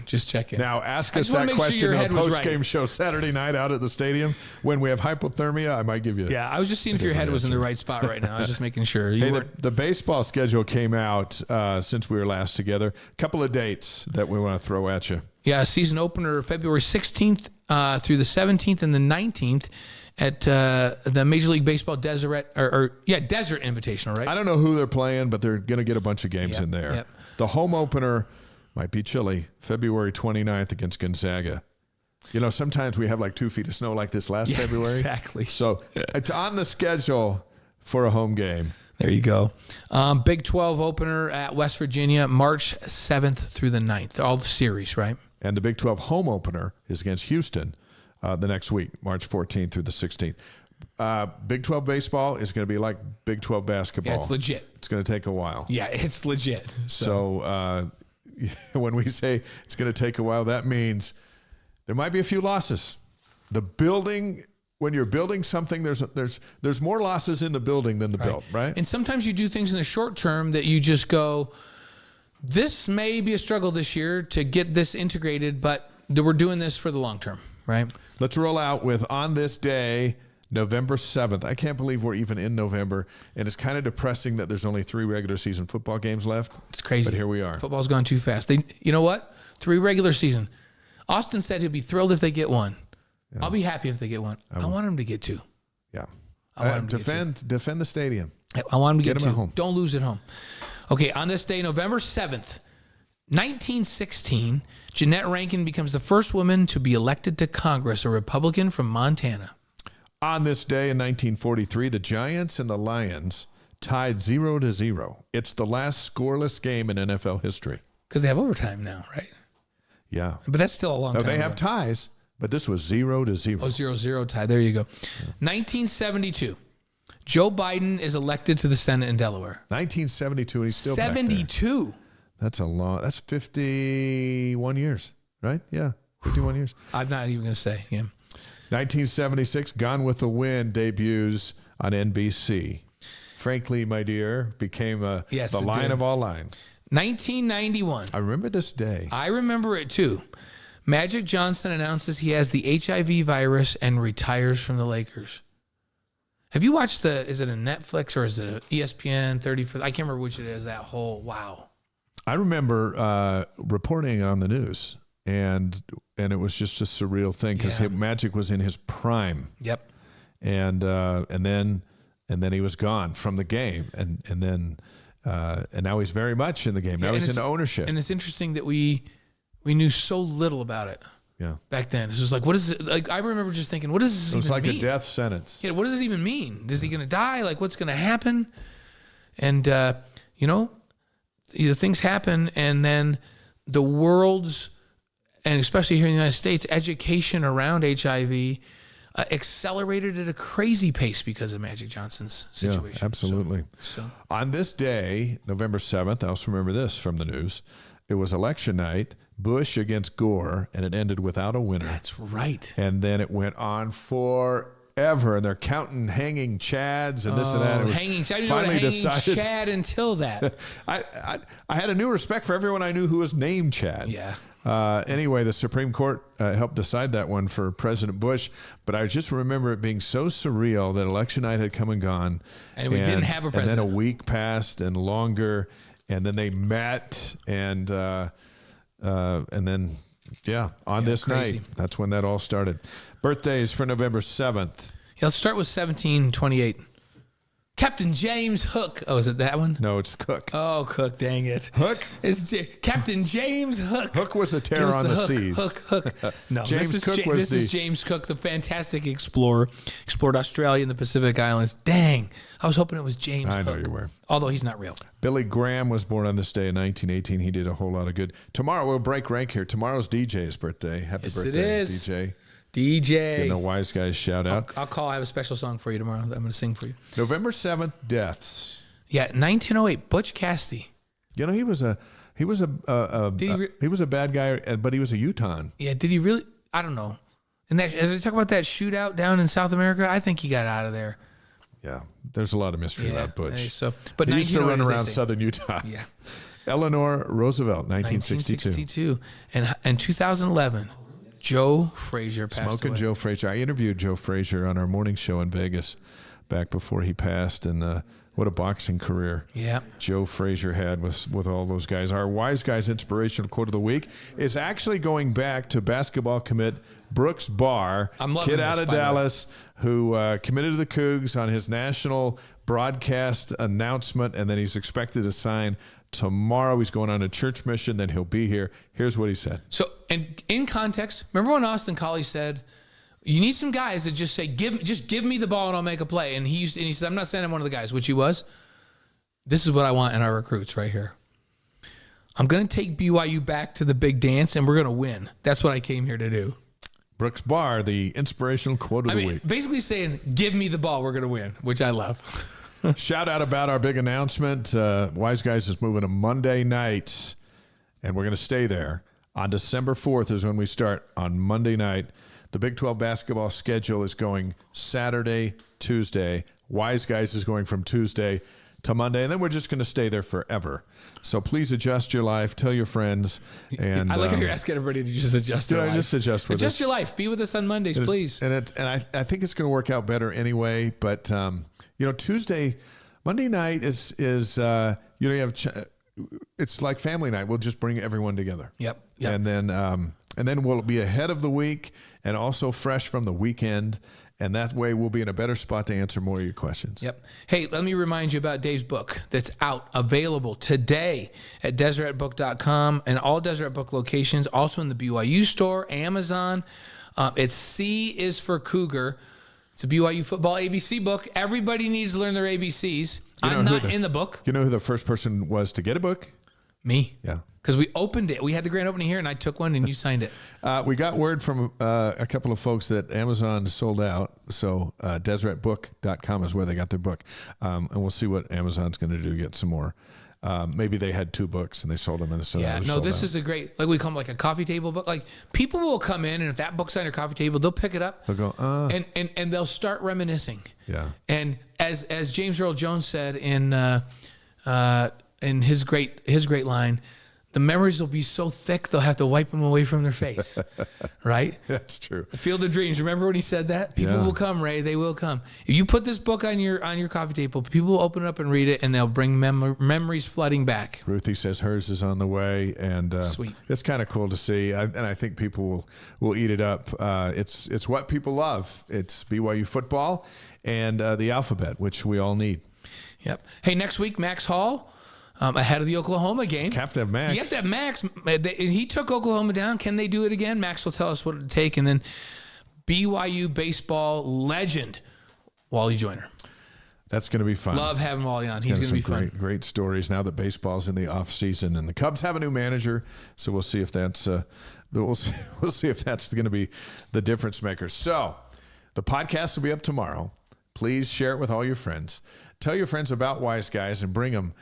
Just checking. Now, ask us that question on a post-game show Saturday night out at the stadium. When we have hypothermia, I might give you. Yeah, I was just seeing if your head was in the right spot right now. I was just making sure. The baseball schedule came out since we were last together. A couple of dates that we want to throw at you. Yeah, season opener February 16th through the 17th and the 19th at the Major League Baseball Desert Invitational, right? I don't know who they're playing, but they're going to get a bunch of games in there. Yep. The home opener might be chilly, February 29th against Gonzaga. You know, sometimes we have like 2 feet of snow like this last February. Exactly. So it's on the schedule for a home game. There you go. Big 12 opener at West Virginia, March 7th through the 9th. All the series, right? And the Big 12 home opener is against Houston the next week, March 14th through the 16th. Big 12 baseball is going to be like Big 12 basketball. Yeah, it's legit. It's going to take a while. Yeah, it's legit. So when we say it's going to take a while, that means there might be a few losses. The building, when you're building something, there's more losses in the building than the build, right? And sometimes you do things in the short term that you just go, this may be a struggle this year to get this integrated, but we're doing this for the long term, right? Let's roll out with On This Day, November 7th. I can't believe we're even in November, and it's kind of depressing that there's only 3 regular season football games left. It's crazy. But here we are. Football's gone too fast. You know what? 3 regular season. Austin said he'd be thrilled if they get 1. Yeah. I'll be happy if they get 1. I want him to get 2. Yeah. I want him to defend the stadium. I want him to get 2. At home. Don't lose at home. Okay, on this day, November 7th, 1916, Jeanette Rankin becomes the first woman to be elected to Congress, a Republican from Montana. On this day in 1943, the Giants and the Lions tied 0-0. It's the last scoreless game in NFL history. Because they have overtime now, right? Yeah. But that's still a long time They ago. have ties, but this was 0-0. Oh, 0-0 tie. There you go. Yeah. 1972. Joe Biden is elected to the Senate in Delaware. 1972, and he's still 72. Back there. That's 51 years, right? Yeah, 51 years. I'm not even going to say, yeah. 1976, Gone with the Wind debuts on NBC. Frankly, my dear, became the line of all lines. 1991. I remember this day. I remember it too. Magic Johnson announces he has the HIV virus and retires from the Lakers. Have you watched is it a Netflix or is it an ESPN 30? I can't remember which it is, that whole, wow. I remember reporting on the news, and it was just a surreal thing because Magic was in his prime. Yep. And then he was gone from the game, and now he's very much in the game. Now he's in ownership. And it's interesting that we knew so little about it. Yeah. Back then, it's just like, what is it? Like, I remember just thinking, what does this even mean? It was like a death sentence. Yeah. What does it even mean? Is he going to die? Like, what's going to happen? And either things happen, and then the world's, and especially here in the United States, education around HIV accelerated at a crazy pace because of Magic Johnson's situation. Yeah, absolutely. So on this day, November 7th, I also remember this from the news. It was election night, Bush against Gore, and it ended without a winner. that's right. And then it went on forever, and they're counting hanging chads and this and that. It was Hanging Chad. I didn't finally know what a hanging decided. Chad until that. I had a new respect for everyone I knew who was named Chad. Yeah. Anyway, the Supreme Court helped decide that one for President Bush, but I just remember it being so surreal that election night had come and gone. And we didn't have a president. And then a week passed and longer, and then they met, and then, on this crazy. night, that's when that all started. Birthdays for November 7th. Yeah, let's start with 1728. Captain James Hook. Oh, is it that one? No, it's Cook. Oh, Cook, dang it. Hook? It's Captain James Hook. Hook was a Give terror us on the hook, seas. Hook. No, James this is Cook was this is James Cook, the fantastic explorer. Explored Australia and the Pacific Islands. Dang. I was hoping it was James I know Hook. you were. Although he's not real. Billy Graham was born on this day in 1918. He did a whole lot of good. Tomorrow, we'll break rank here. Tomorrow's DJ's birthday. Happy Yes, birthday, it is. DJ. DJ. Getting the wise guys shout out. I'll call. I have a special song for you tomorrow that I'm going to sing for you. November 7th, deaths. Yeah, 1908, Butch Cassidy. You know, he was a bad guy, but he was a Utahn. Yeah, did he really? I don't know. And that, they talk about that shootout down in South America. I think he got out of there. Yeah, there's a lot of mystery about Butch. But he used to run 1908, as they around say. southern Utah. Yeah. Eleanor Roosevelt, 1962. And 2011, Joe Frazier passed Smoking away. Joe Frazier. I interviewed Joe Frazier on our morning show in Vegas back before he passed, and what a boxing career Yeah. Joe Frazier had with all those guys. Our Wise Guys inspirational quote of the week is actually going back to basketball commit Brooks Barr, I'm loving kid this, out of by the way. Dallas, who committed to the Cougs on his national broadcast announcement, and then he's expected to sign tomorrow. He's going on a church mission, then he'll be here. Here's what he said. So, and in context, remember when Austin Collie said, you need some guys that just say, just give me the ball and I'll make a play. And he said, I'm not saying I'm one of the guys, which he was. This is what I want in our recruits right here. I'm going to take BYU back to the big dance and we're going to win. That's what I came here to do. Brooks Barr, the inspirational quote of the week. Basically saying, give me the ball, we're going to win, which I love. Shout out about our big announcement. Wise Guys is moving to Monday nights, and we're going to stay there. On December 4th is when we start on Monday night. The Big 12 basketball schedule is going Saturday, Tuesday. Wise Guys is going from Tuesday to Monday, and then we're just going to stay there forever. So please adjust your life. Tell your friends. And I like how you're asking everybody to just adjust their life. Just adjust with us. Adjust your life. Be with us on Mondays, please. And I think it's going to work out better anyway. But Monday night is you have it's like family night. We'll just bring everyone together. Yep. And then we'll be ahead of the week and also fresh from the weekend. And that way we'll be in a better spot to answer more of your questions. Yep. Hey, let me remind you about Dave's book that's out, available today at DeseretBook.com and all Deseret Book locations, also in the BYU store, Amazon. It's C is for Cougar. It's a BYU football ABC book. Everybody needs to learn their ABCs. I'm not in the book. You know who the first person was to get a book? Me. Yeah. Because we opened it. We had the grand opening here, and I took one, and you signed it. We got word from a couple of folks that Amazon sold out. So DeseretBook.com is where they got their book. And we'll see what Amazon's going to do to get some more. Maybe they had 2 books and they sold them. And so this is a great, like we call them like a coffee table book. Like people will come in, and if that book's on your coffee table, they'll pick it up. They'll go, and they'll start reminiscing. Yeah. And as James Earl Jones said in his great line, the memories will be so thick they'll have to wipe them away from their face. Right? That's true. The Field of Dreams. Remember when he said that? People will come, Ray. They will come. If you put this book on your coffee table, people will open it up and read it, and they'll bring memories flooding back. Ruthie says hers is on the way, and Sweet. It's kind of cool to see, and I think people will eat it up. It's what people love. It's BYU football and the alphabet, which we all need. Yep. Hey, next week, Max Hall. Ahead of the Oklahoma game. You have to have Max. You have to have Max. He took Oklahoma down. Can they do it again? Max will tell us what it would take. And then BYU baseball legend, Wally Joyner. That's going to be fun. Love having Wally on. He's going to be fun. Great stories now that baseball's in the off season, and the Cubs have a new manager. So we'll see if that's we'll see if that's going to be the difference maker. So The podcast will be up tomorrow. Please share it with all your friends. Tell your friends about Wise Guys and bring them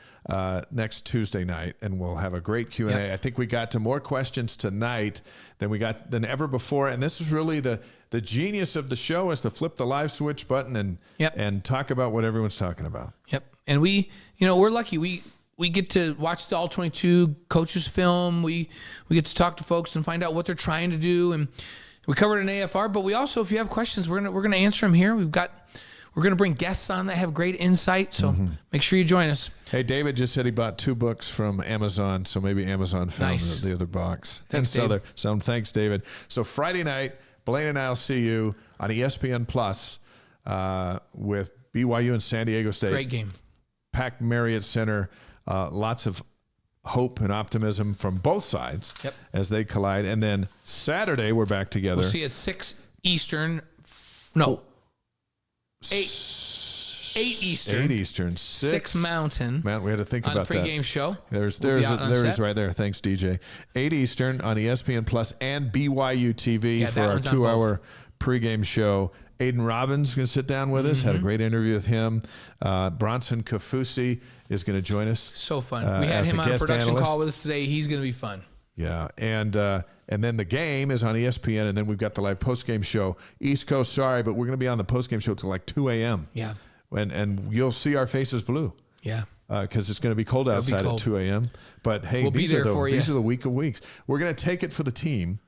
next Tuesday night, and we'll have a great Q&A. Yep. I think we got to more questions tonight than ever before, and this is really the genius of the show is to flip the live switch button and talk about what everyone's talking about. Yep. And we're lucky. We get to watch the All 22 coaches film. We get to talk to folks and find out what they're trying to do. And we covered an AFR, but we also, if you have questions, we're gonna answer them here. We're gonna bring guests on that have great insight. So make sure you join us. Hey, David just said he bought 2 books from Amazon, so maybe Amazon found the other box. Thanks, Dave. Thanks, David. So Friday night, Blaine and I will see you on ESPN Plus with BYU and San Diego State. Great game. Packed Marriott Center. Lots of hope and optimism from both sides as they collide. And then Saturday, we're back together. We'll see at 6 Eastern. No. 8 Eastern. 8 Eastern. 6 Mountain. Matt, we had to think about that. On the pregame show. There is right there. Thanks, DJ. 8 Eastern on ESPN Plus and BYU TV for our 2-hour pregame show. Aiden Robbins is going to sit down with us. Had a great interview with him. Bronson Kafusi is going to join us. So fun. We had him on a production call with us today. He's going to be fun. Yeah, and then the game is on ESPN, and then we've got the live postgame show. East Coast, sorry, but we're going to be on the postgame show till like 2 a.m. Yeah. And you'll see our faces blue. Yeah. Because it's going to be cold outside at 2 a.m. But, hey, these are the week of weeks. We're going to take it for the team,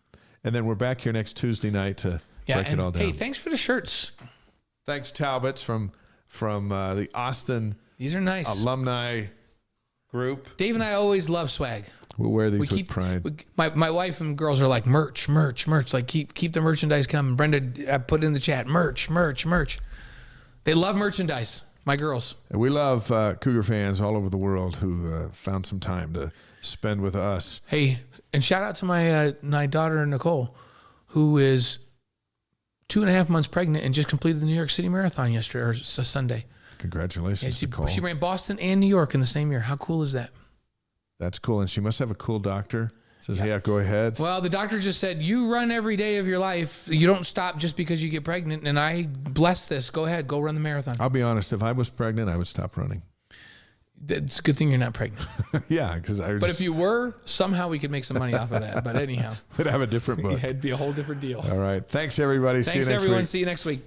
and then we're back here next Tuesday night to break it all down. Hey, thanks for the shirts. Thanks, Talbots from the Austin These are nice. alumni group. Dave and I always love swag. We'll wear these with pride. My wife and girls are like, merch. Like, keep the merchandise coming. Brenda, I put in the chat, merch. They love merchandise, my girls. And we love Cougar fans all over the world who found some time to spend with us. Hey, and shout out to my daughter, Nicole, who is 2.5 months pregnant and just completed the New York City Marathon yesterday or Sunday. Congratulations, Nicole. She ran Boston and New York in the same year. How cool is that? That's cool. And she must have a cool doctor. Says, hey, go ahead. Well, the doctor just said, you run every day of your life. You don't stop just because you get pregnant. And I bless this. Go ahead. Go run the marathon. I'll be honest. If I was pregnant, I would stop running. It's a good thing you're not pregnant. Yeah. But if you were, somehow we could make some money off of that. But anyhow. Would have a different book. It'd be a whole different deal. All right. Thanks, everybody. Thanks, see you next everyone. week. See you next week.